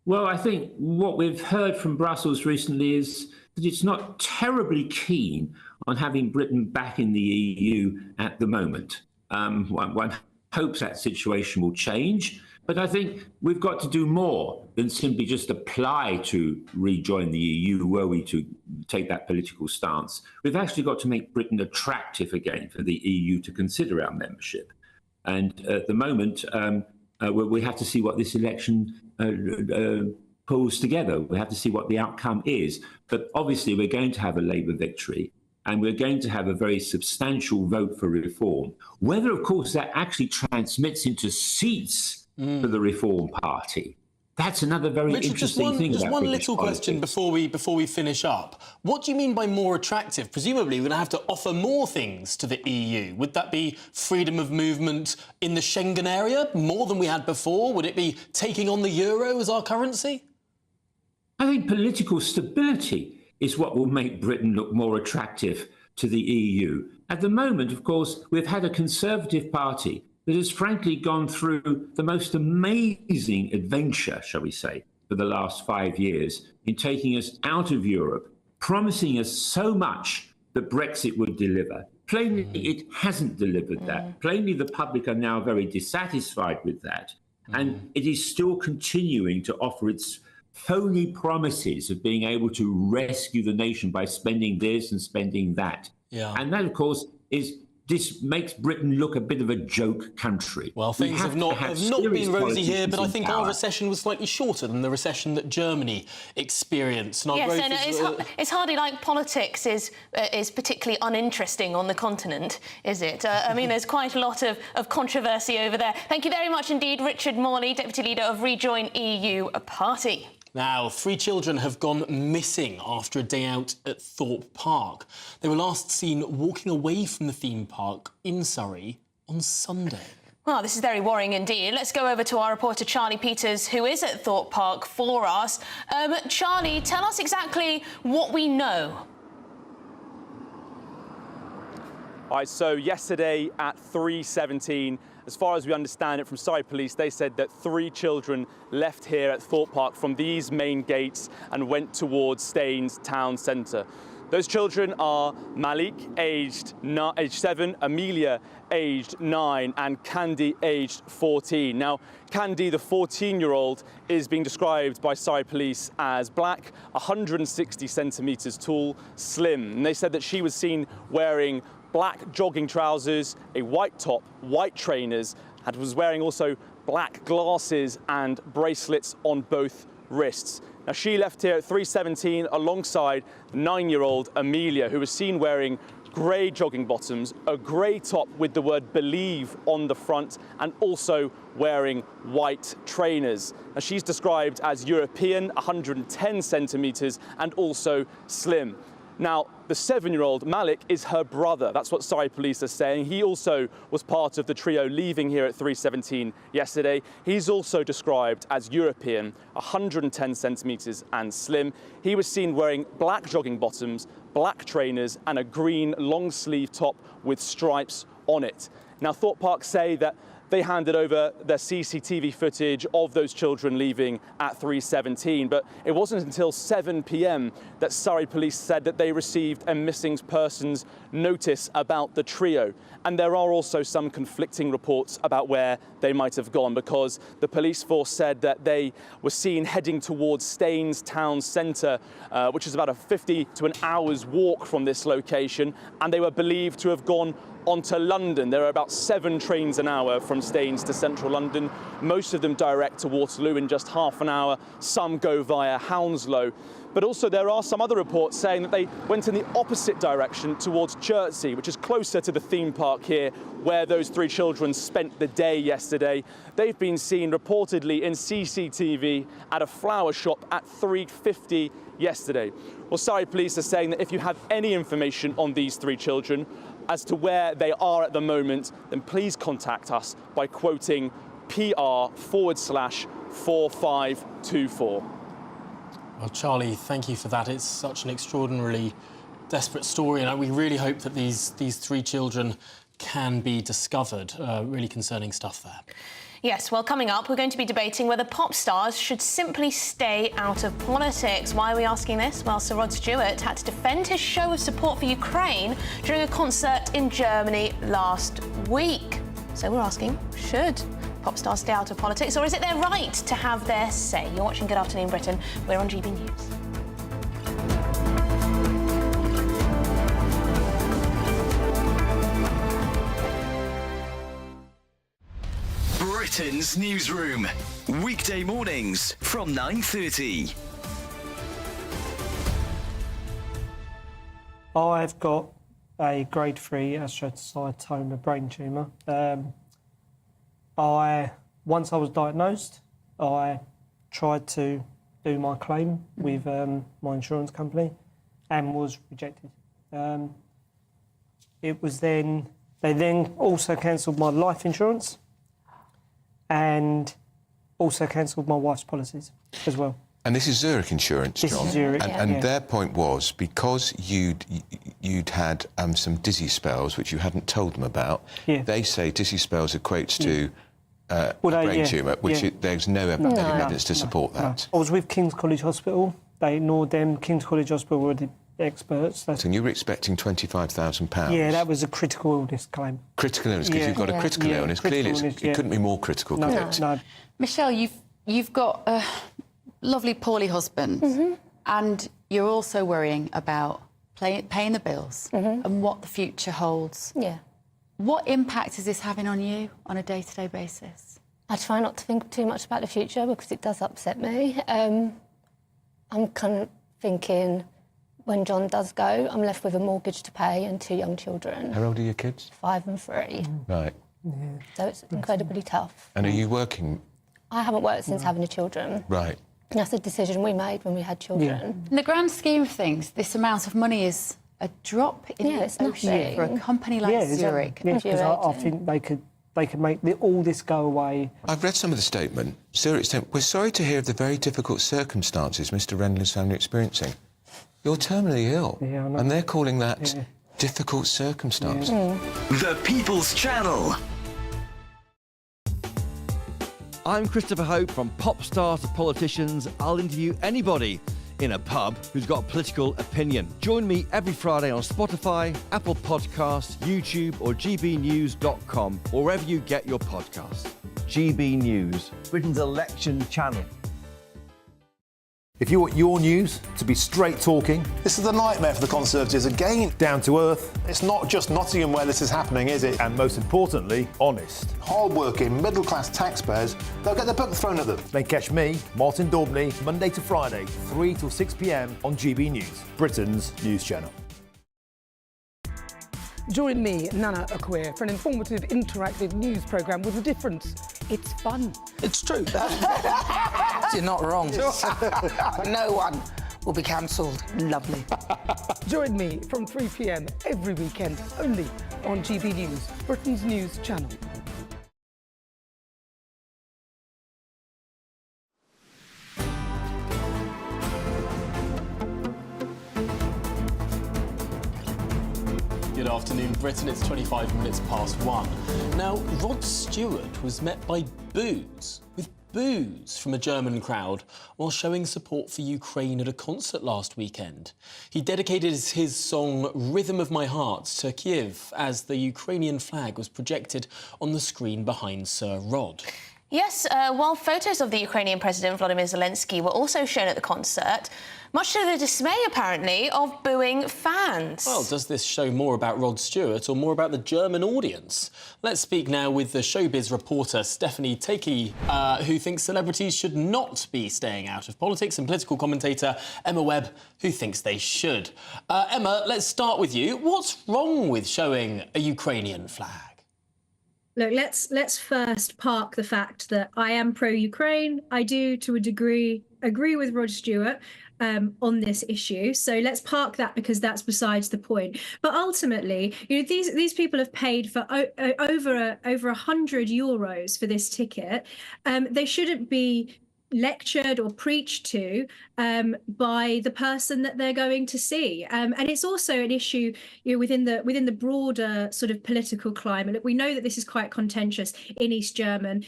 Well, I think what we've heard from Brussels recently is that it's not terribly keen on having Britain back in the EU at the moment. One hopes that situation will change, but I think we've got to do more than simply just apply to rejoin the EU were we to take that political stance. We've actually got to make Britain attractive again for the EU to consider our membership. And at the moment, we have to see what this election pulls together. We have to see what the outcome is. But obviously, we're going to have a Labour victory, and we're going to have a very substantial vote for reform. Whether, of course, that actually transmits into seats for the Reform Party, that's another very interesting thing. Just one little question before we finish up. What do you mean by more attractive? Presumably, we're going to have to offer more things to the EU. Would that be freedom of movement in the Schengen area, more than we had before? Would it be taking on the euro as our currency? I think political stability is what will make Britain look more attractive to the EU. At the moment, of course, we've had a Conservative Party that has frankly gone through the most amazing adventure, shall we say, for the last 5 years in taking us out of Europe, promising us so much that Brexit would deliver. Plainly, it hasn't delivered that. Plainly, the public are now very dissatisfied with that. And it is still continuing to offer its phony promises of being able to rescue the nation by spending this and spending that. Yeah. And that, of course, this makes Britain look a bit of a joke country. Well, things have not been rosy here, but I think our recession was slightly shorter than the recession that Germany experienced. And it's hardly like politics is particularly uninteresting on the continent, is it? I mean, there's quite a lot of controversy over there. Thank you very much indeed, Richard Morley, Deputy Leader of Rejoin EU Party. Now, 3 children have gone missing after a day out at Thorpe Park. They were last seen walking away from the theme park in Surrey on Sunday. Well, this is very worrying indeed. Let's go over to our reporter Charlie Peters, who is at Thorpe Park for us. Charlie, tell us exactly what we know. All right, so yesterday at 3:17, as far as we understand it from Surrey Police, they said that 3 children left here at Thorpe Park from these main gates and went towards Staines town centre. Those children are Malik, aged 7, Amelia, aged 9, and Candy, aged 14. Now, Candy, the 14-year-old, is being described by Surrey police as black, 160 centimetres tall, slim. And they said that she was seen wearing black jogging trousers, a white top, white trainers, and was wearing also black glasses and bracelets on both wrists. Now, she left here at 3:17 alongside 9-year-old Amelia, who was seen wearing grey jogging bottoms, a grey top with the word believe on the front, and also wearing white trainers. Now, she's described as European, 110 centimetres, and also slim. Now, the 7-year-old Malik is her brother. That's what Surrey police are saying. He also was part of the trio leaving here at 3:17 yesterday. He's also described as European, 110 centimetres and slim. He was seen wearing black jogging bottoms, black trainers and a green long-sleeve top with stripes on it. Now, Thorpe Park say that they handed over their CCTV footage of those children leaving at 3:17, but it wasn't until 7 p.m. that Surrey police said that they received a missing persons notice about the trio. And there are also some conflicting reports about where they might have gone, because the police force said that they were seen heading towards Staines town centre, which is about a 50 to an hour's walk from this location, and they were believed to have gone onto London. There are about 7 trains an hour from Staines to central London, most of them direct to Waterloo in just half an hour. Some go via Hounslow. But also there are some other reports saying that they went in the opposite direction towards Chertsey, which is closer to the theme park here, where those 3 children spent the day yesterday. They've been seen reportedly in CCTV at a flower shop at 3:50 yesterday. Well, Surrey police are saying that if you have any information on these 3 children as to where they are at the moment, then please contact us by quoting PR/4524. Well, Charlie, thank you for that. It's such an extraordinarily desperate story, and we really hope that these 3 children can be discovered. Really concerning stuff there. Yes, well, coming up, we're going to be debating whether pop stars should simply stay out of politics. Why are we asking this? Well, Sir Rod Stewart had to defend his show of support for Ukraine during a concert in Germany last week. So we're asking, should pop stars stay out of politics, or is it their right to have their say? You're watching Good Afternoon Britain. We're on GB News. Britain's newsroom, weekday mornings from 9:30. I've got a grade 3 astrocytoma brain tumour. Once I was diagnosed, I tried to do my claim with my insurance company and was rejected. They then also cancelled my life insurance and also cancelled my wife's policies as well. And this is Zurich Insurance, John. This is Zurich, and their point was, because you'd had some dizzy spells, which you hadn't told them about, they say dizzy spells equates to a brain tumour, which there's no evidence to support that. I was with King's College Hospital. They ignored them. King's College Hospital were the experts. And you were expecting £25,000? Yeah, that was a critical illness claim. Critical illness, because you've got a critical illness. Clearly, it couldn't be more critical, could it? No. Michelle, you've got a lovely poorly husband, and you're also worrying about paying the bills and what the future holds. Yeah. What impact is this having on you on a day-to-day basis? I try not to think too much about the future because it does upset me. I'm kind of thinking, when John does go, I'm left with a mortgage to pay and 2 young children. How old are your kids? 5 and 3. Right. Yeah. So it's incredibly tough. And are you working? I haven't worked since having the children. Right. And that's a decision we made when we had children. In the grand scheme of things, this amount of money is a drop in the ocean for a company like Zurich. Yes, because I think they could make all this go away. I've read some of the statement. Zurich statement. We're sorry to hear of the very difficult circumstances Mr. Rendler's family are experiencing. You're terminally ill, and they're calling that difficult circumstances. The People's Channel. I'm Christopher Hope. From pop stars to politicians, I'll interview anybody in a pub who's got a political opinion. Join me every Friday on Spotify, Apple Podcasts, YouTube or gbnews.com, or wherever you get your podcasts. GB News, Britain's election channel. If you want your news to be straight talking, this is a nightmare for the Conservatives again. Down to earth. It's not just Nottingham where this is happening, is it? And most importantly, honest. Hard-working, middle-class taxpayers, they'll get their book thrown at them. Then catch me, Martin Daubney, Monday to Friday, 3 till 6 p.m. on GB News, Britain's news channel. Join me, Nana Akweer, for an informative, interactive news programme with a difference. It's fun. It's true. You're not wrong. No one will be cancelled. Lovely. Join me from 3 p.m. every weekend, only on GB News, Britain's news channel. Good afternoon, Britain. It's 25 minutes past 1. Now, Rod Stewart was met by boos from a German crowd while showing support for Ukraine at a concert last weekend. He dedicated his song Rhythm of My Heart to Kyiv as the Ukrainian flag was projected on the screen behind Sir Rod. Yes, while photos of the Ukrainian President Volodymyr Zelensky were also shown at the concert, much to the dismay, apparently, of booing fans. Well, does this show more about Rod Stewart or more about the German audience? Let's speak now with the showbiz reporter Stephanie Takey, who thinks celebrities should not be staying out of politics, and political commentator Emma Webb, who thinks they should. Emma, let's start with you. What's wrong with showing a Ukrainian flag? Look, let's first park the fact that I am pro-Ukraine. I do, to a degree, agree with Rod Stewart on this issue. So let's park that because that's besides the point. But ultimately, you know, these people have paid for over €100 for this ticket. They shouldn't be lectured or preached to by the person that they're going to see, and it's also an issue, you know, within the broader sort of political climate. Look, we know that this is quite contentious in East Germany.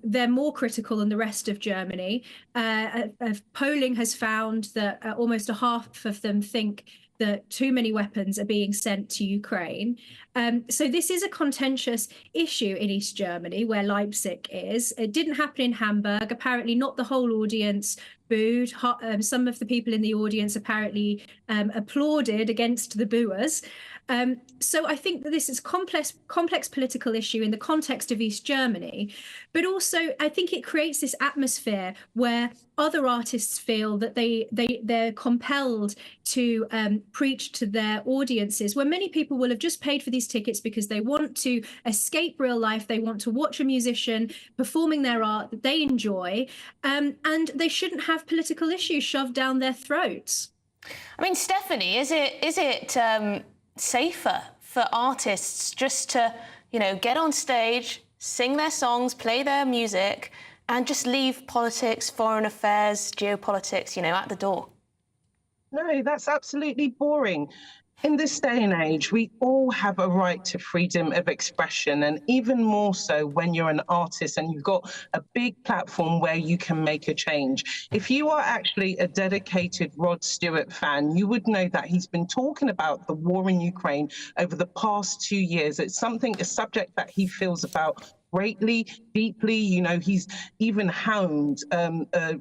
They're more critical than the rest of Germany. Polling has found that almost a half of them think that too many weapons are being sent to Ukraine. So this is a contentious issue in East Germany, where Leipzig is. It didn't happen in Hamburg. Apparently not the whole audience booed. Some of the people in the audience apparently applauded against the booers. So I think that this is complex political issue in the context of East Germany, but also I think it creates this atmosphere where other artists feel that they're compelled to preach to their audiences, where many people will have just paid for these tickets because they want to escape real life, they want to watch a musician performing their art that they enjoy, and they shouldn't have political issues shoved down their throats. I mean, Stephanie, is it safer for artists just to, you know, get on stage, sing their songs, play their music, and just leave politics, foreign affairs, geopolitics, you know, at the door? No, that's absolutely boring. In this day and age, we all have a right to freedom of expression, and even more so when you're an artist and you've got a big platform where you can make a change. If you are actually a dedicated Rod Stewart fan, you would know that he's been talking about the war in Ukraine over the past 2 years. It's a subject that he feels about greatly, deeply. You know, he's even homed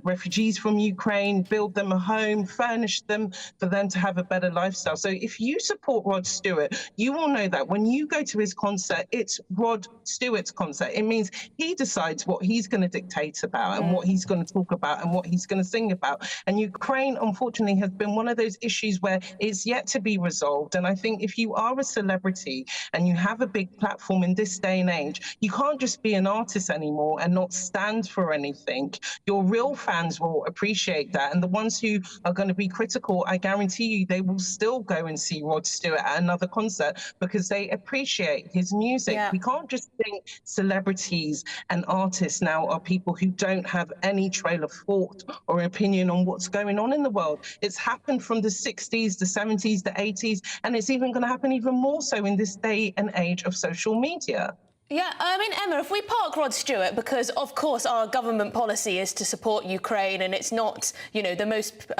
refugees from Ukraine, build them a home, furnish them for them to have a better lifestyle. So if you support Rod Stewart, you will know that when you go to his concert, it's Rod Stewart's concert. It means he decides what he's going to dictate about and what he's going to talk about and what he's going to sing about. And Ukraine, unfortunately, has been one of those issues where it's yet to be resolved. And I think if you are a celebrity and you have a big platform in this day and age, you can't just be an artist anymore and not stand for anything. Your real fans will appreciate that, and the ones who are going to be critical, I guarantee you they will still go and see Rod Stewart at another concert because they appreciate his music. Yeah. We can't just think celebrities and artists now are people who don't have any trail of thought or opinion on what's going on in the world. It's happened from the 60s, the 70s, the 80s, and it's even going to happen even more so in this day and age of social media. Yeah, I mean, Emma, if we park Rod Stewart, because, of course, our government policy is to support Ukraine and it's not, you know, the most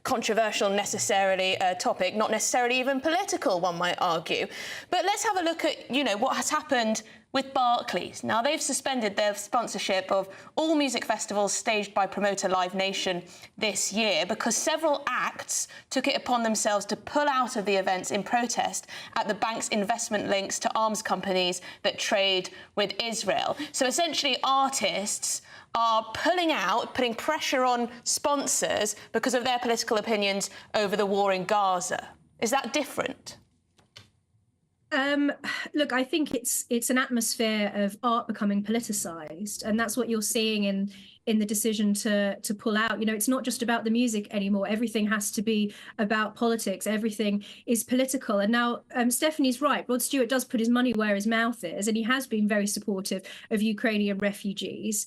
controversial necessarily topic, not necessarily even political, one might argue. But let's have a look at, you know, what has happened with Barclays. Now, they've suspended their sponsorship of all music festivals staged by promoter Live Nation this year because several acts took it upon themselves to pull out of the events in protest at the bank's investment links to arms companies that trade with Israel. So essentially, artists are pulling out, putting pressure on sponsors because of their political opinions over the war in Gaza. Is that different? Look, I think it's an atmosphere of art becoming politicised, and that's what you're seeing in the decision to pull out. You know, it's not just about the music anymore. Everything has to be about politics. Everything is political. And now Stephanie's right. Rod Stewart does put his money where his mouth is, and he has been very supportive of Ukrainian refugees.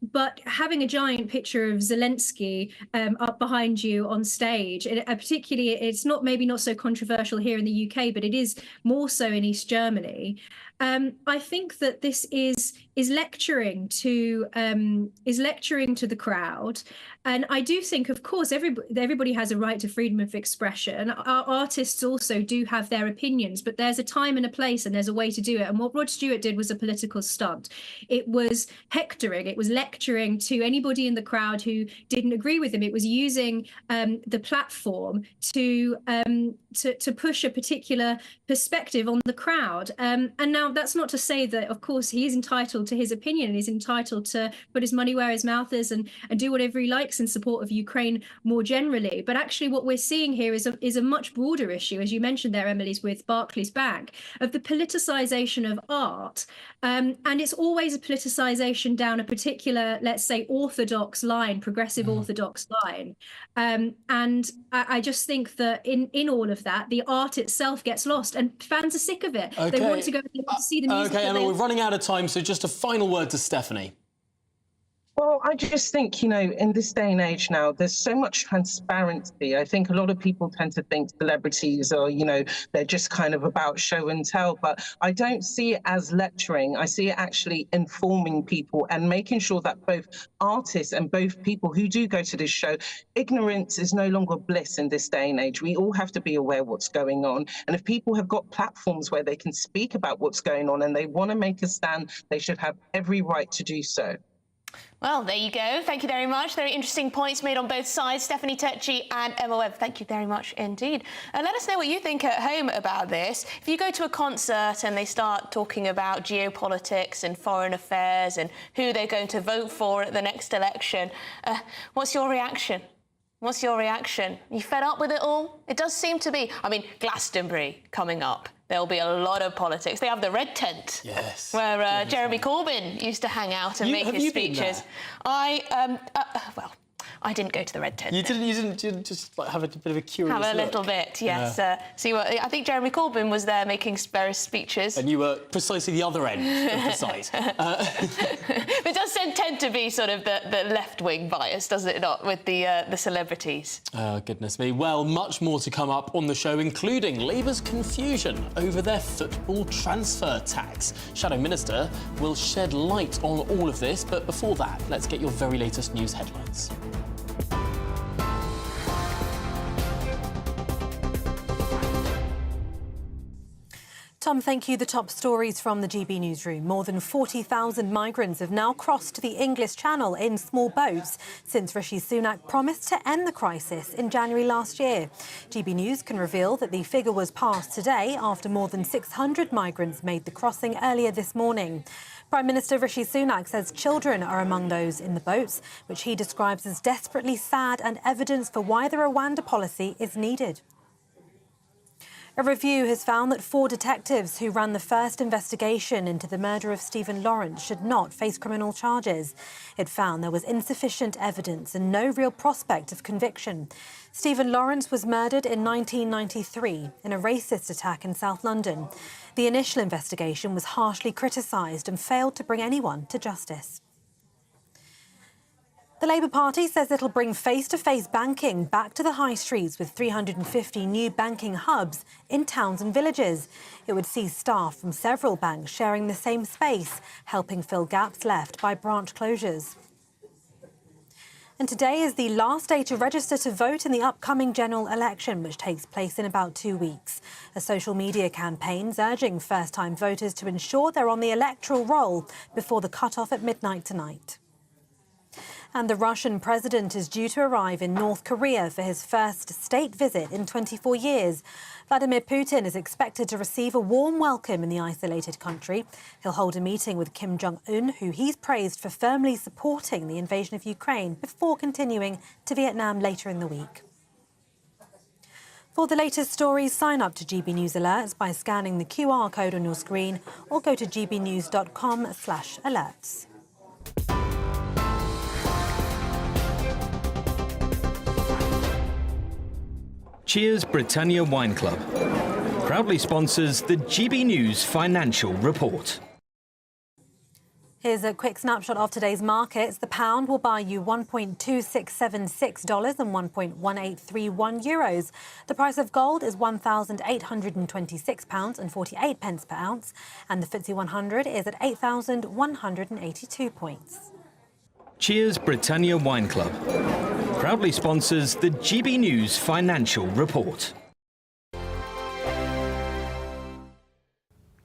But having a giant picture of Zelensky up behind you on stage, particularly, it's maybe not so controversial here in the UK, but it is more so in East Germany. I think that this is lecturing to the crowd, and I do think, of course, everybody has a right to freedom of expression. Our artists also do have their opinions, but there's a time and a place, and there's a way to do it. And what Rod Stewart did was a political stunt. It was hectoring. It was lecturing to anybody in the crowd who didn't agree with him. It was using the platform to push a particular perspective on the crowd. And now that's not to say that, of course, he is entitled to his opinion and he's entitled to put his money where his mouth is and do whatever he likes in support of Ukraine more generally. But actually what we're seeing here is a much broader issue, as you mentioned there, Emily's, with Barclays Bank, of the politicization of art. And it's always a politicization down a particular, let's say, orthodox line, progressive orthodox line. And I just think that in all of that, the art itself gets lost and fans are sick of it. Okay. They want to go to see the music. Okay, Emma, we're running out of time, so just a final word to Stephanie. Well, I just think, you know, in this day and age now, there's so much transparency. I think a lot of people tend to think celebrities are, you know, they're just kind of about show and tell, but I don't see it as lecturing. I see it actually informing people and making sure that both artists and both people who do go to this show, ignorance is no longer bliss in this day and age. We all have to be aware what's going on. And if people have got platforms where they can speak about what's going on and they want to make a stand, they should have every right to do so. Well, there you go. Thank you very much. Very interesting points made on both sides. Stephanie Tecci and Emma Webb, thank you very much indeed. Let us know what you think at home about this. If you go to a concert and they start talking about geopolitics and foreign affairs and who they're going to vote for at the next election, what's your reaction? What's your reaction? You fed up with it all? It does seem to be. I mean, Glastonbury coming up. There'll be a lot of politics. They have the Red Tent, yes, where Jeremy Corbyn used to hang out and make his speeches. Well, I didn't go to the Red Tent. You didn't just like have a bit of a curious Have a look. little bit, yes. Yeah. See what I think. Jeremy Corbyn was there making various speeches, and you were precisely the other end of the site. It does tend to be sort of the left-wing bias, does it not, with the celebrities? Oh, goodness me. Well, much more to come up on the show, including Labour's confusion over their football transfer tax. Shadow Minister will shed light on all of this, but before that, let's get your very latest news headlines. Tom, thank you. The top stories from the GB newsroom. More than 40,000 migrants have now crossed the English Channel in small boats since Rishi Sunak promised to end the crisis in January last year. GB News can reveal that the figure was passed today after more than 600 migrants made the crossing earlier this morning. Prime Minister Rishi Sunak says children are among those in the boats, which he describes as desperately sad and evidence for why the Rwanda policy is needed. A review has found that 4 detectives who ran the first investigation into the murder of Stephen Lawrence should not face criminal charges. It found there was insufficient evidence and no real prospect of conviction. Stephen Lawrence was murdered in 1993 in a racist attack in South London. The initial investigation was harshly criticised and failed to bring anyone to justice. The Labour Party says it'll bring face-to-face banking back to the high streets with 350 new banking hubs in towns and villages. It would see staff from several banks sharing the same space, helping fill gaps left by branch closures. And today is the last day to register to vote in the upcoming general election, which takes place in about 2 weeks. A social media campaign's urging first-time voters to ensure they're on the electoral roll before the cut-off at midnight tonight. And the Russian president is due to arrive in North Korea for his first state visit in 24 years. Vladimir Putin is expected to receive a warm welcome in the isolated country. He'll hold a meeting with Kim Jong-un, who he's praised for firmly supporting the invasion of Ukraine, before continuing to Vietnam later in the week. For the latest stories, sign up to GB News Alerts by scanning the QR code on your screen or go to gbnews.com/alerts. Cheers Britannia Wine Club proudly sponsors the GB News Financial Report. Here's a quick snapshot of today's markets. The pound will buy you $1.2676 and 1.1831 euros. The price of gold is £1,826 and 48 pence per ounce, and the FTSE 100 is at 8,182 points. Cheers Britannia Wine Club proudly sponsors the GB News Financial Report.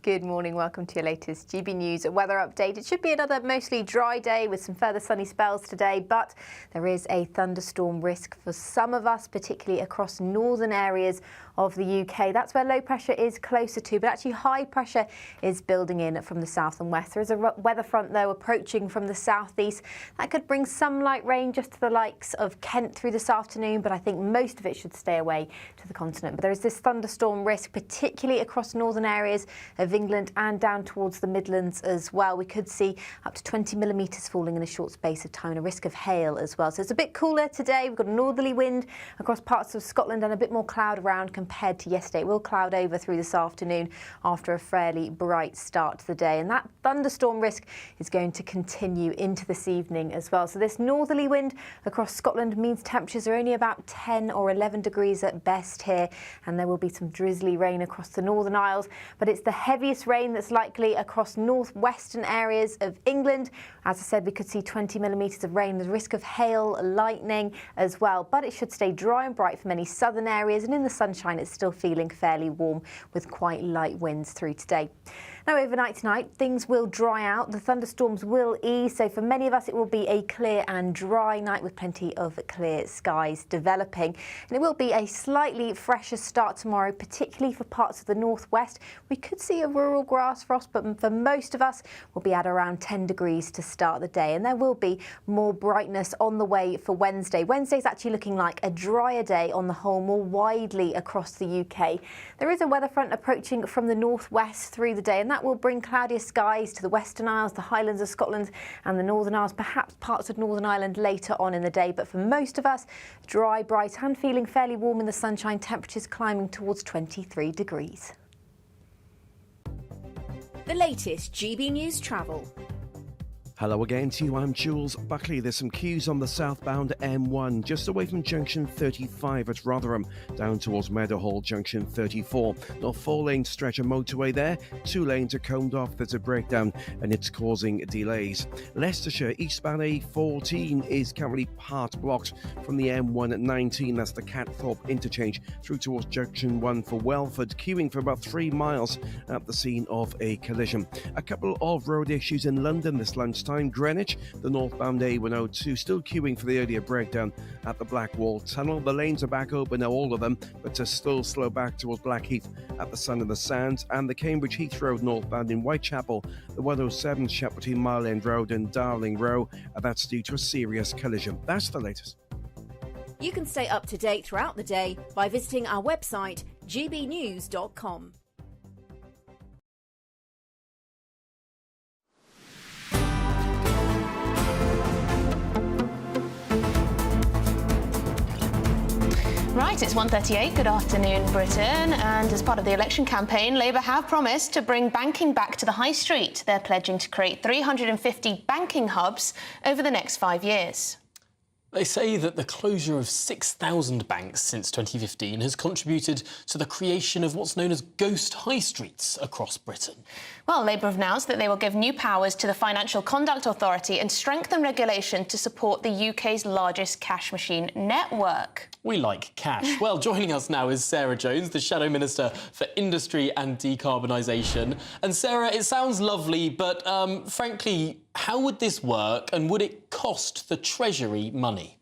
Good morning, welcome to your latest GB News weather update. It should be another mostly dry day with some further sunny spells today, but there is a thunderstorm risk for some of us, particularly across northern areas of the UK. That's where low pressure is closer to, but actually high pressure is building in from the south and west. There is a weather front, though, approaching from the southeast. That could bring some light rain just to the likes of Kent through this afternoon, but I think most of it should stay away to the continent. But there is this thunderstorm risk, particularly across northern areas of England and down towards the Midlands as well. We could see up to 20 millimetres falling in a short space of time, and a risk of hail as well. So it's a bit cooler today. We've got a northerly wind across parts of Scotland and a bit more cloud around compared to yesterday. It will cloud over through this afternoon after a fairly bright start to the day, and that thunderstorm risk is going to continue into this evening as well. So this northerly wind across Scotland means temperatures are only about 10 or 11 degrees at best here, and there will be some drizzly rain across the Northern Isles, but it's the heaviest rain that's likely across northwestern areas of England. As I said, we could see 20 millimetres of rain. There's risk of hail, lightning as well, but it should stay dry and bright for many southern areas, and in the sunshine it's still feeling fairly warm with quite light winds through today. Now, overnight tonight, things will dry out. The thunderstorms will ease, so for many of us it will be a clear and dry night with plenty of clear skies developing. And it will be a slightly fresher start tomorrow, particularly for parts of the northwest. We could see a rural grass frost, but for most of us, we'll be at around 10 degrees to start the day. And there will be more brightness on the way for Wednesday. Wednesday's actually looking like a drier day on the whole, more widely across the UK. There is a weather front approaching from the northwest through the day, and that will bring cloudier skies to the Western Isles, the Highlands of Scotland and the Northern Isles, perhaps parts of Northern Ireland later on in the day. But for most of us, dry, bright and feeling fairly warm in the sunshine, temperatures climbing towards 23 degrees. The latest GB News travel. Hello again to you, I'm Jules Buckley. There's some queues on the southbound M1, just away from junction 35 at Rotherham, down towards Meadowhall junction 34. Not 4-lane stretch of motorway there, 2 lanes are combed off, there's a breakdown and it's causing delays. Leicestershire eastbound A14 is currently part blocked from the M1 at 19, that's the Catthorpe interchange, through towards junction 1 for Welford, queuing for about 3 miles at the scene of a collision. A couple of road issues in London this lunchtime. Greenwich, the northbound A102 still queuing for the earlier breakdown at the Blackwall Tunnel. The lanes are back open now, all of them, but are still slow back towards Blackheath at the Sun and the Sands, and the Cambridge Heath Road northbound in Whitechapel. The 107 shut between Mile End Road and Darling Row, and that's due to a serious collision. That's the latest. You can stay up to date throughout the day by visiting our website gbnews.com. Right, it's 1:38. Good afternoon, Britain. And as part of the election campaign, Labour have promised to bring banking back to the high street. They're pledging to create 350 banking hubs over the next 5 years. They say that the closure of 6,000 banks since 2015 has contributed to the creation of what's known as ghost high streets across Britain. Well, Labour have announced that they will give new powers to the Financial Conduct Authority and strengthen regulation to support the UK's largest cash machine network. We like cash. Well, joining us now is Sarah Jones, the Shadow Minister for Industry and Decarbonisation. And Sarah, it sounds lovely, but frankly, how would this work and would it cost the Treasury money?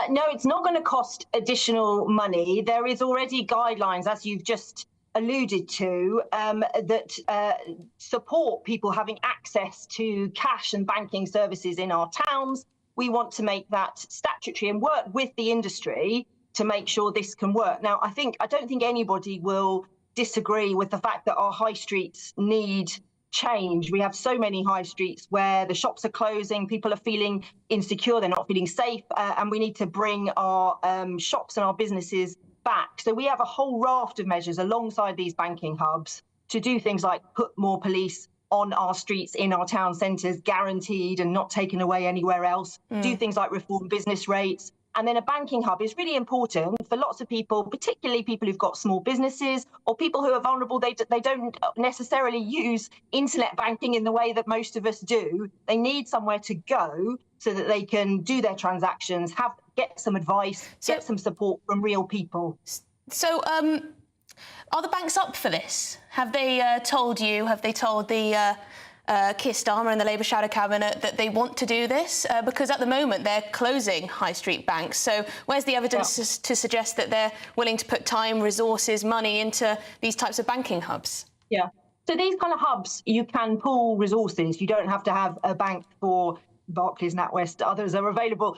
No, it's not going to cost additional money. There is already guidelines, as you've just alluded to, that support people having access to cash and banking services in our towns. We want to make that statutory and work with the industry to make sure this can work. Now, I don't think anybody will disagree with the fact that our high streets need change. We have so many high streets where the shops are closing, people are feeling insecure, they're not feeling safe, and we need to bring our shops and our businesses back. So we have a whole raft of measures alongside these banking hubs to do things like put more police on our streets in our town centres, guaranteed and not taken away anywhere else, do things like reform business rates. And then a banking hub is really important for lots of people, particularly people who've got small businesses or people who are vulnerable. They don't necessarily use internet banking in the way that most of us do. They need somewhere to go so that they can do their transactions, get some advice, get some support from real people. So, are the banks up for this? Have they told the Keir Starmer and the Labour Shadow Cabinet that they want to do this? Because at the moment they're closing high street banks. So where's the evidence to suggest that they're willing to put time, resources, money into these types of banking hubs? Yeah. So these kind of hubs, you can pool resources. You don't have to have a bank for Barclays, NatWest, others are available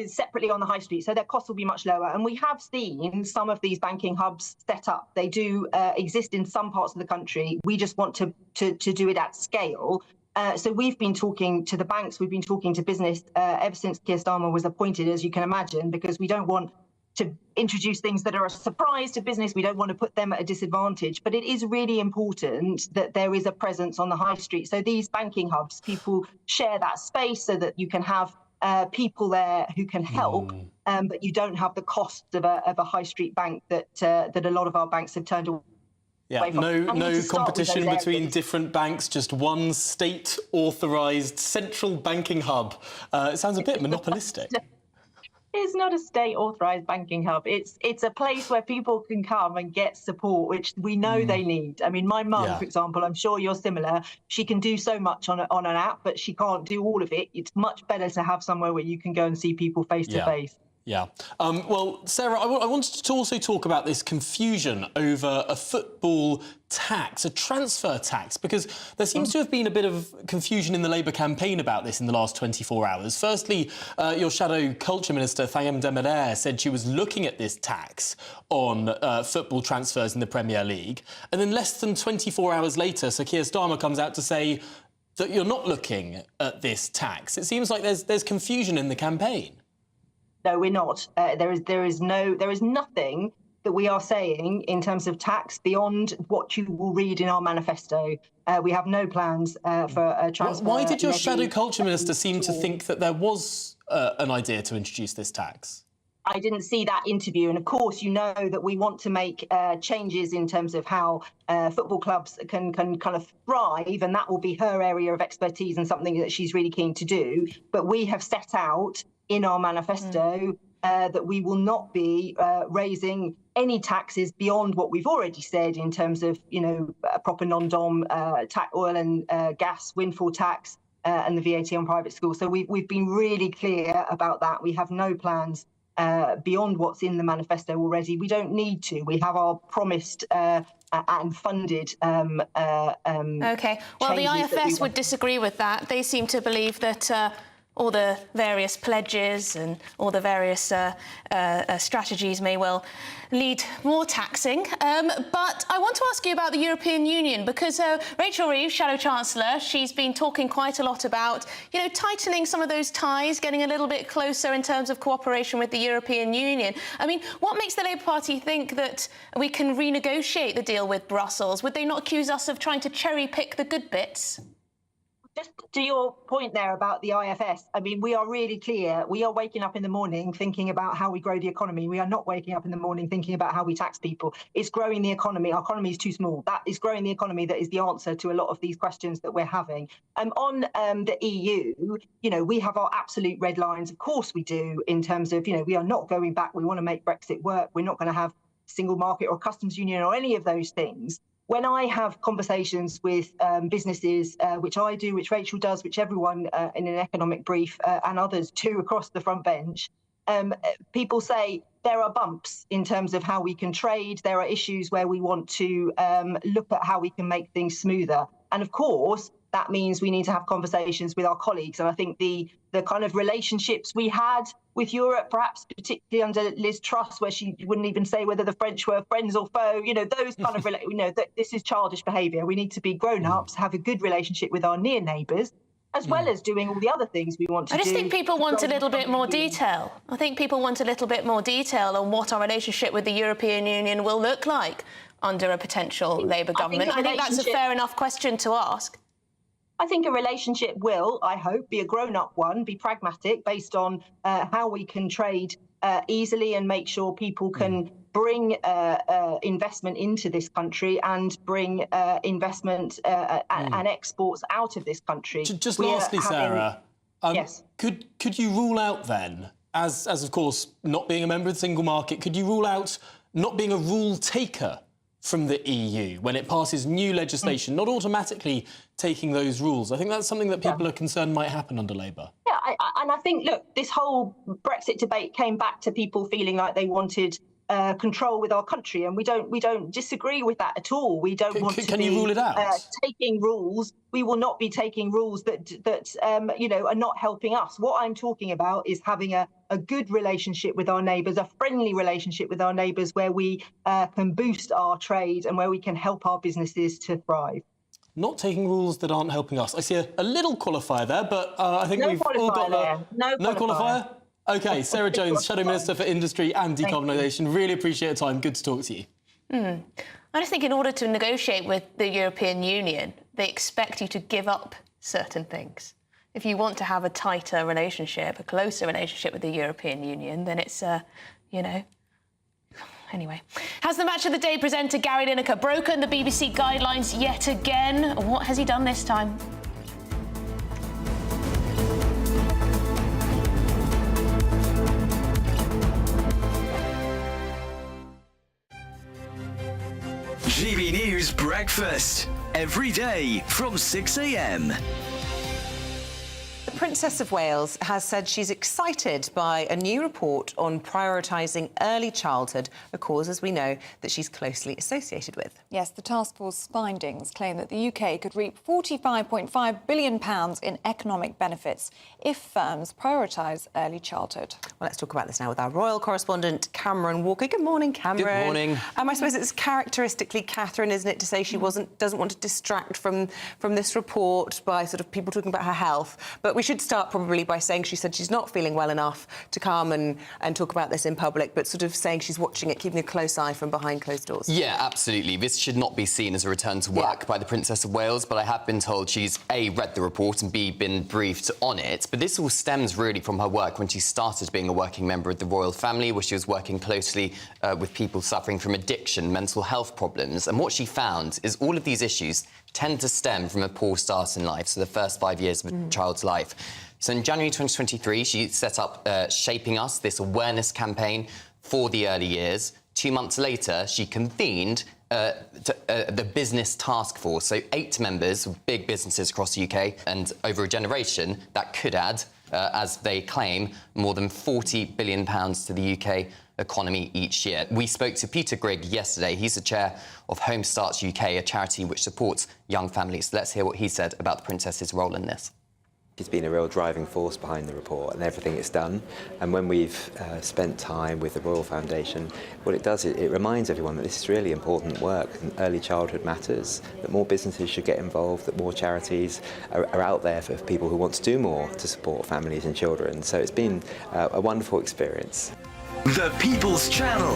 separately on the high street, so their costs will be much lower. And we have seen some of these banking hubs set up. They do exist in some parts of the country. We just want to do it at scale. So we've been talking to the banks, we've been talking to business ever since Keir Starmer was appointed, as you can imagine, because we don't want to introduce things that are a surprise to business. We don't want to put them at a disadvantage. But it is really important that there is a presence on the high street. So these banking hubs, people share that space so that you can have people there who can help, but you don't have the costs of a high street bank that a lot of our banks have turned away. Yeah, no competition between different banks, just one state-authorised central banking hub. It sounds a bit monopolistic. It's not a state-authorised banking hub. It's a place where people can come and get support, which we know they need. I mean, my mum, for example, I'm sure you're similar. She can do so much on an app, but she can't do all of it. It's much better to have somewhere where you can go and see people face to face. Yeah. Well, Sarah, I wanted to also talk about this confusion over a football tax, a transfer tax, because there seems to have been a bit of confusion in the Labour campaign about this in the last 24 hours. Firstly, your Shadow Culture Minister, Thayam Demarer, said she was looking at this tax on football transfers in the Premier League. And then less than 24 hours later, Sir Keir Starmer comes out to say that you're not looking at this tax. It seems like there's confusion in the campaign. No, we're not. There is nothing that we are saying in terms of tax beyond what you will read in our manifesto. We have no plans for a transfer. Why did your Shadow Culture Minister seem to think that there was an idea to introduce this tax? I didn't see that interview. And of course, you know that we want to make changes in terms of how football clubs can kind of thrive. And that will be her area of expertise and something that she's really keen to do. But we have set out in our manifesto that we will not be raising any taxes beyond what we've already said in terms of, a proper non-dom oil and gas windfall tax and the VAT on private schools. So we've been really clear about that. We have no plans beyond what's in the manifesto already. We don't need to. We have our promised and funded OK. Well, the IFS would disagree with that. They seem to believe that all the various pledges and all the various strategies may well lead more taxing. But I want to ask you about the European Union, because Rachel Reeves, Shadow Chancellor, she's been talking quite a lot about, tightening some of those ties, getting a little bit closer in terms of cooperation with the European Union. I mean, what makes the Labour Party think that we can renegotiate the deal with Brussels? Would they not accuse us of trying to cherry-pick the good bits? Just to your point there about the IFS, I mean, we are really clear. We are waking up in the morning thinking about how we grow the economy. We are not waking up in the morning thinking about how we tax people. It's growing the economy. Our economy is too small. That is growing the economy that is the answer to a lot of these questions that we're having. On the EU, we have our absolute red lines. Of course we do, in terms of, we are not going back. We want to make Brexit work. We're not going to have single market or customs union or any of those things. When I have conversations with businesses, which I do, which Rachel does, which everyone in an economic brief and others too across the front bench, people say there are bumps in terms of how we can trade. There are issues where we want to look at how we can make things smoother. And of course, that means we need to have conversations with our colleagues. And I think the kind of relationships we had with Europe, perhaps particularly under Liz Truss, where she wouldn't even say whether the French were friends or foe, those kind of, this is childish behaviour. We need to be grown-ups, have a good relationship with our near neighbours, as well as doing all the other things we want to do. I just think people want a little bit more detail. I think people want a little bit more detail on what our relationship with the European Union will look like under a potential Labour government. I think that's a fair enough question to ask. I think a relationship will, I hope, be a grown-up one, be pragmatic, based on how we can trade easily and make sure people can bring investment into this country and bring investment and exports out of this country. Just lastly, Sarah, yes. Could you rule out then, as of course not being a member of the single market, could you rule out not being a rule taker from the EU when it passes new legislation, not automatically taking those rules? I think that's something that people are concerned might happen under Labour. Yeah, and I think, look, this whole Brexit debate came back to people feeling like they wanted control with our country, and we don't disagree with that at all. We don't want to Can you rule it out? Taking rules. We will not be taking rules that are not helping us. What I'm talking about is having a good relationship with our neighbours, a friendly relationship with our neighbours, where we can boost our trade and where we can help our businesses to thrive. Not taking rules that aren't helping us. I see a little qualifier there, but I think we've all got No qualifier? OK, Sarah Jones, Shadow Minister for Industry and Decarbonisation. Really appreciate your time. Good to talk to you. I just think in order to negotiate with the European Union, they expect you to give up certain things. If you want to have a tighter relationship, a closer relationship with the European Union, then it's, Anyway, has the Match of the Day presenter Gary Lineker broken the BBC guidelines yet again? What has he done this time? GB News Breakfast, every day from 6 a.m. The Princess of Wales has said she's excited by a new report on prioritising early childhood, a cause, as we know, that she's closely associated with. Yes, the task force findings claim that the UK could reap £45.5 billion in economic benefits if firms prioritise early childhood. Well, let's talk about this now with our royal correspondent, Cameron Walker. Good morning, Cameron. Good morning. I suppose it's characteristically Catherine, isn't it, to say she doesn't want to distract from this report by sort of people talking about her health. But we should start probably by saying she said she's not feeling well enough to come and talk about this in public, but sort of saying she's watching it, keeping a close eye from behind closed doors. Yeah, absolutely. This should not be seen as a return to work by the Princess of Wales, but I have been told she's A, read the report and B, been briefed on it. But this all stems really from her work when she started being a working member of the royal family, where she was working closely with people suffering from addiction, mental health problems. And what she found is all of these issues tend to stem from a poor start in life, so the first 5 years of a child's life. So in January 2023, she set up Shaping Us, this awareness campaign for the early years. 2 months later, she convened the Business Task Force, so 8 members of big businesses across the UK, and over a generation, that could add, as they claim, more than £40 billion to the UK economy each year. We spoke to Peter Grigg yesterday. He's the chair of Home Starts UK, a charity which supports young families. Let's hear what he said about the Princess's role in this. She's been a real driving force behind the report and everything it's done. And when we've spent time with the Royal Foundation, what it does, it reminds everyone that this is really important work and early childhood matters, that more businesses should get involved, that more charities are out there for people who want to do more to support families and children. So it's been a wonderful experience. The People's Channel.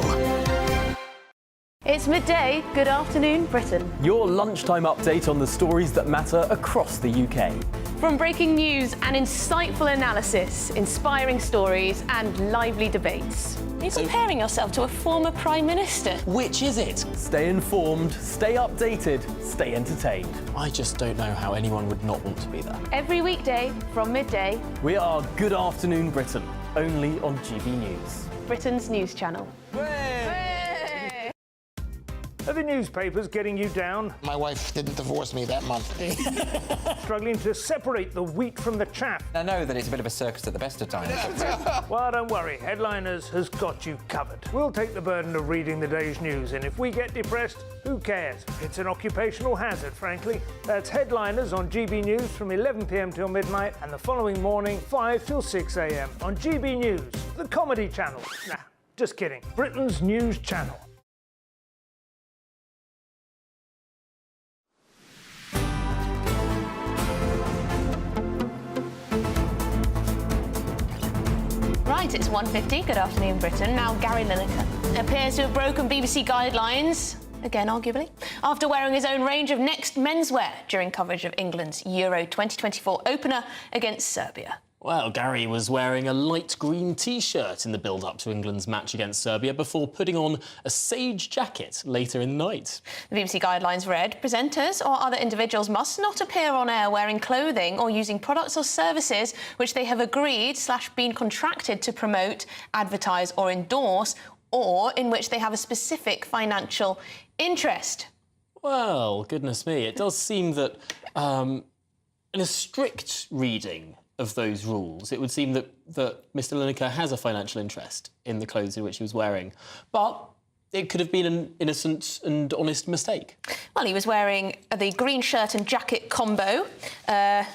It's midday. Good afternoon, Britain. Your lunchtime update on the stories that matter across the UK. From breaking news and insightful analysis, inspiring stories and lively debates. Are you comparing yourself to a former Prime Minister? Which is it? Stay informed, stay updated, stay entertained. I just don't know how anyone would not want to be there. Every weekday from midday. We are Good Afternoon Britain, only on GB News. Britain's news channel. Are the newspapers getting you down? My wife didn't divorce me that month. Struggling to separate the wheat from the chaff? I know that it's a bit of a circus at the best of times. Well, don't worry. Headliners has got you covered. We'll take the burden of reading the day's news, and if we get depressed, who cares? It's an occupational hazard, frankly. That's Headliners on GB News from 11 p.m. till midnight, and the following morning, 5 till 6 a.m. on GB News, the comedy channel. Nah, just kidding. Britain's news channel. Right, it's 1:50. Good afternoon, Britain. Now, Gary Lineker appears to have broken BBC guidelines, again, arguably, after wearing his own range of next menswear during coverage of England's Euro 2024 opener against Serbia. Well, Gary was wearing a light green T-shirt in the build-up to England's match against Serbia before putting on a sage jacket later in the night. The BBC guidelines read, presenters or other individuals must not appear on air wearing clothing or using products or services which they have agreed / been contracted to promote, advertise or endorse, or in which they have a specific financial interest. Well, goodness me, it does seem that in a strict reading of those rules, it would seem that Mr Lineker has a financial interest in the clothes in which he was wearing. But it could have been an innocent and honest mistake. Well, he was wearing the green shirt and jacket combo. The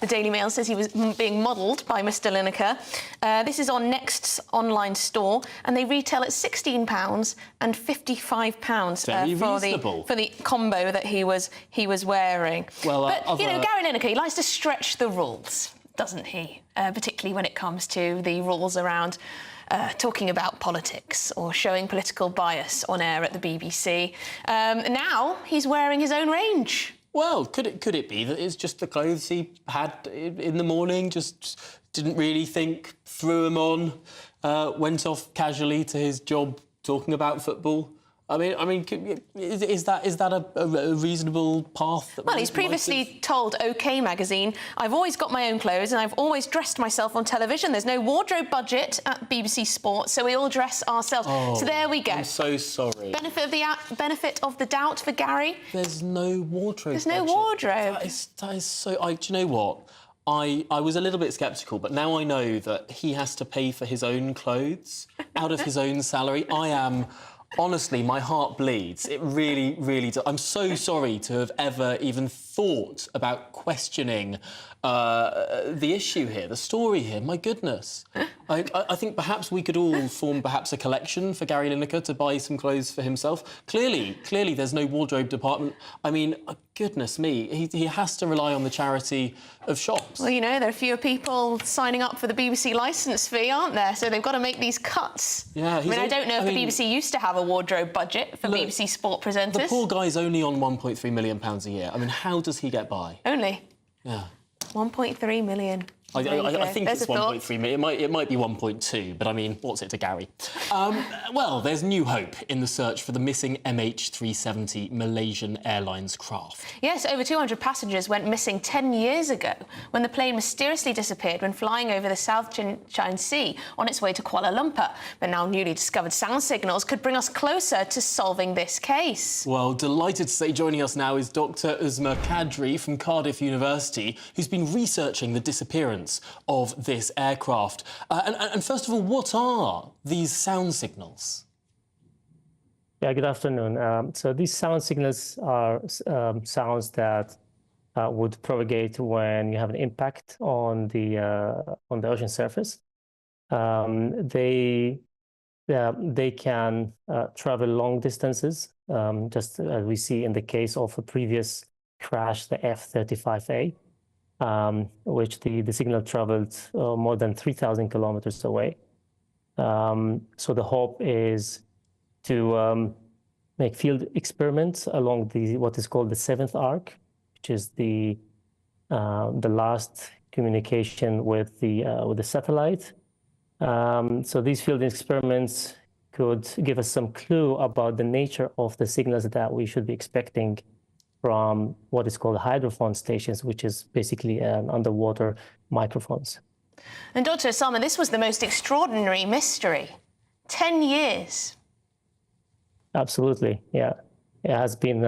Daily Mail says he was being modelled by Mr Lineker. This is on Next's online store, and they retail at £16 and £55 for the combo that he was wearing. Well, but you know, Gary Lineker, he likes to stretch the rules, doesn't he? Particularly when it comes to the rules around talking about politics or showing political bias on air at the BBC. Now he's wearing his own range. Well, could it be that it's just the clothes he had in the morning, just didn't really think, threw them on, went off casually to his job talking about football? I mean, is that a reasonable path? Well, he's previously told OK Magazine, I've always got my own clothes and I've always dressed myself on television. There's no wardrobe budget at BBC Sport, so we all dress ourselves. So there we go. I'm so sorry. Benefit of the doubt for Gary? There's no wardrobe There's no wardrobe. That is so... do you know what? I was a little bit sceptical, but now I know that he has to pay for his own clothes out of his own salary. I am... Honestly, my heart bleeds. It really, really does. I'm so sorry to have ever even thought about questioning the issue here, the story here. My goodness. I think perhaps we could all form perhaps a collection for Gary Lineker to buy some clothes for himself. Clearly, there's no wardrobe department. I mean, goodness me, he has to rely on the charity of shops. Well, you know, there are fewer people signing up for the BBC licence fee, aren't there? So they've got to make these cuts. Yeah, I don't know if the BBC used to have a wardrobe budget for BBC Sport presenters. The poor guy's only on £1.3 million a year. I mean, how does he get by? Only? Yeah. 1.3 million. I think it's 1.3 million. It might be 1.2, but I mean, what's it to Gary? Well, there's new hope in the search for the missing MH370 Malaysian Airlines craft. Yes, over 200 passengers went missing 10 years ago when the plane mysteriously disappeared when flying over the South China Sea on its way to Kuala Lumpur. But now newly discovered sound signals could bring us closer to solving this case. Well, delighted to say joining us now is Dr Uzma Kadri from Cardiff University, who's been researching the disappearance of this aircraft. And first of all, what are these sound signals? Yeah, good afternoon. So these sound signals are sounds that would propagate when you have an impact on the ocean surface. They can travel long distances, just as we see in the case of a previous crash, the F-35A. Which the signal traveled more than 3,000 kilometers away. So the hope is to make field experiments along what is called the seventh arc, which is the the last communication with the satellite. So these field experiments could give us some clue about the nature of the signals that we should be expecting from what is called hydrophone stations, which is basically underwater microphones. And Dr. Starmer, this was the most extraordinary mystery. 10 years. Absolutely, yeah. It has been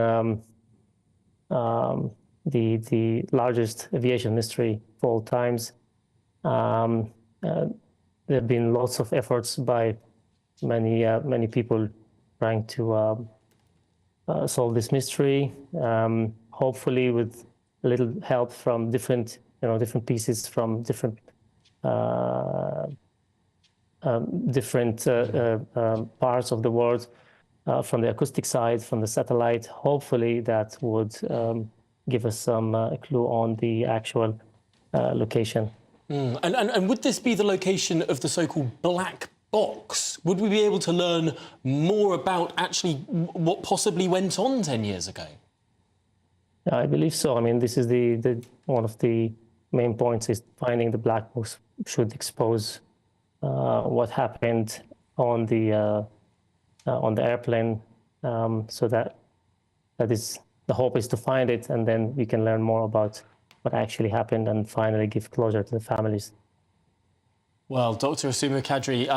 the largest aviation mystery of all times. There have been lots of efforts by many people trying to solve this mystery. Hopefully, with a little help from different pieces from different parts of the world, from the acoustic side, from the satellite. Hopefully, that would give us some clue on the actual location. And would this be the location of the so-called black box? Would we be able to learn more about actually what possibly went on 10 years ago? I believe so. I mean, this is the one of the main points is finding the black box should expose what happened on the airplane. So that is the hope is to find it, and then we can learn more about what actually happened and finally give closure to the families. Well, Dr. Asuma Kadri,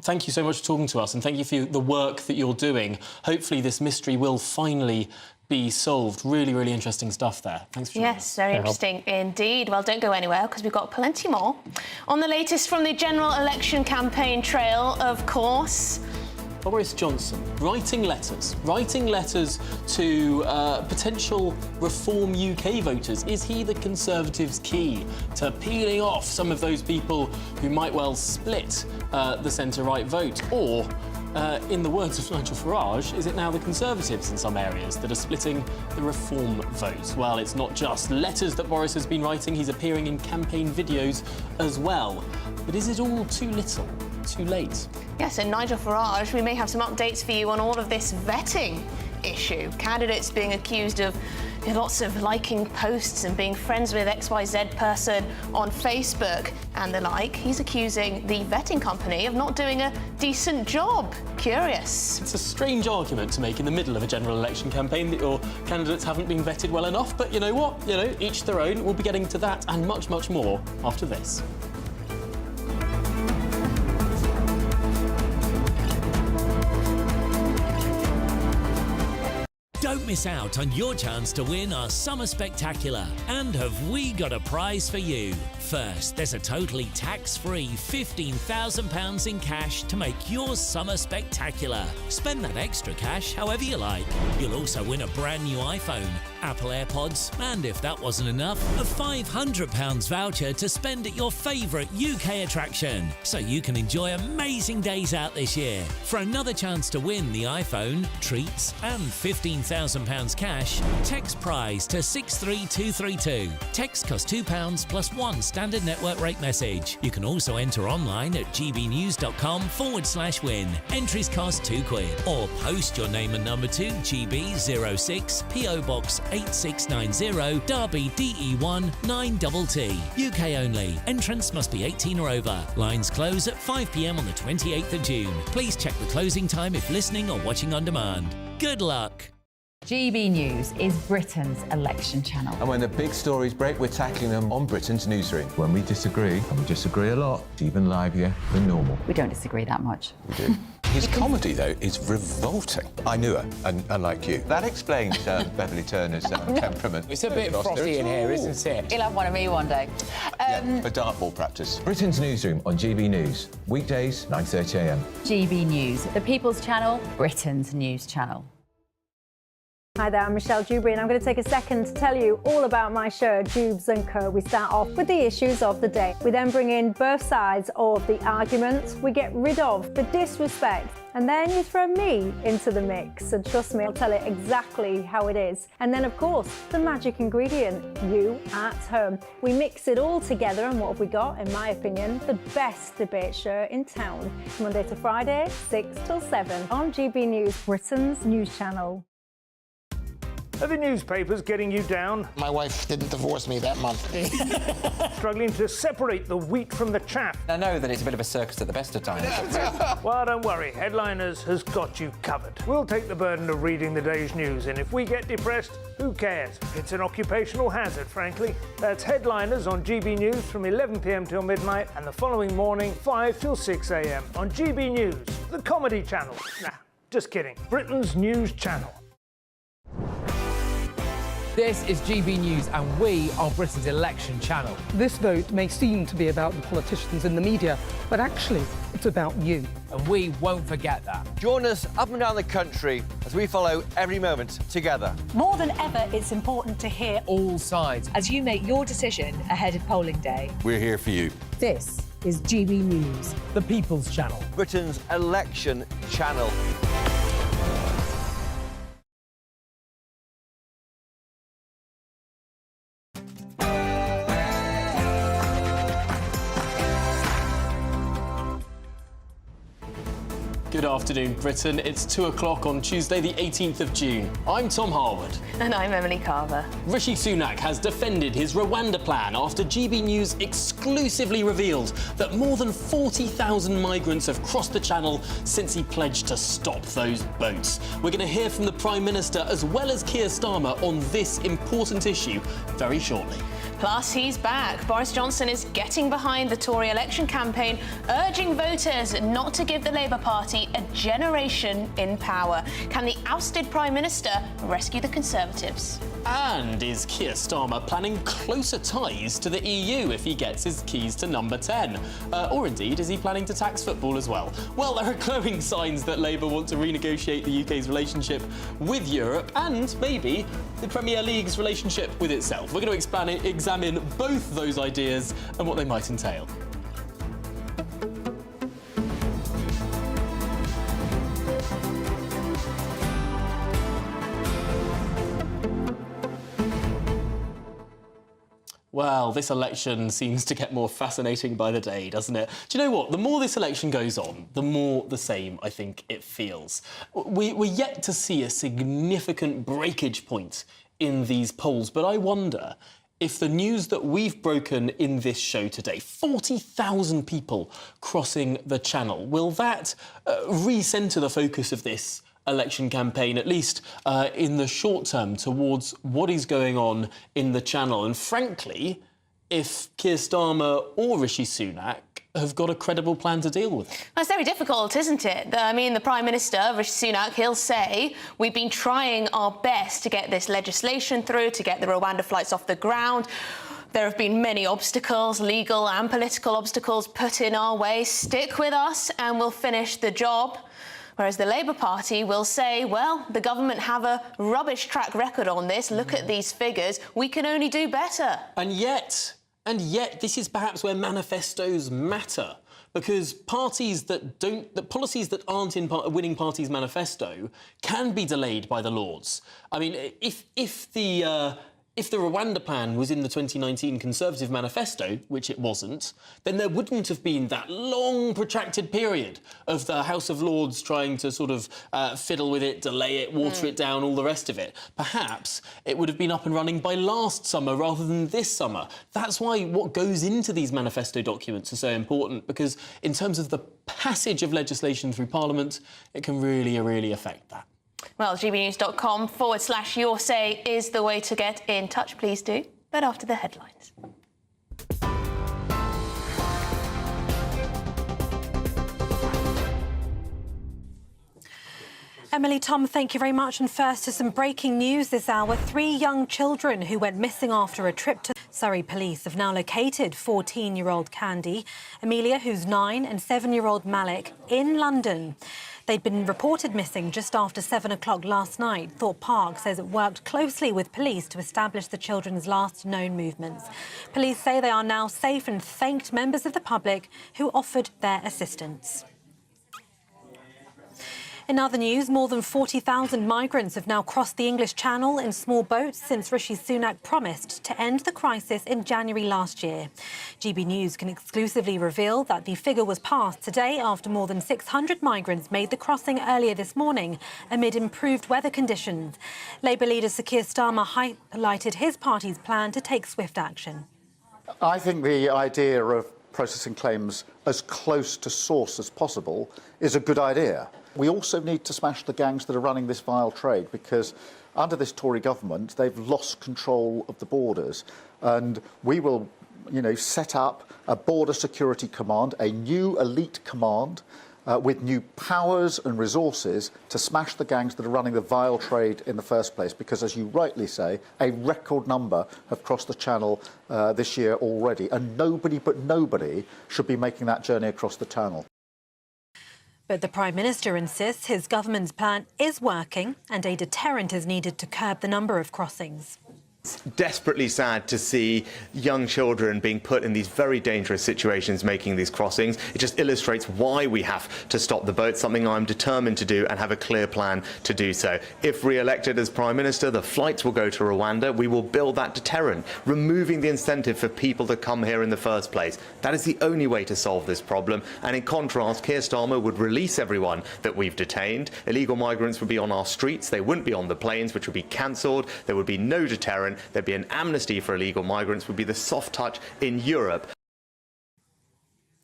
thank you so much for talking to us, and thank you for the work that you're doing. Hopefully this mystery will finally be solved. Really, really interesting stuff there. Thanks for joining us. Yes, very interesting indeed. Well, don't go anywhere because we've got plenty more. On the latest from the general election campaign trail, of course, Boris Johnson writing letters to potential Reform UK voters. Is he the Conservatives' key to peeling off some of those people who might well split the centre-right vote? Or, in the words of Nigel Farage, is it now the Conservatives in some areas that are splitting the Reform vote? Well, it's not just letters that Boris has been writing, he's appearing in campaign videos as well. But is it all too little, too late? Yes, and Nigel Farage, we may have some updates for you on all of this vetting issue. Candidates being accused of lots of liking posts and being friends with XYZ person on Facebook and the like. He's accusing the vetting company of not doing a decent job. Curious. It's a strange argument to make in the middle of a general election campaign that your candidates haven't been vetted well enough, but you know what? Each their own. We'll be getting to that and much, much more after this. Don't miss out on your chance to win our Summer Spectacular. And have we got a prize for you? First, there's a totally tax-free £15,000 in cash to make your summer spectacular. Spend that extra cash however you like. You'll also win a brand new iPhone, Apple AirPods, and if that wasn't enough, a £500 voucher to spend at your favourite UK attraction, so you can enjoy amazing days out this year. For another chance to win the iPhone, treats, and £15,000 cash, text prize to 63232. Text costs £2 plus one standard network rate message. You can also enter online at gbnews.com/win. Entries cost £2, or post your name and number to GB06 PO Box 8690 Derby DE1 9TT. UK only. Entrance must be 18 or over. Lines close at 5 p.m. on the 28th of June. Please check the closing time if listening or watching on demand. Good luck. GB News is Britain's election channel. And when the big stories break, we're tackling them on Britain's newsroom. When we disagree, and we disagree a lot, it's even livelier than normal. We don't disagree that much. We do. His comedy, though, is revolting. I knew her, unlike you. That explains Beverly Turner's temperament. It's a bit frothy in here, isn't it? You'll have one of me one day. For dartball practice. Britain's newsroom on GB News. Weekdays, 9:30 a.m. GB News, the People's Channel, Britain's news channel. Hi there, I'm Michelle Dewberry, and I'm going to take a second to tell you all about my show, Jubes and Co. We start off with the issues of the day. We then bring in both sides of the argument. We get rid of the disrespect, and then you throw me into the mix. And trust me, I'll tell it exactly how it is. And then, of course, the magic ingredient, you at home. We mix it all together, and what have we got? In my opinion, the best debate show in town. Monday to Friday, 6 till 7 on GB News, Britain's news channel. Are the newspapers getting you down? My wife didn't divorce me that month. Struggling to separate the wheat from the chaff? I know that it's a bit of a circus at the best of times. Well, don't worry, Headliners has got you covered. We'll take the burden of reading the day's news, and if we get depressed, who cares? It's an occupational hazard, frankly. That's Headliners on GB News from 11 p.m. till midnight, and the following morning, 5 till 6 a.m. on GB News, the comedy channel. Nah, just kidding. Britain's news channel. This is GB News, and we are Britain's election channel. This vote may seem to be about the politicians in the media, but actually, it's about you. And we won't forget that. Join us up and down the country as we follow every moment together. More than ever, it's important to hear all sides as you make your decision ahead of polling day. We're here for you. This is GB News, the People's Channel. Britain's election channel. Good afternoon, Britain. It's 2 o'clock on Tuesday, the 18th of June. I'm Tom Harwood. And I'm Emily Carver. Rishi Sunak has defended his Rwanda plan after GB News exclusively revealed that more than 40,000 migrants have crossed the Channel since he pledged to stop those boats. We're going to hear from the Prime Minister as well as Keir Starmer on this important issue very shortly. Plus, he's back. Boris Johnson is getting behind the Tory election campaign, urging voters not to give the Labour Party a generation in power. Can the ousted Prime Minister rescue the Conservatives? And is Keir Starmer planning closer ties to the EU if he gets his keys to number 10? Or indeed, is he planning to tax football as well? Well, there are glowing signs that Labour want to renegotiate the UK's relationship with Europe and maybe the Premier League's relationship with itself. We're going to examine both those ideas and what they might entail. Well, this election seems to get more fascinating by the day, doesn't it? Do you know what? The more this election goes on, the more the same I think it feels. We're yet to see a significant breakage point in these polls, but I wonder if the news that we've broken in this show today, 40,000 people crossing the Channel, will that re-centre the focus of this election campaign, at least in the short term, towards what is going on in the Channel? And frankly, if Keir Starmer or Rishi Sunak have got a credible plan to deal with it. That's very difficult, isn't it? I mean, the Prime Minister, Rishi Sunak, he'll say, we've been trying our best to get this legislation through, to get the Rwanda flights off the ground. There have been many obstacles, legal and political obstacles, put in our way. Stick with us and we'll finish the job. Whereas the Labour Party will say, well, the government have a rubbish track record on this. Look at these figures. We can only do better. And yet, this is perhaps where manifestos matter. Because policies that aren't in a winning party's manifesto can be delayed by the Lords. I mean, if the Rwanda plan was in the 2019 Conservative manifesto, which it wasn't, then there wouldn't have been that long, protracted period of the House of Lords trying to sort of fiddle with it, delay it, water it down, all the rest of it. Perhaps it would have been up and running by last summer rather than this summer. That's why what goes into these manifesto documents is so important, because in terms of the passage of legislation through Parliament, it can really affect that. Well, gbnews.com/your say is the way to get in touch. Please do. But after the headlines. Emily, Tom, thank you very much. And first to some breaking news this hour. 3 young children who went missing after a trip to Surrey police have now located 14-year-old Candy, Amelia, who's 9, and 7-year-old Malik in London. They'd been reported missing just after 7 o'clock last night. Thorpe Park says it worked closely with police to establish the children's last known movements. Police say they are now safe and thanked members of the public who offered their assistance. In other news, more than 40,000 migrants have now crossed the English Channel in small boats since Rishi Sunak promised to end the crisis in January last year. GB News can exclusively reveal that the figure was passed today after more than 600 migrants made the crossing earlier this morning amid improved weather conditions. Labour leader Sir Keir Starmer highlighted his party's plan to take swift action. I think the idea of processing claims as close to source as possible is a good idea. We also need to smash the gangs that are running this vile trade, because under this Tory government, they've lost control of the borders. And we will, set up a border security command, a new elite command, with new powers and resources to smash the gangs that are running the vile trade in the first place, because, as you rightly say, a record number have crossed the Channel this year already, and nobody should be making that journey across the Channel. But the Prime Minister insists his government's plan is working and a deterrent is needed to curb the number of crossings. It's desperately sad to see young children being put in these very dangerous situations making these crossings. It just illustrates why we have to stop the boat, something I'm determined to do and have a clear plan to do so. If re-elected as Prime Minister, the flights will go to Rwanda. We will build that deterrent, removing the incentive for people to come here in the first place. That is the only way to solve this problem. And in contrast, Keir Starmer would release everyone that we've detained. Illegal migrants would be on our streets. They wouldn't be on the planes, which would be cancelled. There would be no deterrent. There'd be an amnesty for illegal migrants, would be the soft touch in Europe.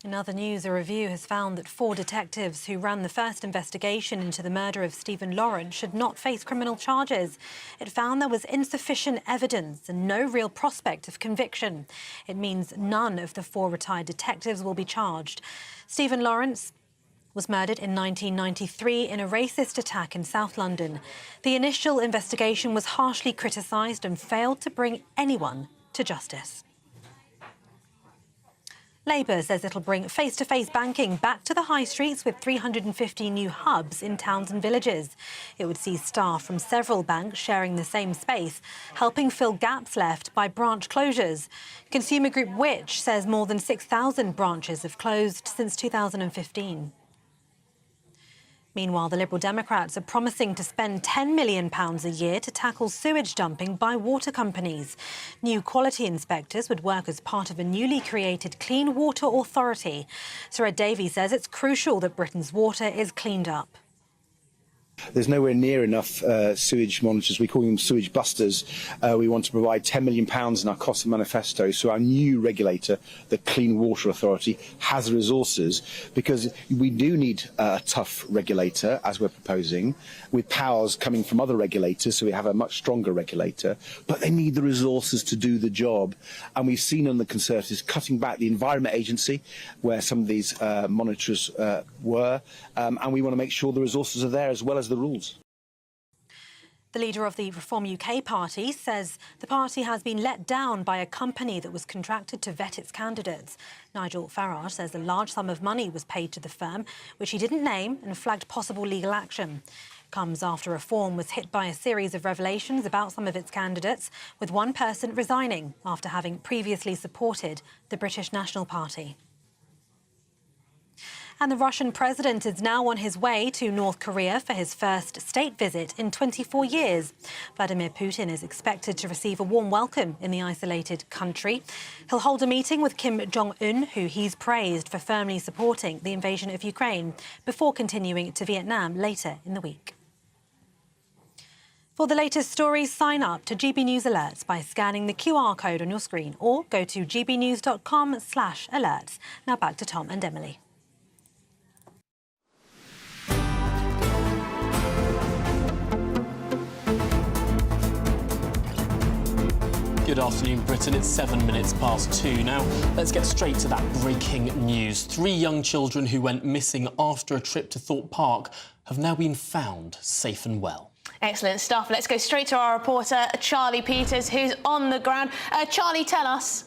In other news, a review has found that 4 detectives who ran the first investigation into the murder of Stephen Lawrence should not face criminal charges. It found there was insufficient evidence and no real prospect of conviction. It means none of the 4 retired detectives will be charged. Stephen Lawrence was murdered in 1993 in a racist attack in South London. The initial investigation was harshly criticised and failed to bring anyone to justice. Labour says it'll bring face-to-face banking back to the high streets with 350 new hubs in towns and villages. It would see staff from several banks sharing the same space, helping fill gaps left by branch closures. Consumer group Which says more than 6,000 branches have closed since 2015. Meanwhile, the Liberal Democrats are promising to spend £10 million a year to tackle sewage dumping by water companies. New quality inspectors would work as part of a newly created Clean Water Authority. Sir Ed Davey says it's crucial that Britain's water is cleaned up. There's nowhere near enough sewage monitors. We call them Sewage Busters. We want to provide £10 million in our cost of manifesto, so our new regulator, the Clean Water Authority, has the resources, because we do need a tough regulator, as we're proposing, with powers coming from other regulators, so we have a much stronger regulator, but they need the resources to do the job. And we've seen on the Conservatives cutting back the Environment Agency, where some of these monitors were, and we want to make sure the resources are there as well as the rules. The leader of the Reform UK party says the party has been let down by a company that was contracted to vet its candidates. Nigel Farage says a large sum of money was paid to the firm, which he didn't name, and flagged possible legal action. It comes after Reform was hit by a series of revelations about some of its candidates, with one person resigning after having previously supported the British National Party. And the Russian president is now on his way to North Korea for his first state visit in 24 years. Vladimir Putin is expected to receive a warm welcome in the isolated country. He'll hold a meeting with Kim Jong-un, who he's praised for firmly supporting the invasion of Ukraine, before continuing to Vietnam later in the week. For the latest stories, sign up to GB News Alerts by scanning the QR code on your screen or go to gbnews.com/alerts. Now back to Tom and Emily. Good afternoon, Britain. It's 7 minutes past 2 now. Let's get straight to that breaking news. 3 young children who went missing after a trip to Thorpe Park have now been found safe and well. Excellent stuff. Let's go straight to our reporter, Charlie Peters, who's on the ground. Charlie, tell us.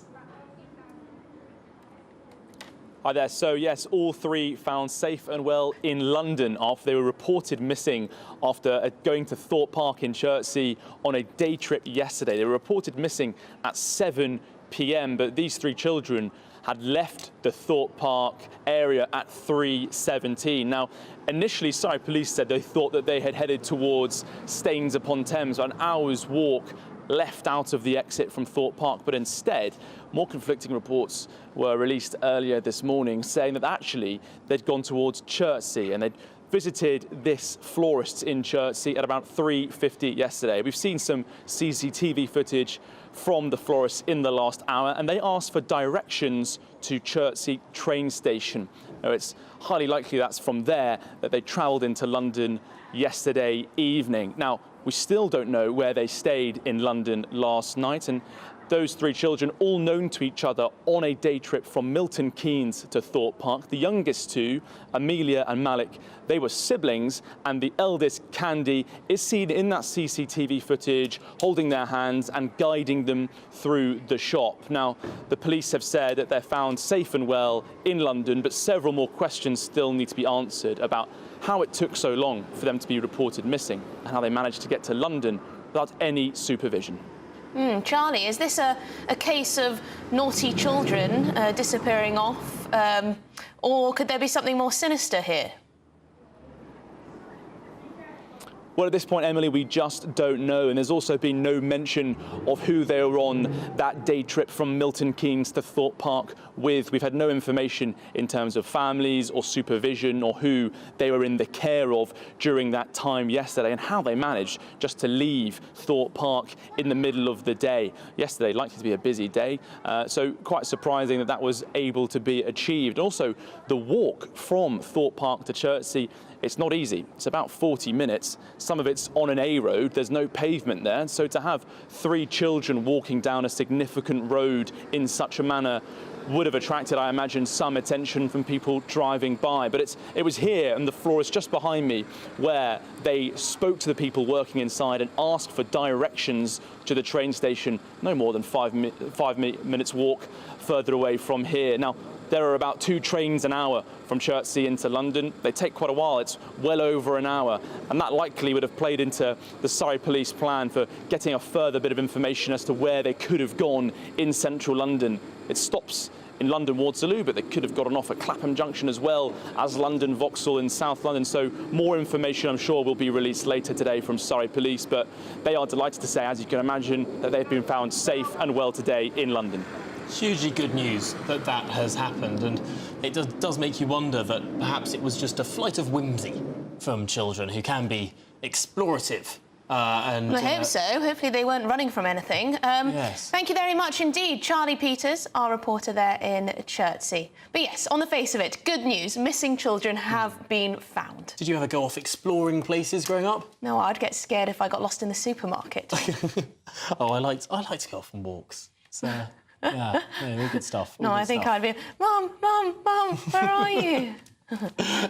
Hi there. So, yes, all 3 found safe and well in London after they were reported missing after going to Thorpe Park in Chertsey on a day trip yesterday. They were reported missing at 7 p.m, but these 3 children had left the Thorpe Park area at 3:17. Now, initially, Surrey police said they thought that they had headed towards Staines-upon-Thames, an hour's walk left out of the exit from Thorpe Park, but instead, more conflicting reports were released earlier this morning saying that actually they'd gone towards Chertsey and they'd visited this florist in Chertsey at about 3:50 yesterday. We've seen some CCTV footage from the florist in the last hour, and they asked for directions to Chertsey train station. Now, it's highly likely that's from there that they travelled into London yesterday evening. Now, we still don't know where they stayed in London last night, and those three children, all known to each other on a day trip from Milton Keynes to Thorpe Park. The youngest two, Amelia and Malik, they were siblings, and the eldest, Candy, is seen in that CCTV footage holding their hands and guiding them through the shop. Now, the police have said that they're found safe and well in London, but several more questions still need to be answered about how it took so long for them to be reported missing and how they managed to get to London without any supervision. Charlie, is this a case of naughty children disappearing off, or could there be something more sinister here? Well, at this point, Emily, we just don't know, and there's also been no mention of who they were on that day trip from Milton Keynes to Thorpe Park with. We've had no information in terms of families or supervision or who they were in the care of during that time yesterday and how they managed just to leave Thorpe Park in the middle of the day. Yesterday, likely to be a busy day, so quite surprising that that was able to be achieved. Also, the walk from Thorpe Park to Chertsey, it's not easy. It's about 40 minutes. Some of it's on an A road. There's no pavement there. So to have three children walking down a significant road in such a manner would have attracted, I imagine, some attention from people driving by. But it was here, and the floor is just behind me, where they spoke to the people working inside and asked for directions to the train station, no more than 5 minutes walk further away from here. Now, there are about 2 trains an hour from Chertsey into London. They take quite a while. It's well over an hour. And that likely would have played into the Surrey police plan for getting a further bit of information as to where they could have gone in central London. It stops in London Waterloo, but they could have gotten off at Clapham Junction as well as London Vauxhall in South London. So more information, I'm sure, will be released later today from Surrey police. But they are delighted to say, as you can imagine, that they've been found safe and well today in London. Hugely good news that that has happened, and it does make you wonder that perhaps it was just a flight of whimsy from children who can be explorative. Well, I hope so. Hopefully they weren't running from anything. Yes. Thank you very much indeed, Charlie Peters, our reporter there in Chertsey. But yes, on the face of it, good news. Missing children have been found. Did you ever go off exploring places growing up? No, I'd get scared if I got lost in the supermarket. Oh, I like to go off on walks. So. Yeah, really good stuff. No, I think I'd be, Mum, where are you?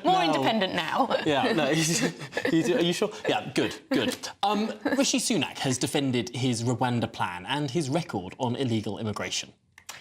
More independent now. Yeah, no, are you sure? Yeah, good. Rishi Sunak has defended his Rwanda plan and his record on illegal immigration.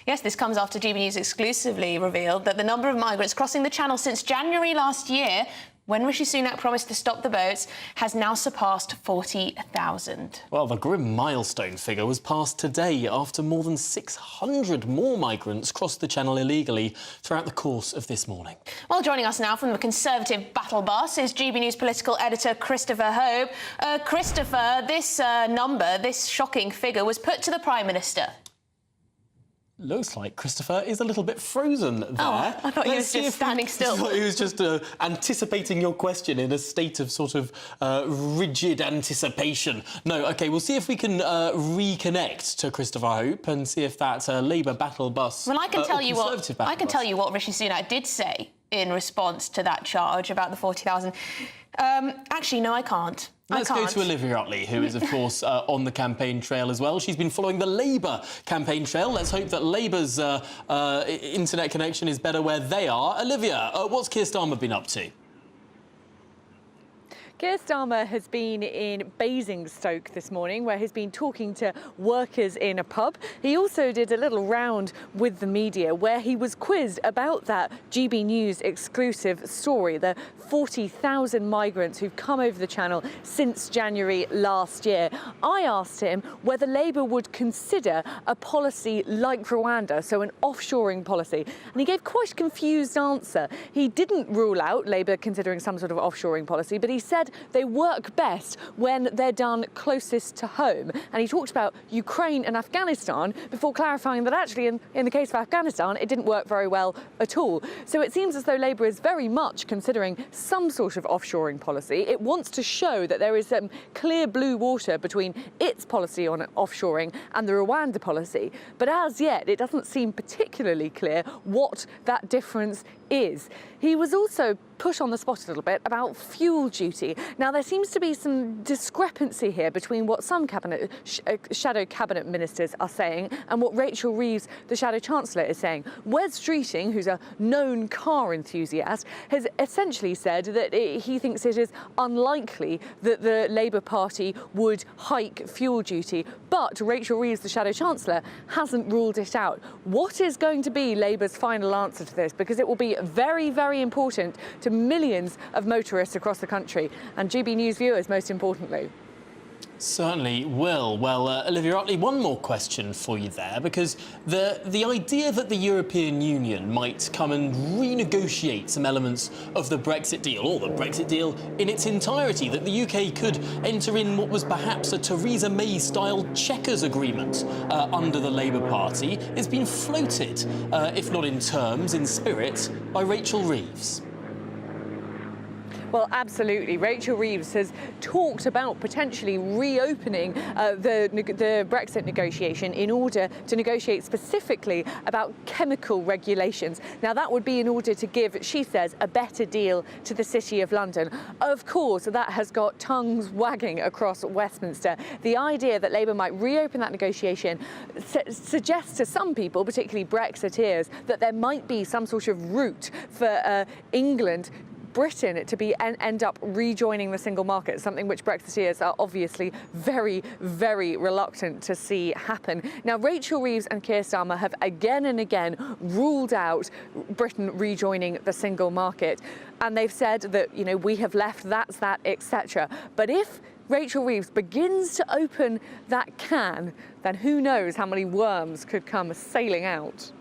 Yes, this comes after GBNews exclusively revealed that the number of migrants crossing the Channel since January last year, when Rishi Sunak promised to stop the boats, has now surpassed 40,000. Well, the grim milestone figure was passed today after more than 600 more migrants crossed the Channel illegally throughout the course of this morning. Well, joining us now from the Conservative battle bus is GBNews political editor Christopher Hope. Christopher, this number, this shocking figure, was put to the Prime Minister. Looks like Christopher is a little bit frozen there. Oh, I thought he was just standing still. I thought he was just anticipating your question in a state of sort of rigid anticipation. No, OK, we'll see if we can reconnect to Christopher Hope and see if that Labour battle bus... Well, I can tell you what Rishi Sunak did say in response to that charge about the 40,000. Actually, no, I can't. Let's go to Olivia Utley, who is, of course, on the campaign trail as well. She's been following the Labour campaign trail. Let's hope that Labour's internet connection is better where they are. Olivia, what's Keir Starmer been up to? Keir Starmer has been in Basingstoke this morning, where he's been talking to workers in a pub. He also did a little round with the media where he was quizzed about that GBNews exclusive story, the 40,000 migrants who've come over the Channel since January last year. I asked him whether Labour would consider a policy like Rwanda, so an offshoring policy, and he gave quite a confused answer. He didn't rule out Labour considering some sort of offshoring policy, but he said they work best when they're done closest to home. And he talked about Ukraine and Afghanistan before clarifying that actually in the case of Afghanistan, it didn't work very well at all. So it seems as though Labour is very much considering some sort of offshoring policy. It wants to show that there is some clear blue water between its policy on offshoring and the Rwanda policy. But as yet, it doesn't seem particularly clear what that difference is. He was also put on the spot a little bit about fuel duty. Now, there seems to be some discrepancy here between what some shadow cabinet ministers are saying and what Rachel Reeves, the shadow chancellor, is saying. Wes Streeting, who's a known car enthusiast, has essentially said that he thinks it is unlikely that the Labour Party would hike fuel duty, but Rachel Reeves, the shadow chancellor, hasn't ruled it out. What is going to be Labour's final answer to this? Because it will be very, very important to millions of motorists across the country and GB News viewers, most importantly. Certainly will. Well, Olivia Utley, one more question for you there, because the idea that the European Union might come and renegotiate some elements of the Brexit deal, or the Brexit deal in its entirety, that the UK could enter in what was perhaps a Theresa May-style Chequers agreement under the Labour Party, has been floated, if not in terms, in spirit, by Rachel Reeves. Well, absolutely. Rachel Reeves has talked about potentially reopening the Brexit negotiation in order to negotiate specifically about chemical regulations. Now, that would be in order to give, she says, a better deal to the City of London. Of course, that has got tongues wagging across Westminster. The idea that Labour might reopen that negotiation suggests to some people, particularly Brexiteers, that there might be some sort of route for Britain to end up rejoining the single market, something which Brexiteers are obviously very, very reluctant to see happen. Now, Rachel Reeves and Keir Starmer have again and again ruled out Britain rejoining the single market, and they've said that, you know, we have left, that's that, etc. But if Rachel Reeves begins to open that can, then who knows how many worms could come sailing out.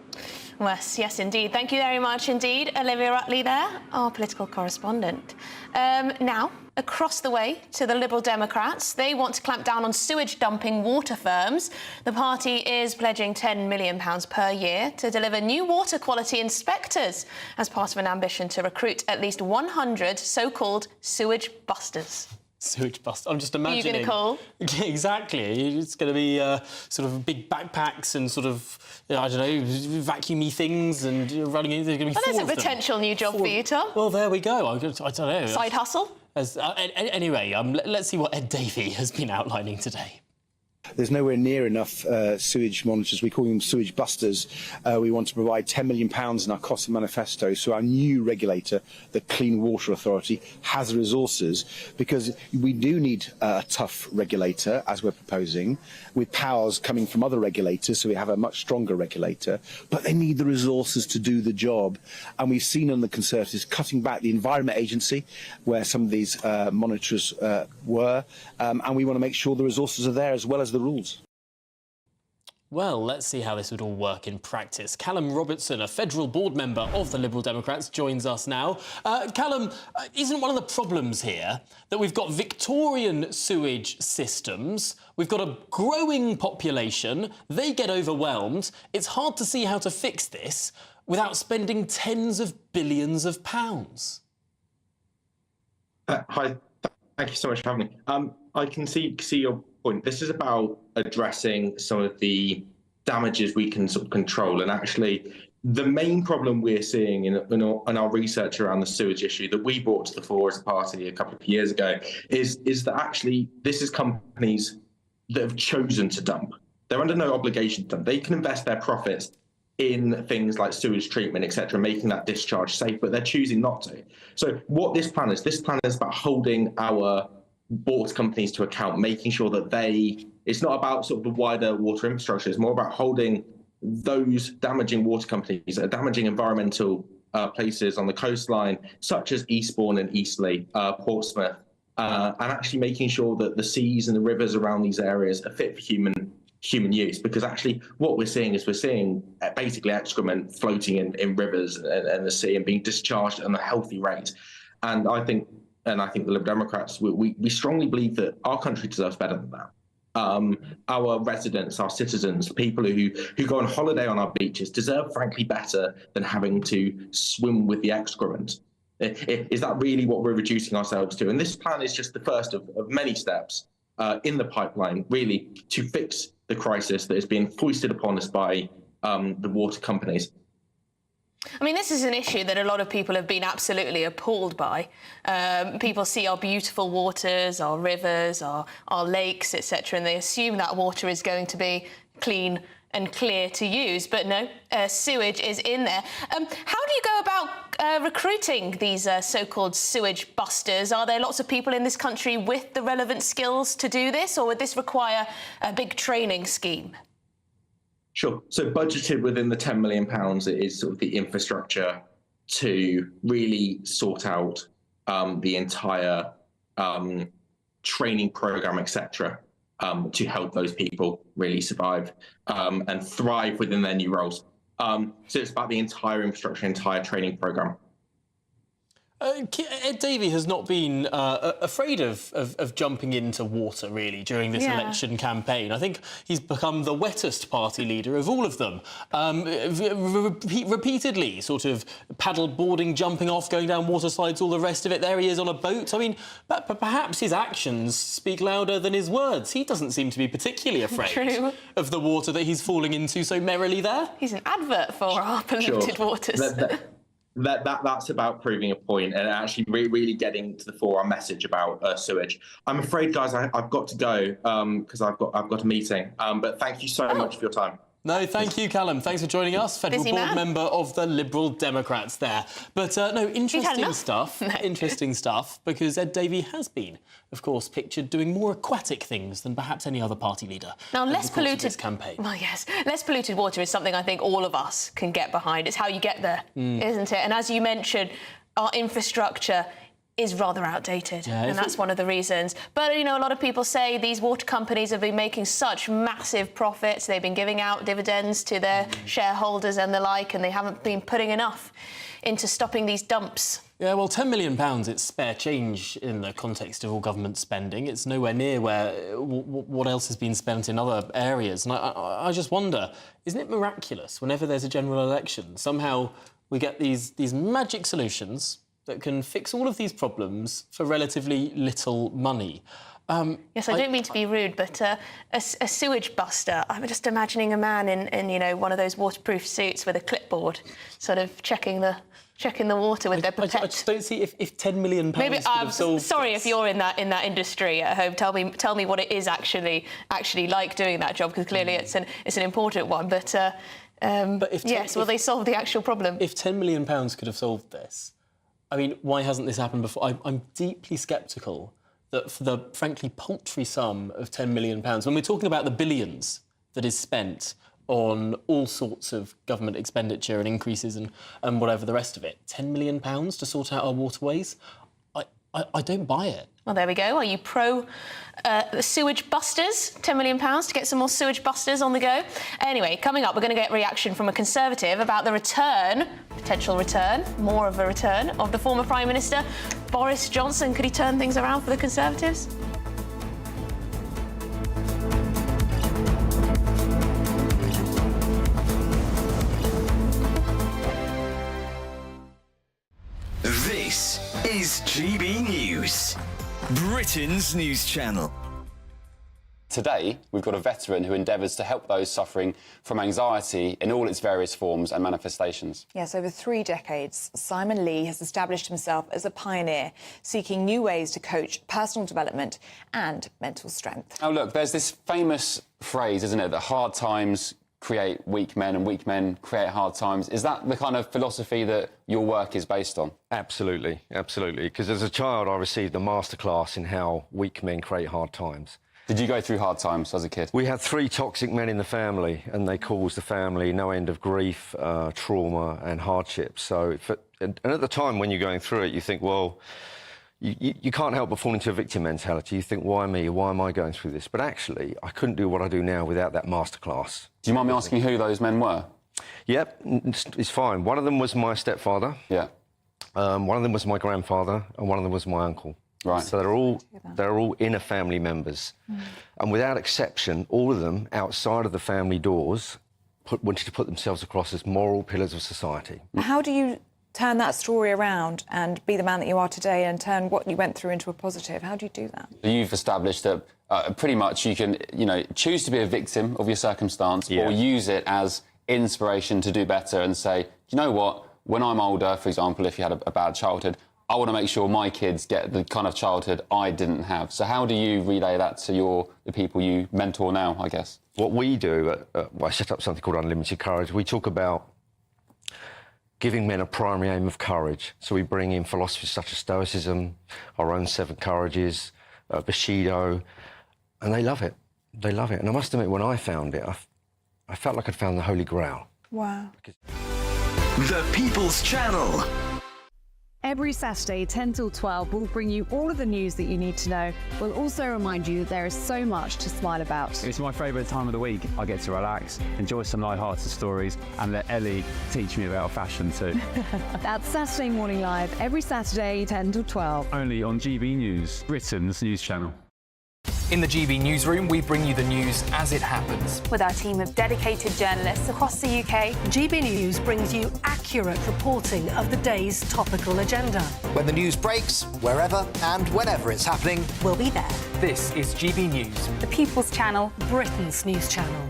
Yes, indeed. Thank you very much indeed, Olivia Utley there, our political correspondent. Now, across the way to the Liberal Democrats, they want to clamp down on sewage dumping water firms. The party is pledging £10 million per year to deliver new water quality inspectors as part of an ambition to recruit at least 100 so-called Sewage Busters. Sewage Busters. I'm just imagining. Who are you going to call? Exactly. It's going to be sort of big backpacks and sort of, I don't know, vacuumy things and running in. There's going to be Well, there's a potential new job for you, Tom. Well, there we go. I don't know. Side hustle? Anyway, let's see what Ed Davey has been outlining today. There's nowhere near enough sewage monitors. We call them Sewage Busters. We want to provide £10 million in our cost of manifesto. So our new regulator, the Clean Water Authority, has the resources, because we do need a tough regulator, as we're proposing, with powers coming from other regulators. So we have a much stronger regulator, but they need the resources to do the job. And we've seen on the Conservatives cutting back the Environment Agency, where some of these monitors were. And we want to make sure the resources are there as well as the rules. Well, let's see how this would all work in practice. Callum Robertson, a federal board member of the Liberal Democrats, joins us now. Callum, isn't one of the problems here that we've got Victorian sewage systems, we've got a growing population, they get overwhelmed, it's hard to see how to fix this without spending tens of billions of pounds? Hi, thank you so much for having me. I can see your point. This is about addressing some of the damages we can sort of control. And actually, the main problem we're seeing in our research around the sewage issue that we brought to the fore as a party a couple of years ago is that actually this is companies that have chosen to dump. They're under no obligation to dump. They can invest their profits in things like sewage treatment, etc., making that discharge safe, but they're choosing not to. So what this plan is about holding our water companies to account, making sure that it's not about sort of the wider water infrastructure, it's more about holding those damaging water companies that are damaging environmental places on the coastline, such as Eastbourne and Eastleigh, Portsmouth, and actually making sure that the seas and the rivers around these areas are fit for human use. Because actually what we're seeing basically excrement floating in rivers and the sea and being discharged at a healthy rate. And I think the Liberal Democrats, we strongly believe that our country deserves better than that. Our residents, our citizens, people who go on holiday on our beaches deserve, frankly, better than having to swim with the excrement. Is that really what we're reducing ourselves to? And this plan is just the first of many steps in the pipeline, really, to fix the crisis that is being foisted upon us by the water companies. I mean, this is an issue that a lot of people have been absolutely appalled by. People see our beautiful waters, our rivers, our lakes, etc., and they assume that water is going to be clean and clear to use. But no, sewage is in there. How do you go about recruiting these so-called sewage busters? Are there lots of people in this country with the relevant skills to do this, or would this require a big training scheme? Sure. So budgeted within the £10 million is sort of the infrastructure to really sort out the entire training program, etc., to help those people really survive and thrive within their new roles. So it's about the entire infrastructure, entire training program. Ed Davey has not been afraid of jumping into water, really, during this election campaign. I think he's become the wettest party leader of all of them. Repeatedly, sort of paddle boarding, jumping off, going down water slides, all the rest of it. There he is on a boat. I mean, perhaps his actions speak louder than his words. He doesn't seem to be particularly afraid of the water that he's falling into so merrily there. He's an advert for our polluted waters. That's about proving a point and actually really getting to the fore our message about sewage. I'm afraid, guys, I've got to go because I've got a meeting. But thank you so much for your time. No, thank you, Callum. Thanks for joining us. Federal Board member of the Liberal Democrats there. But no, interesting stuff. Interesting stuff, because Ed Davey has been, of course, pictured doing more aquatic things than perhaps any other party leader. Now, less polluted campaign. Well, yes, less polluted water is something I think all of us can get behind. It's how you get there, isn't it? And as you mentioned, our infrastructure is rather outdated, and that's one of the reasons. But, you know, a lot of people say these water companies have been making such massive profits. They've been giving out dividends to their shareholders and the like, and they haven't been putting enough into stopping these dumps. Yeah, well, £10 million, it's spare change in the context of all government spending. It's nowhere near where what else has been spent in other areas. And I just wonder, isn't it miraculous whenever there's a general election, somehow we get these magic solutions that can fix all of these problems for relatively little money? Yes, I don't mean to be rude, but a sewage buster, I'm just imagining a man in you know, one of those waterproof suits with a clipboard, sort of checking the water with their pipette. I just don't see if £10 million Maybe could have solved sorry this. if you're in that industry at home. Tell me what it is actually like doing that job, because clearly it's an important one. But if will they solve the actual problem? If £10 million could have solved this, I mean, why hasn't this happened before? I'm deeply sceptical that for the, frankly, paltry sum of £10 million, when we're talking about the billions that is spent on all sorts of government expenditure and increases and whatever the rest of it, £10 million to sort out our waterways, I don't buy it. Well, there we go. Are you pro the Sewage Busters? £10 million to get some more Sewage Busters on the go? Anyway, coming up, we're going to get reaction from a Conservative about the potential return, more of a return, of the former Prime Minister, Boris Johnson. Could he turn things around for the Conservatives? This is GB News, Britain's news channel. Today, we've got a veteran who endeavours to help those suffering from anxiety in all its various forms and manifestations. Yes, over 3 decades, Simon Lee has established himself as a pioneer, seeking new ways to coach personal development and mental strength. Now, look, there's this famous phrase, isn't it, that hard times create weak men and weak men create hard times. Is that the kind of philosophy that your work is based on? Absolutely, absolutely. Because as a child, I received a masterclass in how weak men create hard times. Did you go through hard times as a kid? We had 3 toxic men in the family, and they caused the family no end of grief, trauma and hardship. So, and at the time when you're going through it, you think, well, you can't help but fall into a victim mentality. You think, why me? Why am I going through this? But actually, I couldn't do what I do now without that masterclass. Do you mind me asking who those men were? Yep, it's fine. One of them was my stepfather. Yeah. One of them was my grandfather, and one of them was my uncle. Right. So they're all inner family members. And without exception, all of them, outside of the family doors, wanted to put themselves across as moral pillars of society. How do you turn that story around and be the man that you are today and turn what you went through into a positive? How do you do that? You've established that pretty much you can, choose to be a victim of your circumstance or use it as inspiration to do better and say, you know what, when I'm older, for example, if you had a bad childhood, I want to make sure my kids get the kind of childhood I didn't have. So how do you relay that to the people you mentor now, I guess? What we do, I set up something called Unlimited Courage. We talk about giving men a primary aim of courage. So we bring in philosophies such as Stoicism, our own 7 Courages, Bushido, and they love it. They love it. And I must admit, when I found it, I felt like I'd found the Holy Grail. Wow. The People's Channel. Every Saturday, 10 till 12, we'll bring you all of the news that you need to know. We'll also remind you that there is so much to smile about. It's my favourite time of the week. I get to relax, enjoy some light-hearted stories, and let Ellie teach me about fashion too. That's Saturday Morning Live, every Saturday, 10 till 12. Only on GB News, Britain's news channel. In the GB newsroom, we bring you the news as it happens. With our team of dedicated journalists across the UK, GB News brings you accurate reporting of the day's topical agenda. When the news breaks, wherever and whenever it's happening, we'll be there. This is GB News. the People's Channel, Britain's news channel.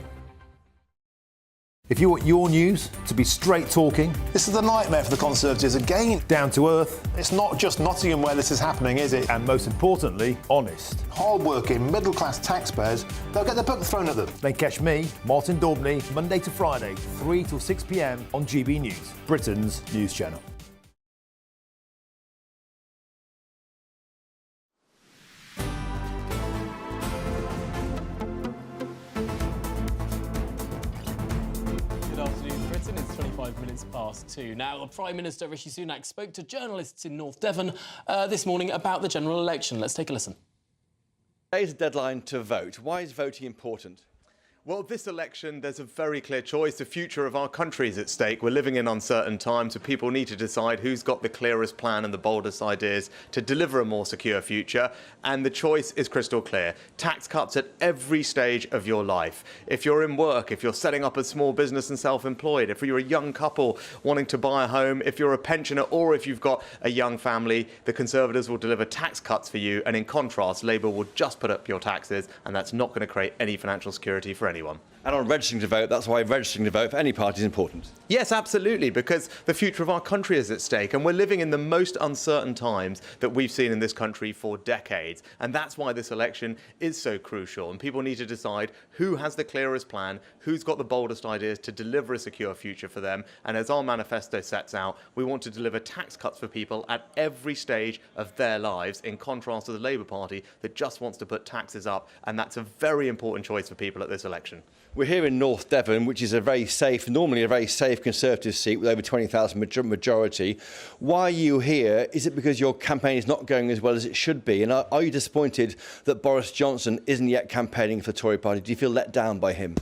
If you want your news to be straight talking... This is the nightmare for the Conservatives again. Down to earth. It's not just Nottingham where this is happening, is it? And most importantly, honest. Hard-working, middle-class taxpayers, they'll get the book thrown at them. Then catch me, Martin Daubney, Monday to Friday, 3 till 6 p.m. on GB News, Britain's news channel. Past 2. Now, Prime Minister Rishi Sunak spoke to journalists in North Devon this morning about the general election. Let's take a listen. Today's the deadline to vote. Why is voting important? Well, this election, there's a very clear choice. The future of our country is at stake. We're living in uncertain times, so people need to decide who's got the clearest plan and the boldest ideas to deliver a more secure future. And the choice is crystal clear. Tax cuts at every stage of your life. If you're in work, if you're setting up a small business and self-employed, if you're a young couple wanting to buy a home, if you're a pensioner, or if you've got a young family, the Conservatives will deliver tax cuts for you. And in contrast, Labour will just put up your taxes, and that's not going to create any financial security for anyone. And on registering to vote, that's why registering to vote for any party is important. Yes, absolutely, because the future of our country is at stake, and we're living in the most uncertain times that we've seen in this country for decades. And that's why this election is so crucial, and people need to decide who has the clearest plan, who's got the boldest ideas to deliver a secure future for them. And as our manifesto sets out, we want to deliver tax cuts for people at every stage of their lives, in contrast to the Labour Party that just wants to put taxes up, and that's a very important choice for people at this election. We're here in North Devon, which is normally a very safe Conservative seat with over 20,000 majority. Why are you here? Is it because your campaign is not going as well as it should be? And are you disappointed that Boris Johnson isn't yet campaigning for the Tory party? Do you feel let down by him?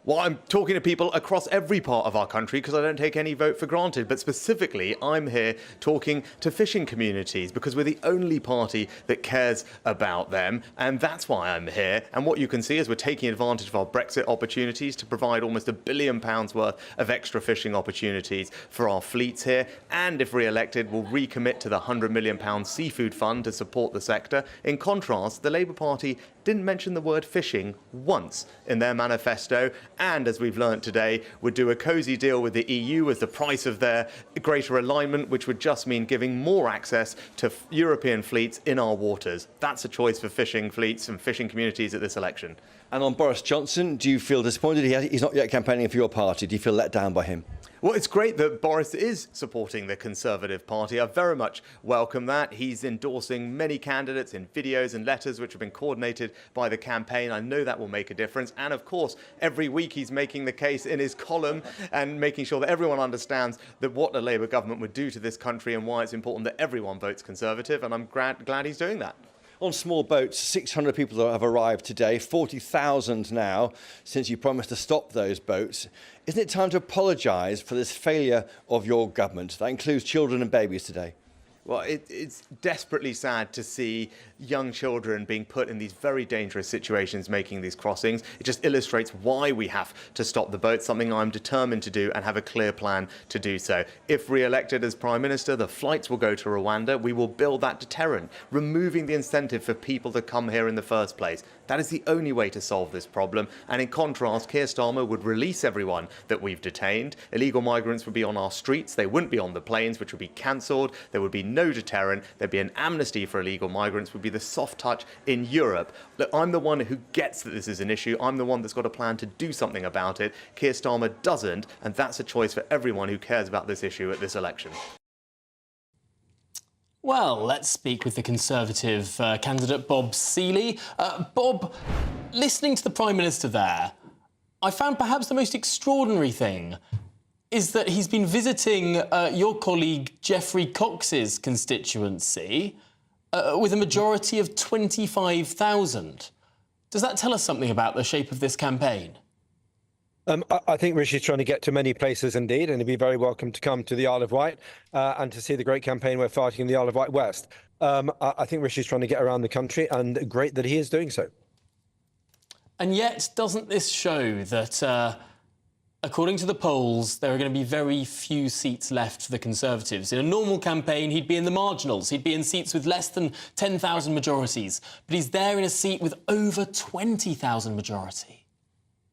Well, I'm talking to people across every part of our country because I don't take any vote for granted. But specifically, I'm here talking to fishing communities because we're the only party that cares about them. And that's why I'm here. And what you can see is we're taking advantage of our Brexit opportunities to provide almost £1 billion worth of extra fishing opportunities for our fleets here. And if re-elected, we'll recommit to the £100 million seafood fund to support the sector. In contrast, the Labour Party didn't mention the word fishing once in their manifesto, and as we've learnt today, would do a cosy deal with the EU as the price of their greater alignment, which would just mean giving more access to European fleets in our waters. That's a choice for fishing fleets and fishing communities at this election. And on Boris Johnson, do you feel disappointed? He's not yet campaigning for your party. Do you feel let down by him? Well, it's great that Boris is supporting the Conservative Party. I very much welcome that. He's endorsing many candidates in videos and letters which have been coordinated by the campaign. I know that will make a difference. And of course, every week he's making the case in his column and making sure that everyone understands that what a Labour government would do to this country and why it's important that everyone votes Conservative. And I'm glad he's doing that. On small boats, 600 people have arrived today, 40,000 now since you promised to stop those boats. Isn't it time to apologise for this failure of your government? That includes children and babies today. Well, it's desperately sad to see young children being put in these very dangerous situations making these crossings. It just illustrates why we have to stop the boat, something I'm determined to do and have a clear plan to do so. If re-elected as Prime Minister, the flights will go to Rwanda. We will build that deterrent, removing the incentive for people to come here in the first place. That is the only way to solve this problem. And in contrast, Keir Starmer would release everyone that we've detained. Illegal migrants would be on our streets. They wouldn't be on the planes, which would be cancelled. There would be no deterrent. There'd be an amnesty for illegal migrants, would be the soft touch in Europe. Look, I'm the one who gets that this is an issue. I'm the one that's got a plan to do something about it. Keir Starmer doesn't, and that's a choice for everyone who cares about this issue at this election. Well, let's speak with the Conservative candidate, Bob Seeley. Bob, listening to the Prime Minister there, I found perhaps the most extraordinary thing is that he's been visiting your colleague Geoffrey Cox's constituency with a majority of 25,000. Does that tell us something about the shape of this campaign? I think Rishi's trying to get to many places indeed, and he'd be very welcome to come to the Isle of Wight and to see the great campaign we're fighting in the Isle of Wight West. I think Rishi's trying to get around the country, and great that he is doing so. And yet, doesn't this show that, according to the polls, there are going to be very few seats left for the Conservatives? In a normal campaign, he'd be in the marginals. He'd be in seats with less than 10,000 majorities. But he's there in a seat with over 20,000 majority.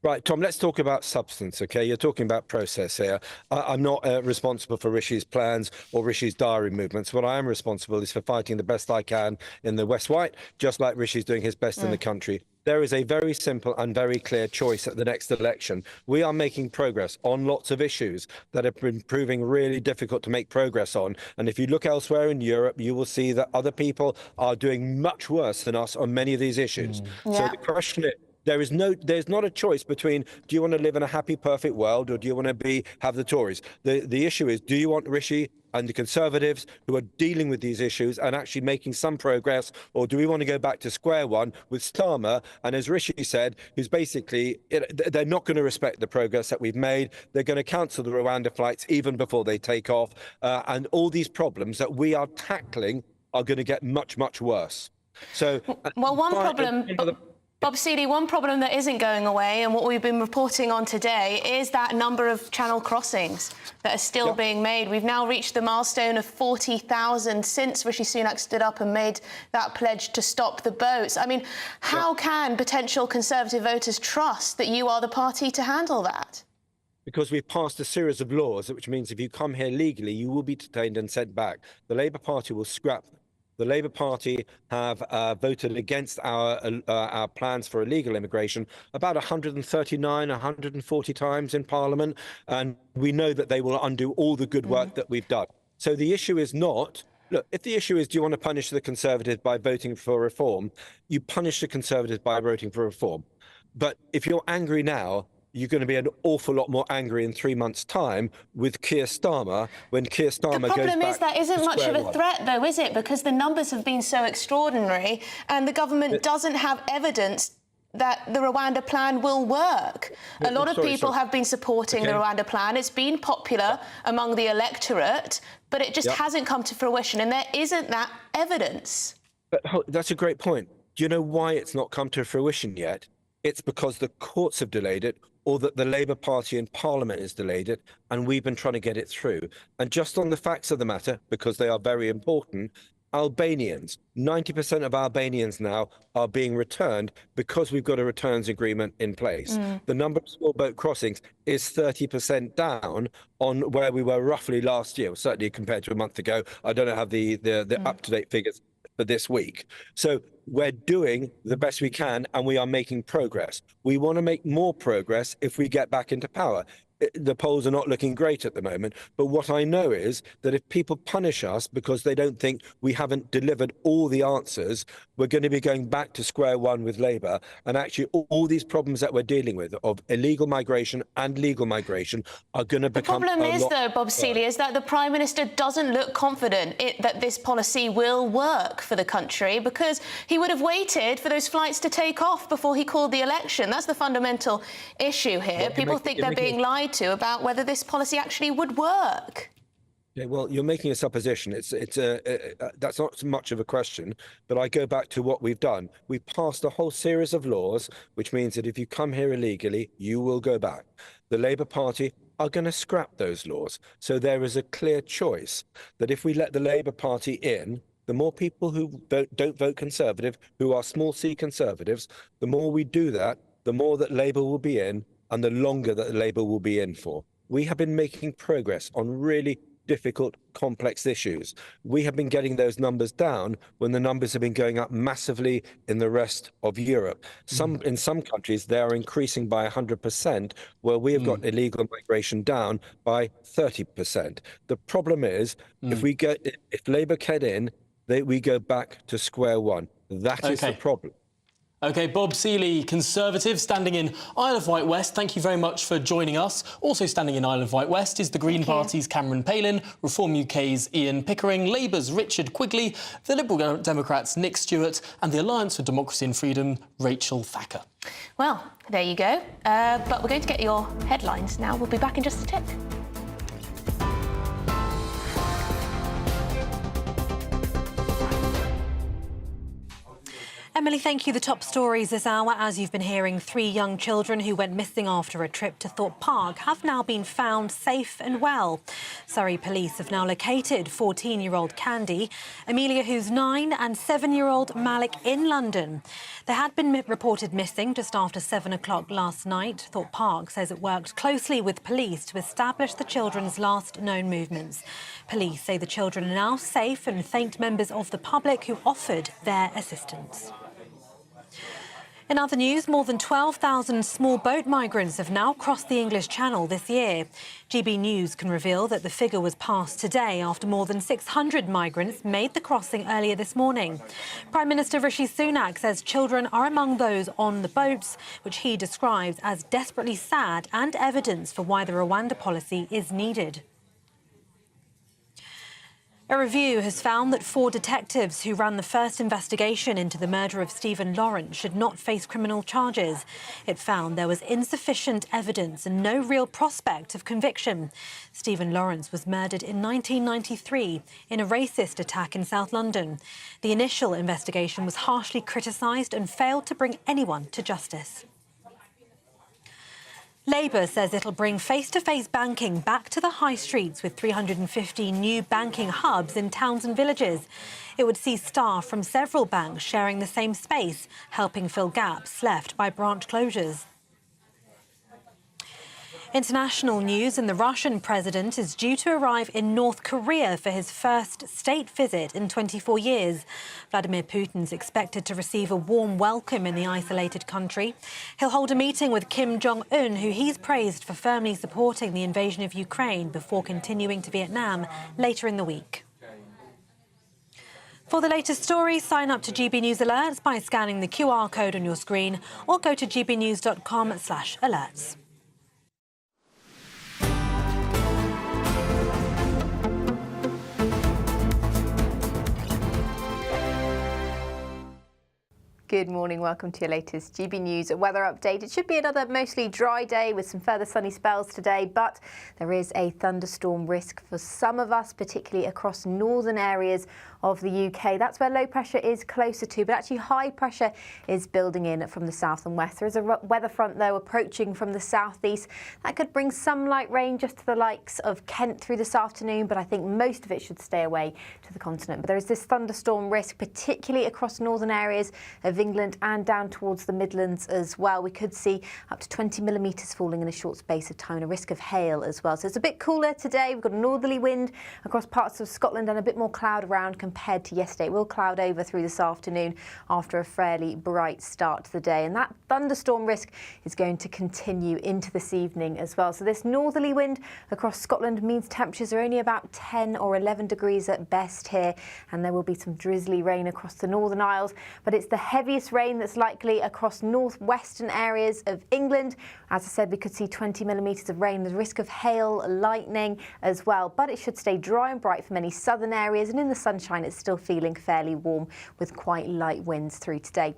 Right, Tom, let's talk about substance, OK? You're talking about process here. I'm not responsible for Rishi's plans or Rishi's diary movements. What I am responsible is for fighting the best I can in the West Wight, just like Rishi's doing his best in the country. There is a very simple and very clear choice at the next election. We are making progress on lots of issues that have been proving really difficult to make progress on. And if you look elsewhere in Europe, you will see that other people are doing much worse than us on many of these issues. So the question is, there's not a choice between, do you want to live in a happy, perfect world, or do you want to have the Tories? The issue is, do you want Rishi and the Conservatives who are dealing with these issues and actually making some progress, or do we want to go back to square one with Starmer, and as Rishi said, who's basically, they're not going to respect the progress that we've made. They're going to cancel the Rwanda flights even before they take off, and all these problems that we are tackling are going to get much, much worse. So, well, one problem... Bob Seeley, one problem that isn't going away, and what we've been reporting on today, is that number of channel crossings that are still being made. We've now reached the milestone of 40,000 since Rishi Sunak stood up and made that pledge to stop the boats. I mean, how can potential Conservative voters trust that you are the party to handle that? Because we've passed a series of laws, which means if you come here legally, you will be detained and sent back. The Labour Party will scrap them. The Labour Party have voted against our plans for illegal immigration about 139, 140 times in Parliament, and we know that they will undo all the good work that we've done. So the issue is not, look, if the issue is, do you want to punish the Conservatives by voting for reform, you punish the Conservatives by voting for reform. But if you're angry now, you're going to be an awful lot more angry in 3 months' time with Keir Starmer when Keir Starmer goes back. The problem is that isn't much of a threat, though, is it? Because the numbers have been so extraordinary and the government doesn't have evidence that the Rwanda plan will work. A lot of people have been supporting the Rwanda plan. It's been popular among the electorate, but it just hasn't come to fruition, and there isn't that evidence. But that's a great point. Do you know why it's not come to fruition yet? It's because the courts have delayed it, or that the Labour Party in Parliament has delayed it, and we've been trying to get it through. And just on the facts of the matter, because they are very important, Albanians. 90% of Albanians now are being returned because we've got a returns agreement in place. The number of small boat crossings is 30% down on where we were roughly last year, certainly compared to a month ago. I don't have the up-to-date figures for this week. So we're doing the best we can, and we are making progress. We want to make more progress if we get back into power. The polls are not looking great at the moment, but what I know is that if people punish us because they don't think we haven't delivered all the answers, we're going to be going back to square one with Labour. And actually, all these problems that we're dealing with of illegal migration and legal migration are going to become The problem is, though, Bob Seeley, is that the Prime Minister doesn't look confident that this policy will work for the country, because he would have waited for those flights to take off before he called the election. That's the fundamental issue here. People think they're being lied to about whether this policy actually would work. Yeah, well, you're making a supposition. That's not so much of a question, but I go back to what we've done. We passed a whole series of laws, which means that if you come here illegally, you will go back. The Labour Party are going to scrap those laws. So there is a clear choice that if we let the Labour Party in, the more people who don't vote Conservative, who are small c Conservatives, the more we do that, the more that Labour will be in, and the longer that Labour will be in for. We have been making progress on really difficult, complex issues. We have been getting those numbers down when the numbers have been going up massively in the rest of Europe. In some countries, they are increasing by 100%, where we have got illegal migration down by 30%. The problem is, if Labour get in, we go back to square one. That is the problem. OK, Bob Seeley, Conservative, standing in Isle of Wight West. Thank you very much for joining us. Also standing in Isle of Wight West is the Green Party's Cameron Palin, Reform UK's Ian Pickering, Labour's Richard Quigley, the Liberal Democrats' Nick Stewart, and the Alliance for Democracy and Freedom, Rachel Thacker. Well, there you go. But we're going to get your headlines now. We'll be back in just a tick. Emily, thank you. The top stories this hour. As you've been hearing, 3 young children who went missing after a trip to Thorpe Park have now been found safe and well. Surrey police have now located 14-year-old Candy, Amelia, who's 9, and 7-year-old Malik in London. They had been reported missing just after 7 o'clock last night. Thorpe Park says it worked closely with police to establish the children's last known movements. Police say the children are now safe and thanked members of the public who offered their assistance. In other news, more than 12,000 small boat migrants have now crossed the English Channel this year. GBNews can reveal that the figure was passed today after more than 600 migrants made the crossing earlier this morning. Prime Minister Rishi Sunak says children are among those on the boats, which he describes as desperately sad and evidence for why the Rwanda policy is needed. A review has found that 4 detectives who ran the first investigation into the murder of Stephen Lawrence should not face criminal charges. It found there was insufficient evidence and no real prospect of conviction. Stephen Lawrence was murdered in 1993 in a racist attack in South London. The initial investigation was harshly criticised and failed to bring anyone to justice. Labour says it'll bring face-to-face banking back to the high streets with 350 new banking hubs in towns and villages. It would see staff from several banks sharing the same space, helping fill gaps left by branch closures. International news, and the Russian president is due to arrive in North Korea for his first state visit in 24 years. Vladimir Putin's expected to receive a warm welcome in the isolated country. He'll hold a meeting with Kim Jong-un, who he's praised for firmly supporting the invasion of Ukraine, before continuing to Vietnam later in the week. For the latest stories, sign up to GB News Alerts by scanning the QR code on your screen or go to gbnews.com/alerts. Good morning, welcome to your latest GB News weather update. It should be another mostly dry day with some further sunny spells today, but there is a thunderstorm risk for some of us, particularly across northern areas of the UK. That's where low pressure is closer to, but actually high pressure is building in from the south and west. There is a weather front, though, approaching from the southeast. That could bring some light rain just to the likes of Kent through this afternoon, but I think most of it should stay away to the continent. But there is this thunderstorm risk, particularly across northern areas of England and down towards the Midlands as well. We could see up to 20 millimetres falling in a short space of time, and a risk of hail as well. So it's a bit cooler today. We've got a northerly wind across parts of Scotland and a bit more cloud around compared to yesterday. It will cloud over through this afternoon after a fairly bright start to the day, and that thunderstorm risk is going to continue into this evening as well. So this northerly wind across Scotland means temperatures are only about 10 or 11 degrees at best here, and there will be some drizzly rain across the Northern Isles, but it's the heaviest rain that's likely across northwestern areas of England. As I said, we could see 20 millimetres of rain. There's a risk of hail, lightning as well, but it should stay dry and bright for many southern areas, and in the sunshine it's still feeling fairly warm with quite light winds through today.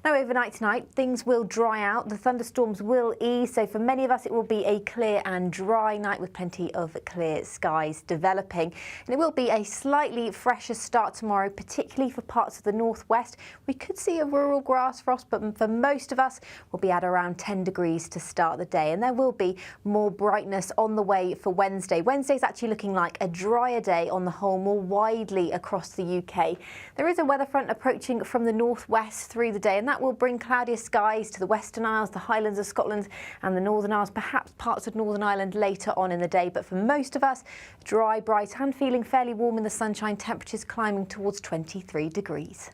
Now, overnight tonight, things will dry out. The thunderstorms will ease, so for many of us it will be a clear and dry night with plenty of clear skies developing. And it will be a slightly fresher start tomorrow, particularly for parts of the northwest. We could see a rural grass frost, but for most of us, we'll be at around 10 degrees to start the day. And there will be more brightness on the way for Wednesday. Wednesday's actually looking like a drier day on the whole, more widely across the UK. There is a weather front approaching from the northwest through the day, and that will bring cloudier skies to the Western Isles, the Highlands of Scotland and the Northern Isles, perhaps parts of Northern Ireland later on in the day. But for most of us, dry, bright and feeling fairly warm in the sunshine, temperatures climbing towards 23 degrees.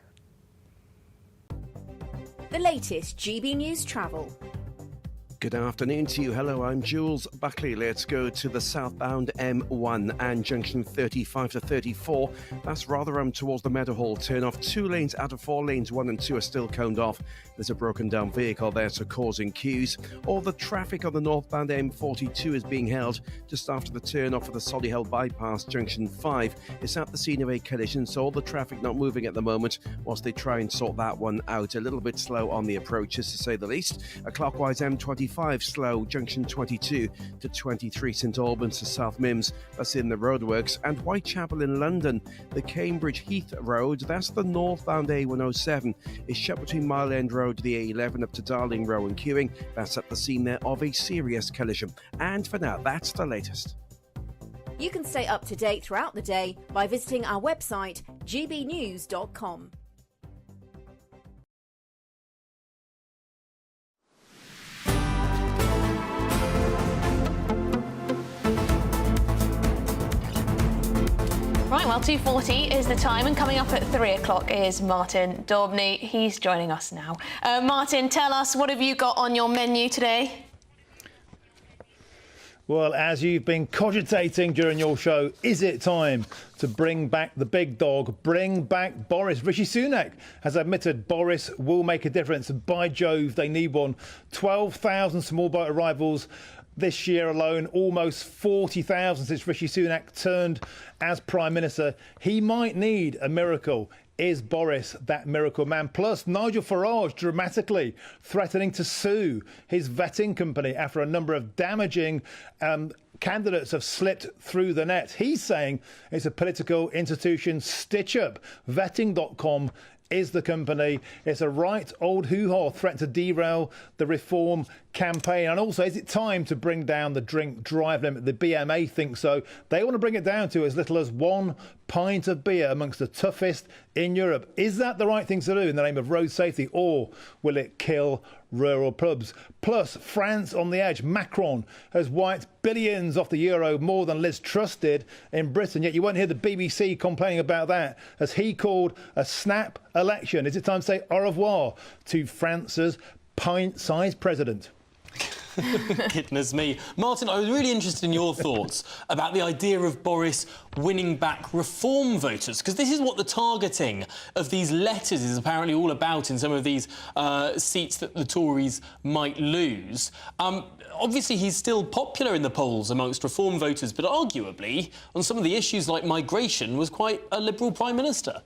The latest GB News travel. Good afternoon to you. Hello, I'm Jules Buckley. Let's go to the southbound M1 and junction 35 to 34. That's rather towards the Meadowhall turn off. 2 lanes out of 4 lanes, 1 and 2 are still coned off. There's a broken down vehicle there, so causing queues. All the traffic on the northbound M42 is being held just after the turn off of the Solihull bypass junction 5. It's at the scene of a collision, so all the traffic not moving at the moment whilst they try and sort that one out. A little bit slow on the approaches, to say the least. A clockwise M25 slow, junction 22 to 23 St Albans to South Mims, that's in the roadworks. And Whitechapel in London, the Cambridge Heath Road, that's the northbound A107, is shut between Mile End Road to the A11 up to Darling Row and queuing. That's at the scene there of a serious collision. And for now, that's the latest. You can stay up to date throughout the day by visiting our website gbnews.com. Right, well, 2:40 is the time, and coming up at 3 o'clock is Martin Daubney. He's joining us now. Martin, tell us, what have you got on your menu today? Well, as you've been cogitating during your show, is it time to bring back the big dog, bring back Boris? Rishi Sunak has admitted Boris will make a difference. By Jove, they need one. 12,000 small boat arrivals this year alone, almost 40,000 since Rishi Sunak turned as Prime Minister. He might need a miracle. Is Boris that miracle man? Plus, Nigel Farage dramatically threatening to sue his vetting company after a number of damaging candidates have slipped through the net. He's saying it's a political institution stitch-up. Vetting.com is the company. It's a right old hoo-ha threat to derail the reform campaign. And also, is it time to bring down the drink drive limit? The BMA thinks so. They want to bring it down to as little as 1 pint of beer, amongst the toughest in Europe. Is that the right thing to do in the name of road safety, or will it kill rural pubs? Plus, France on the edge. Macron has wiped billions off the euro, more than Liz Truss did in Britain, yet you won't hear the BBC complaining about that, as he called a snap election. Is it time to say au revoir to France's pint-sized president? Goodness me. Martin, I was really interested in your thoughts about the idea of Boris winning back reform voters, because this is what the targeting of these letters is apparently all about in some of these seats that the Tories might lose. Obviously, he's still popular in the polls amongst reform voters, but arguably, on some of the issues like migration, was quite a Liberal Prime Minister.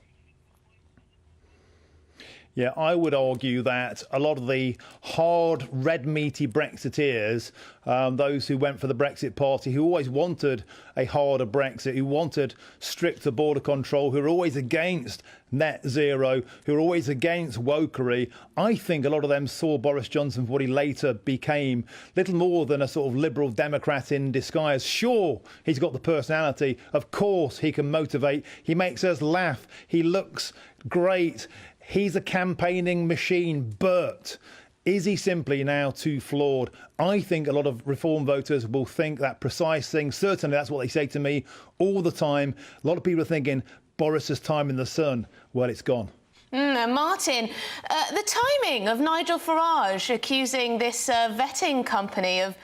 Yeah, I would argue that a lot of the hard, red meaty Brexiteers, those who went for the Brexit party, who always wanted a harder Brexit, who wanted stricter border control, who are always against net zero, who are always against wokery, I think a lot of them saw Boris Johnson for what he later became, little more than a sort of liberal Democrat in disguise. Sure, he's got the personality. Of course, he can motivate. He makes us laugh. He looks great. He's a campaigning machine, but is he simply now too flawed? I think a lot of Reform voters will think that precise thing. Certainly, that's what they say to me all the time. A lot of people are thinking, Boris's time in the sun, well, it's gone. Martin, the timing of Nigel Farage accusing this vetting company of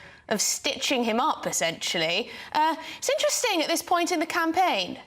stitching him up, essentially. It's interesting at this point in the campaign.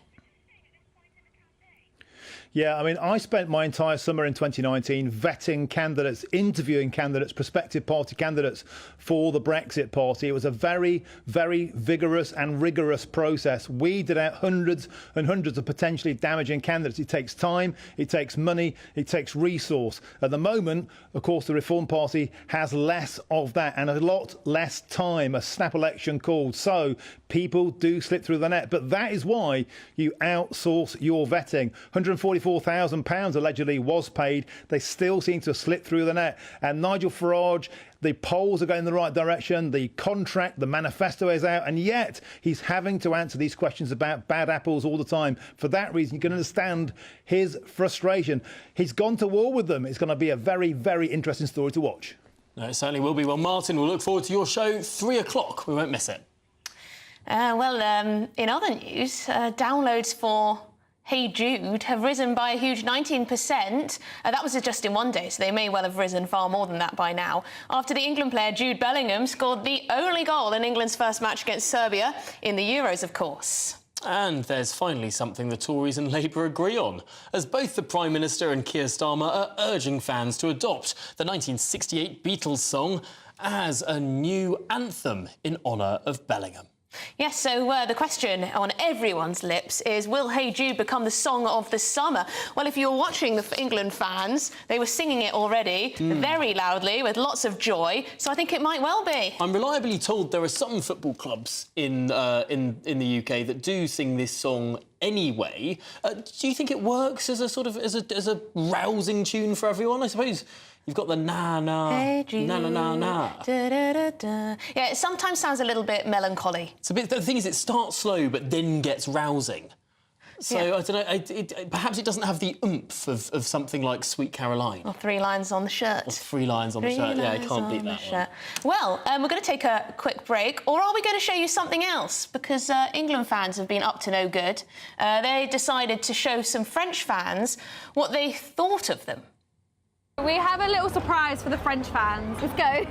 Yeah, I mean, I spent my entire summer in 2019 vetting candidates, interviewing candidates, prospective party candidates for the Brexit party. It was a very, very vigorous and rigorous process. Weeded out hundreds and hundreds of potentially damaging candidates. It takes time, it takes money, it takes resource. At the moment, of course, the Reform Party has less of that and a lot less time, a snap election called. So people do slip through the net. But that is why you outsource your vetting. £144,000 allegedly was paid. They still seem to slip through the net. And Nigel Farage, the polls are going in the right direction. The contract, the manifesto is out. And yet he's having to answer these questions about bad apples all the time. For that reason, you can understand his frustration. He's gone to war with them. It's going to be a very, very interesting story to watch. No, it certainly will be. Well, Martin, we'll look forward to your show, 3 o'clock. We won't miss it. In other news, downloads for Hey Jude have risen by a huge 19%. That was just in one day, so they may well have risen far more than that by now. After the England player Jude Bellingham scored the only goal in England's first match against Serbia, in the Euros, of course. And there's finally something the Tories and Labour agree on, as both the Prime Minister and Keir Starmer are urging fans to adopt the 1968 Beatles song as a new anthem in honour of Bellingham. Yes, so the question on everyone's lips is, will Hey Jude become the song of the summer? Well, if you're watching the England fans, they were singing it already, very loudly, with lots of joy, so I think it might well be. I'm reliably told there are some football clubs in the UK that do sing this song anyway. Do you think it works as a sort of as a rousing tune for everyone? I suppose you've got the na-na, hey Jude, na-na-na-na. Da-da-da-da. Yeah, it sometimes sounds a little bit melancholy. It's a bit. The thing is, it starts slow but then gets rousing. So, yeah. I don't know, perhaps it doesn't have the oomph of something like Sweet Caroline. Or 3 lines on the shirt. Or 3 lines on the shirt, yeah, I can't beat that one. Well, we're going to take a quick break, or are we going to show you something else? Because England fans have been up to no good. They decided to show some French fans what they thought of them. We have a little surprise for the French fans. Let's go.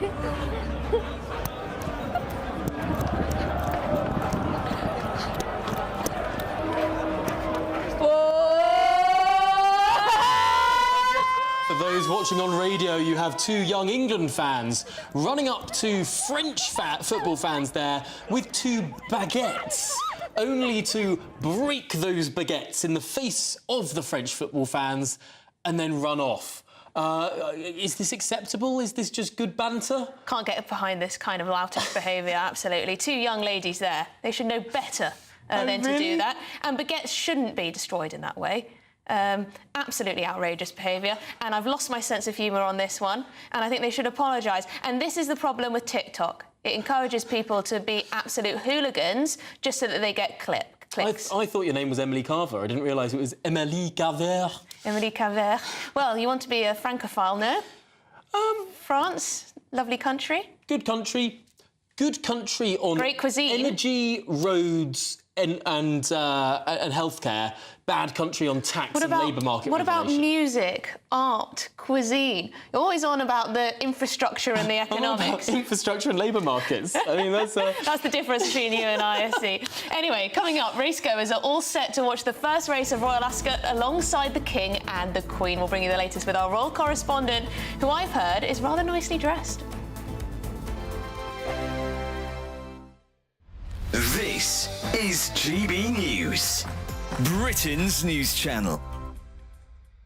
For those watching on radio, you have 2 young England fans running up to French football fans there with 2 baguettes, only to break those baguettes in the face of the French football fans and then run off. Is this acceptable? Is this just good banter? Can't get behind this kind of loutish behaviour, absolutely. 2 young ladies there. They should know better than to do that. And baguettes shouldn't be destroyed in that way. Absolutely outrageous behaviour. And I've lost my sense of humour on this one. And I think they should apologise. And this is the problem with TikTok. It encourages people to be absolute hooligans just so that they get clicks. I thought your name was Emily Carver. I didn't realise it was Emily Carver. Emily Carver. Well, you want to be a francophile, no? France, lovely country. Good country. Good country on great cuisine, energy, roads, and healthcare. Bad country on tax and labour market. What about music, art, cuisine? You're always on about the infrastructure and the economics. Infrastructure and labour markets. I mean, that's that's the difference between you and I see. Anyway, coming up, racegoers are all set to watch the first race of Royal Ascot alongside the King and the Queen. We'll bring you the latest with our royal correspondent, who I've heard is rather nicely dressed. This is GB News, Britain's news channel.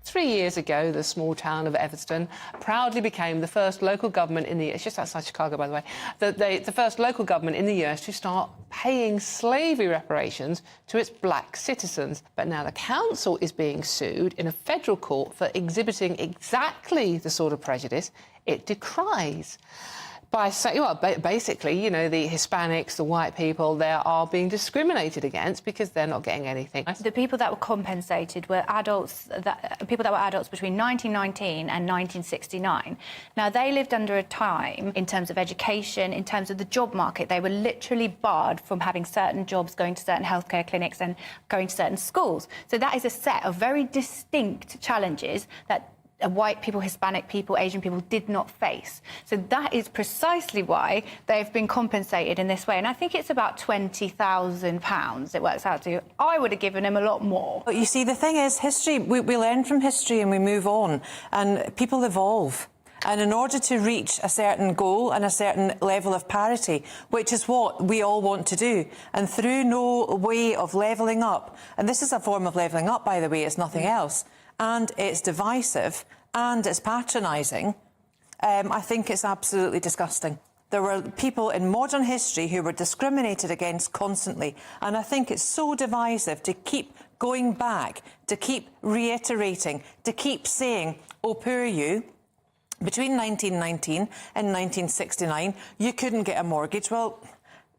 3 years ago, the small town of Evanston proudly became the first local government in the... It's just outside Chicago, by the way. The first local government in the US to start paying slavery reparations to its black citizens. But now the council is being sued in a federal court for exhibiting exactly the sort of prejudice it decries. By saying, well, basically, you know, the Hispanics, the white people, they are being discriminated against because they're not getting anything. The people that were compensated were people that were adults between 1919 and 1969. Now, they lived under a time, in terms of education, in terms of the job market, they were literally barred from having certain jobs, going to certain healthcare clinics and going to certain schools. So that is a set of very distinct challenges that white people, Hispanic people, Asian people did not face. So that is precisely why they've been compensated in this way. And I think it's about £20,000 it works out to. I would have given him a lot more. But you see, the thing is, history, we learn from history and we move on, and people evolve. And in order to reach a certain goal and a certain level of parity, which is what we all want to do, and through no way of levelling up, and this is a form of levelling up, by the way, it's nothing else, and it's divisive and it's patronising, I think it's absolutely disgusting. There were people in modern history who were discriminated against constantly, and I think it's so divisive to keep going back, to keep reiterating, to keep saying, oh, poor you. Between 1919 and 1969, you couldn't get a mortgage. Well,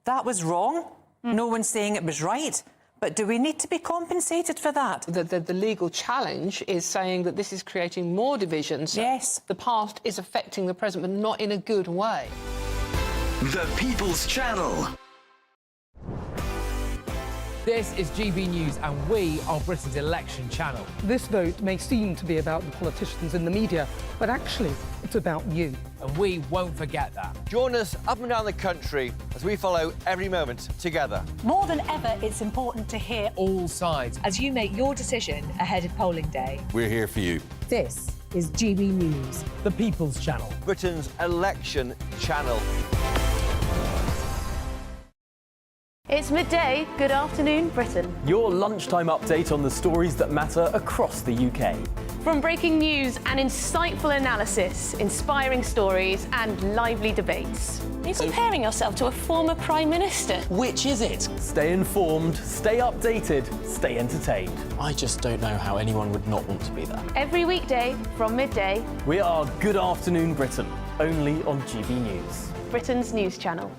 that was wrong. No one's saying it was right. But do we need to be compensated for that? The legal challenge is saying that this is creating more divisions. Yes. The past is affecting the present, but not in a good way. The People's Channel. This is GB News, and we are Britain's election channel. This vote may seem to be about the politicians in the media, but actually, it's about you. And we won't forget that. Join us up and down the country as we follow every moment together. More than ever, it's important to hear all sides as you make your decision ahead of polling day. We're here for you. This is GB News. The People's Channel. Britain's election channel. It's midday. Good afternoon, Britain. Your lunchtime update on the stories that matter across the UK. From breaking news and insightful analysis, inspiring stories and lively debates. Are you comparing yourself to a former Prime Minister? Which is it? Stay informed, stay updated, stay entertained. I just don't know how anyone would not want to be there. Every weekday from midday. We are Good Afternoon Britain, only on GB News. Britain's news channel.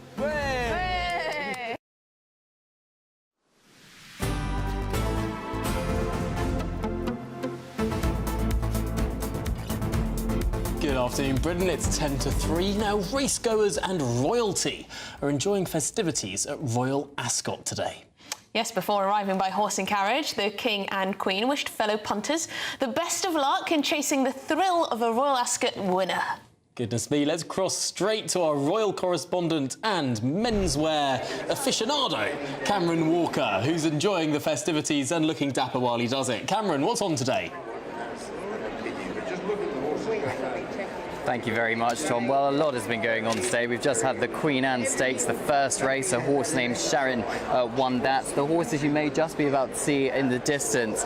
Good afternoon, Britain. It's 10 to 3. Now, racegoers and royalty are enjoying festivities at Royal Ascot today. Yes, before arriving by horse and carriage, the King and Queen wished fellow punters the best of luck in chasing the thrill of a Royal Ascot winner. Goodness me, let's cross straight to our royal correspondent and menswear aficionado, Cameron Walker, who's enjoying the festivities and looking dapper while he does it. Cameron, what's on today? Thank you very much, Tom. Well, a lot has been going on today. We've just had the Queen Anne Stakes, the first race. A horse named Sharon won that. The horses you may just be about to see in the distance,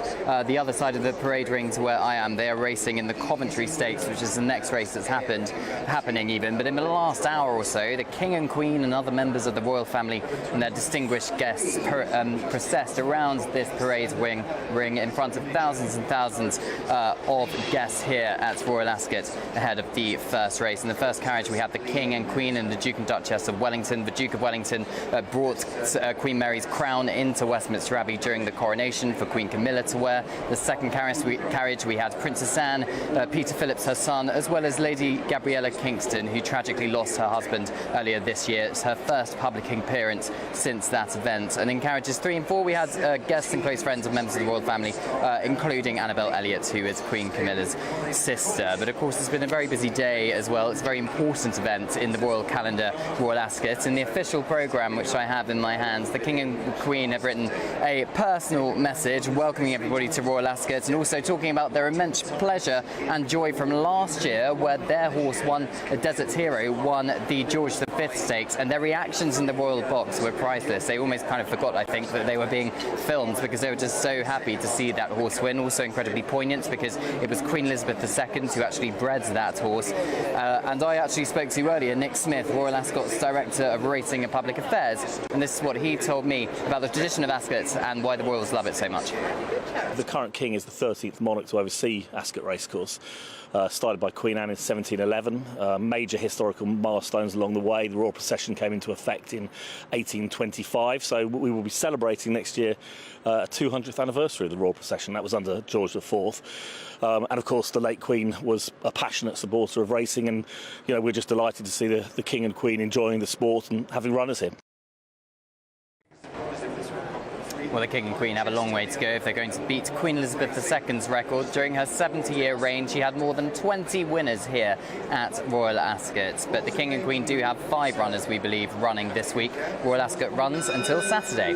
the other side of the parade ring to where I am, they are racing in the Coventry Stakes, which is the next race that's happening even. But in the last hour or so, the King and Queen and other members of the royal family and their distinguished guests processed around this parade ring in front of thousands and thousands of guests here at Royal Ascot ahead of the first race. In the first carriage, we had the King and Queen and the Duke and Duchess of Wellington. The Duke of Wellington brought Queen Mary's crown into Westminster Abbey during the coronation for Queen Camilla to wear. The second carriage, we had Princess Anne, Peter Phillips, her son, as well as Lady Gabriella Kingston, who tragically lost her husband earlier this year. It's her first public appearance since that event. And in carriages 3 and 4, we had guests and close friends of members of the royal family, including Annabelle Elliott, who is Queen Camilla's sister. But of course, it's been a very busy today as well. It's a very important event in the royal calendar, Royal Ascot. In the official programme, which I have in my hands, the King and Queen have written a personal message welcoming everybody to Royal Ascot, and also talking about their immense pleasure and joy from last year, where their horse won, a Desert Hero, won the George V Stakes, and their reactions in the royal box were priceless. They almost kind of forgot, I think, that they were being filmed, because they were just so happy to see that horse win. Also incredibly poignant, because it was Queen Elizabeth II who actually bred that horse. And I actually spoke to earlier Nick Smith, Royal Ascot's Director of Racing and Public Affairs, and this is what he told me about the tradition of Ascot and why the royals love it so much. The current king is the 13th monarch to oversee Ascot Racecourse. Started by Queen Anne in 1711. Major historical milestones along the way. The royal procession came into effect in 1825, so we will be celebrating next year a 200th anniversary of the royal procession. That was under George IV. And of course, the late Queen was a passionate supporter of racing, and we're just delighted to see the King and Queen enjoying the sport and having runners here. Well, the King and Queen have a long way to go if they're going to beat Queen Elizabeth II's record. During her 70-year reign, she had more than 20 winners here at Royal Ascot. But the King and Queen do have 5 runners, we believe, running this week. Royal Ascot runs until Saturday.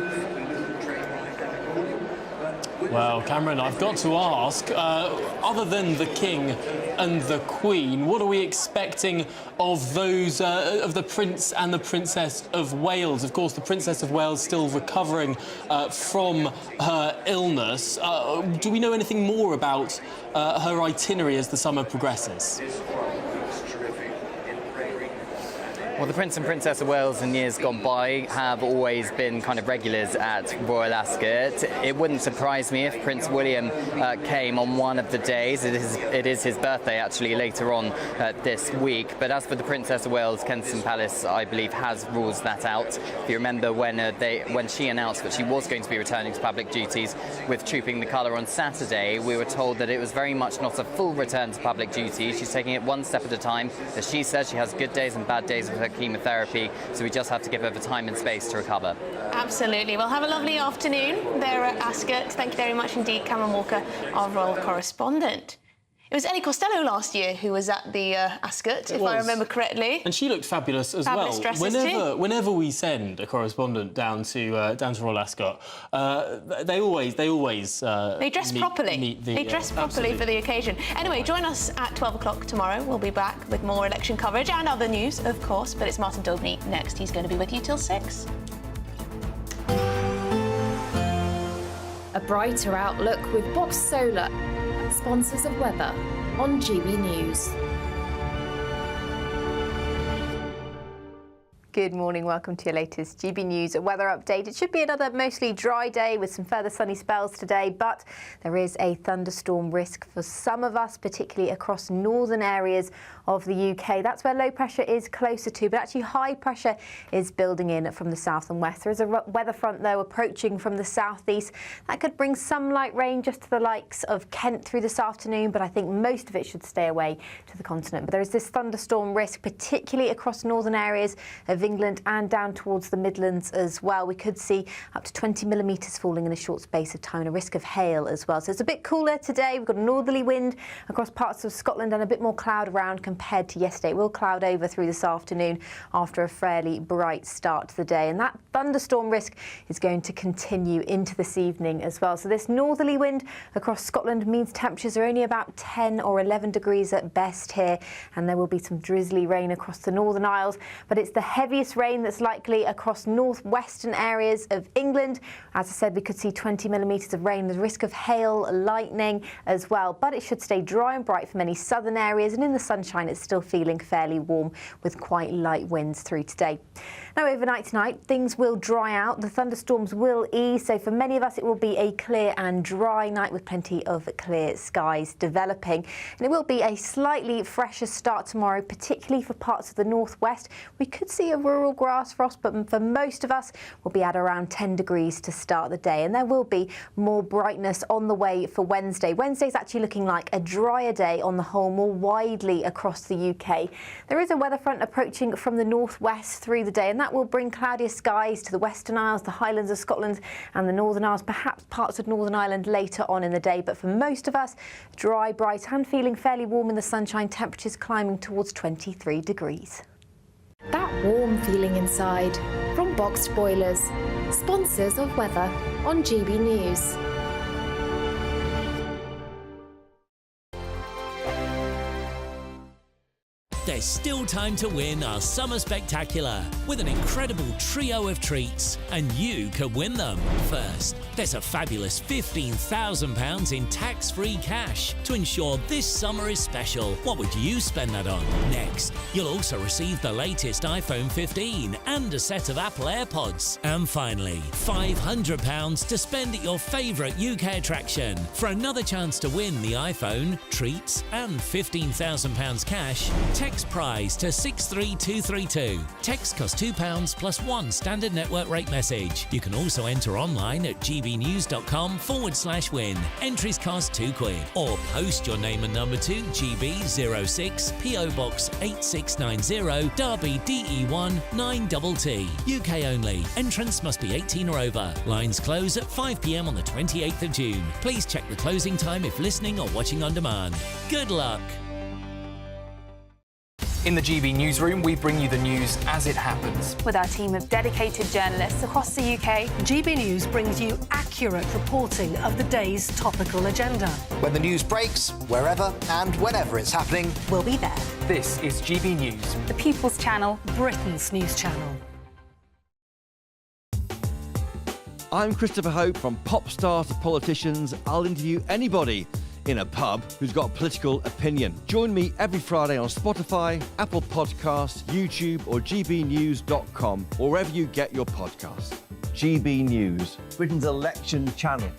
Well, Cameron, I've got to ask, other than the King and the Queen, what are we expecting of those, of the Prince and the Princess of Wales? Of course, the Princess of Wales still recovering from her illness. Do we know anything more about her itinerary as the summer progresses? Well, the Prince and Princess of Wales in years gone by have always been kind of regulars at Royal Ascot. It wouldn't surprise me if Prince William came on one of the days. It is his birthday, actually, later on this week. But as for the Princess of Wales, Kensington Palace, I believe, has ruled that out. If you remember when she announced that she was going to be returning to public duties with Trooping the Colour on Saturday, we were told that it was very much not a full return to public duty. She's taking it one step at a time. As she says, she has good days and bad days with her chemotherapy, so we just have to give her the time and space to recover. Absolutely. Well, have a lovely afternoon there at Ascot. Thank you very much indeed, Cameron Walker, our royal correspondent. It was Ellie Costello last year who was at the Ascot, if I remember correctly. And she looked fabulous as well. Whenever we send a correspondent down to Royal Ascot, they always dress properly. They dress properly for the occasion. Anyway, join us at 12 o'clock tomorrow. We'll be back with more election coverage and other news, of course. But it's Martin Daubney next. He's going to be with you till 6. A brighter outlook with Box Solar, sponsors of weather on GB News. Good morning, welcome to your latest GB News weather update. It should be another mostly dry day with some further sunny spells today, but there is a thunderstorm risk for some of us, particularly across northern areas of the UK. That's where low pressure is closer to, but actually high pressure is building in from the south and west. There is a weather front, though, approaching from the southeast. That could bring some light rain just to the likes of Kent through this afternoon, but I think most of it should stay away to the continent. But there is this thunderstorm risk, particularly across northern areas of England and down towards the Midlands as well. We could see up to 20 millimetres falling in a short space of time, and a risk of hail as well. So it's a bit cooler today. We've got a northerly wind across parts of Scotland and a bit more cloud around compared to yesterday. It will cloud over through this afternoon after a fairly bright start to the day, and that thunderstorm risk is going to continue into this evening as well. So this northerly wind across Scotland means temperatures are only about 10 or 11 degrees at best here, and there will be some drizzly rain across the Northern Isles, but it's the heaviest rain that's likely across northwestern areas of England. As I said, we could see 20 millimetres of rain. There's a risk of hail, lightning as well, but it should stay dry and bright for many southern areas, and in the sunshine it's still feeling fairly warm with quite light winds through today. Now, overnight tonight, things will dry out. The thunderstorms will ease, so for many of us it will be a clear and dry night with plenty of clear skies developing. And it will be a slightly fresher start tomorrow, particularly for parts of the northwest. We could see a rural grass frost, but for most of us, we'll be at around 10 degrees to start the day. And there will be more brightness on the way for Wednesday. Wednesday's actually looking like a drier day on the whole, more widely across the UK. There is a weather front approaching from the northwest through the day, and that will bring cloudier skies to the Western Isles, the Highlands of Scotland and the Northern Isles, perhaps parts of Northern Ireland later on in the day. But for most of us, dry, bright and feeling fairly warm in the sunshine, temperatures climbing towards 23 degrees. That warm feeling inside from Boxed Boilers, sponsors of weather on GB News. There's still time to win our Summer Spectacular with an incredible trio of treats, and you could win them. First, there's a fabulous £15,000 in tax-free cash to ensure this summer is special. What would you spend that on? Next, you'll also receive the latest iPhone 15 and a set of Apple AirPods. And finally, £500 to spend at your favourite UK attraction. For another chance to win the iPhone, treats and £15,000 cash, text prize to 63232. Text costs £2 plus one standard network rate message. You can also enter online at gbnews.com/win. Entries cost £2 or post your name and number to GB06 PO Box 8690 Derby DE1 9TT. UK only. Entrance must be 18 or over. Lines close at 5 p.m. on the 28th of June. Please check the closing time if listening or watching on demand. Good luck. In the GB newsroom, we bring you the news as it happens. With our team of dedicated journalists across the UK, GB News brings you accurate reporting of the day's topical agenda. When the news breaks, wherever and whenever it's happening, we'll be there. This is GB News, the People's Channel, Britain's news channel. I'm Christopher Hope. From pop stars to politicians, I'll interview anybody in a pub who's got a political opinion. Join me every Friday on Spotify, Apple Podcasts, YouTube or gbnews.com, or wherever you get your podcasts. GB News, Britain's election channel.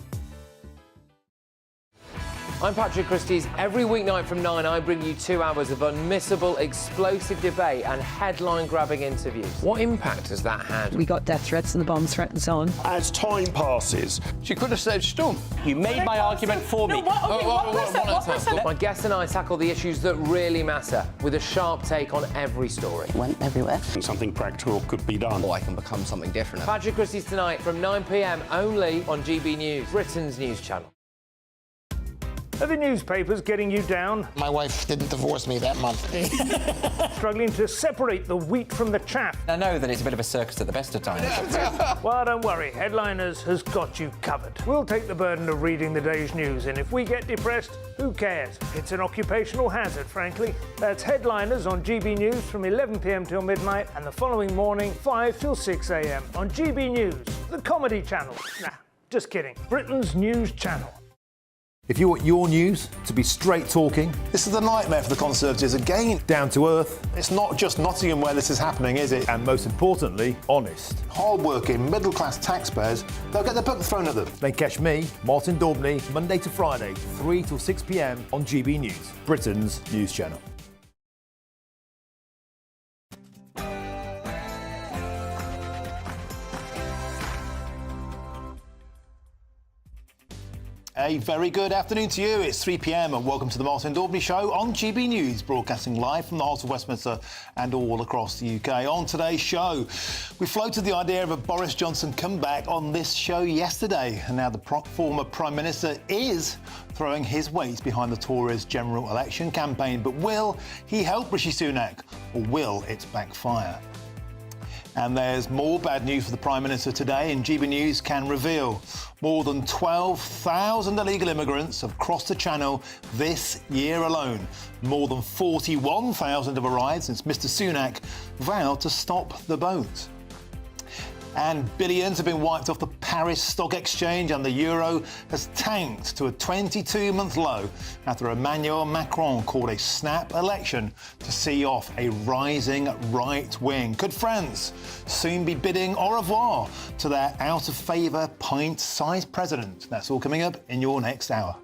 I'm Patrick Christie's. Every weeknight from 9, I bring you 2 hours of unmissable, explosive debate and headline-grabbing interviews. What impact has that had? We got death threats and the bomb threat and so on. As time passes, she could have said Storm. You made my argument for me. My guest and I tackle the issues that really matter with a sharp take on every story. It went everywhere. Something practical could be done. I can become something different. Patrick Christie's tonight from 9 p.m. only on GB News, Britain's news channel. Are the newspapers getting you down? My wife didn't divorce me that month. Struggling to separate the wheat from the chaff? I know that it's a bit of a circus at the best of times. Well, don't worry. Headliners has got you covered. We'll take the burden of reading the day's news, and if we get depressed, who cares? It's an occupational hazard, frankly. That's Headliners on GB News from 11 p.m. till midnight, and the following morning, 5 till 6 a.m. on GB News, the comedy channel. Nah, just kidding. Britain's news channel. If you want your news to be straight talking... This is the nightmare for the Conservatives again. Down to earth. It's not just Nottingham where this is happening, is it? And most importantly, honest. Hard-working, middle-class taxpayers, they'll get their book thrown at them. Then catch me, Martin Daubney, Monday to Friday, 3 till 6 p.m. on GB News, Britain's news channel. A very good afternoon to you. It's 3 p.m. and welcome to the Martin Daubney Show on GB News, broadcasting live from the heart of Westminster and all across the UK. On today's show, we floated the idea of a Boris Johnson comeback on this show yesterday, and now the former Prime Minister is throwing his weight behind the Tories' general election campaign. But will he help Rishi Sunak, or will it backfire? And there's more bad news for the Prime Minister today, and GB News can reveal more than 12,000 illegal immigrants have crossed the Channel this year alone. More than 41,000 have arrived since Mr Sunak vowed to stop the boat. And billions have been wiped off the Paris Stock Exchange, and the euro has tanked to a 22-month low after Emmanuel Macron called a snap election to see off a rising right wing. Could France soon be bidding au revoir to their out-of-favour pint-sized president? That's all coming up in your next hour.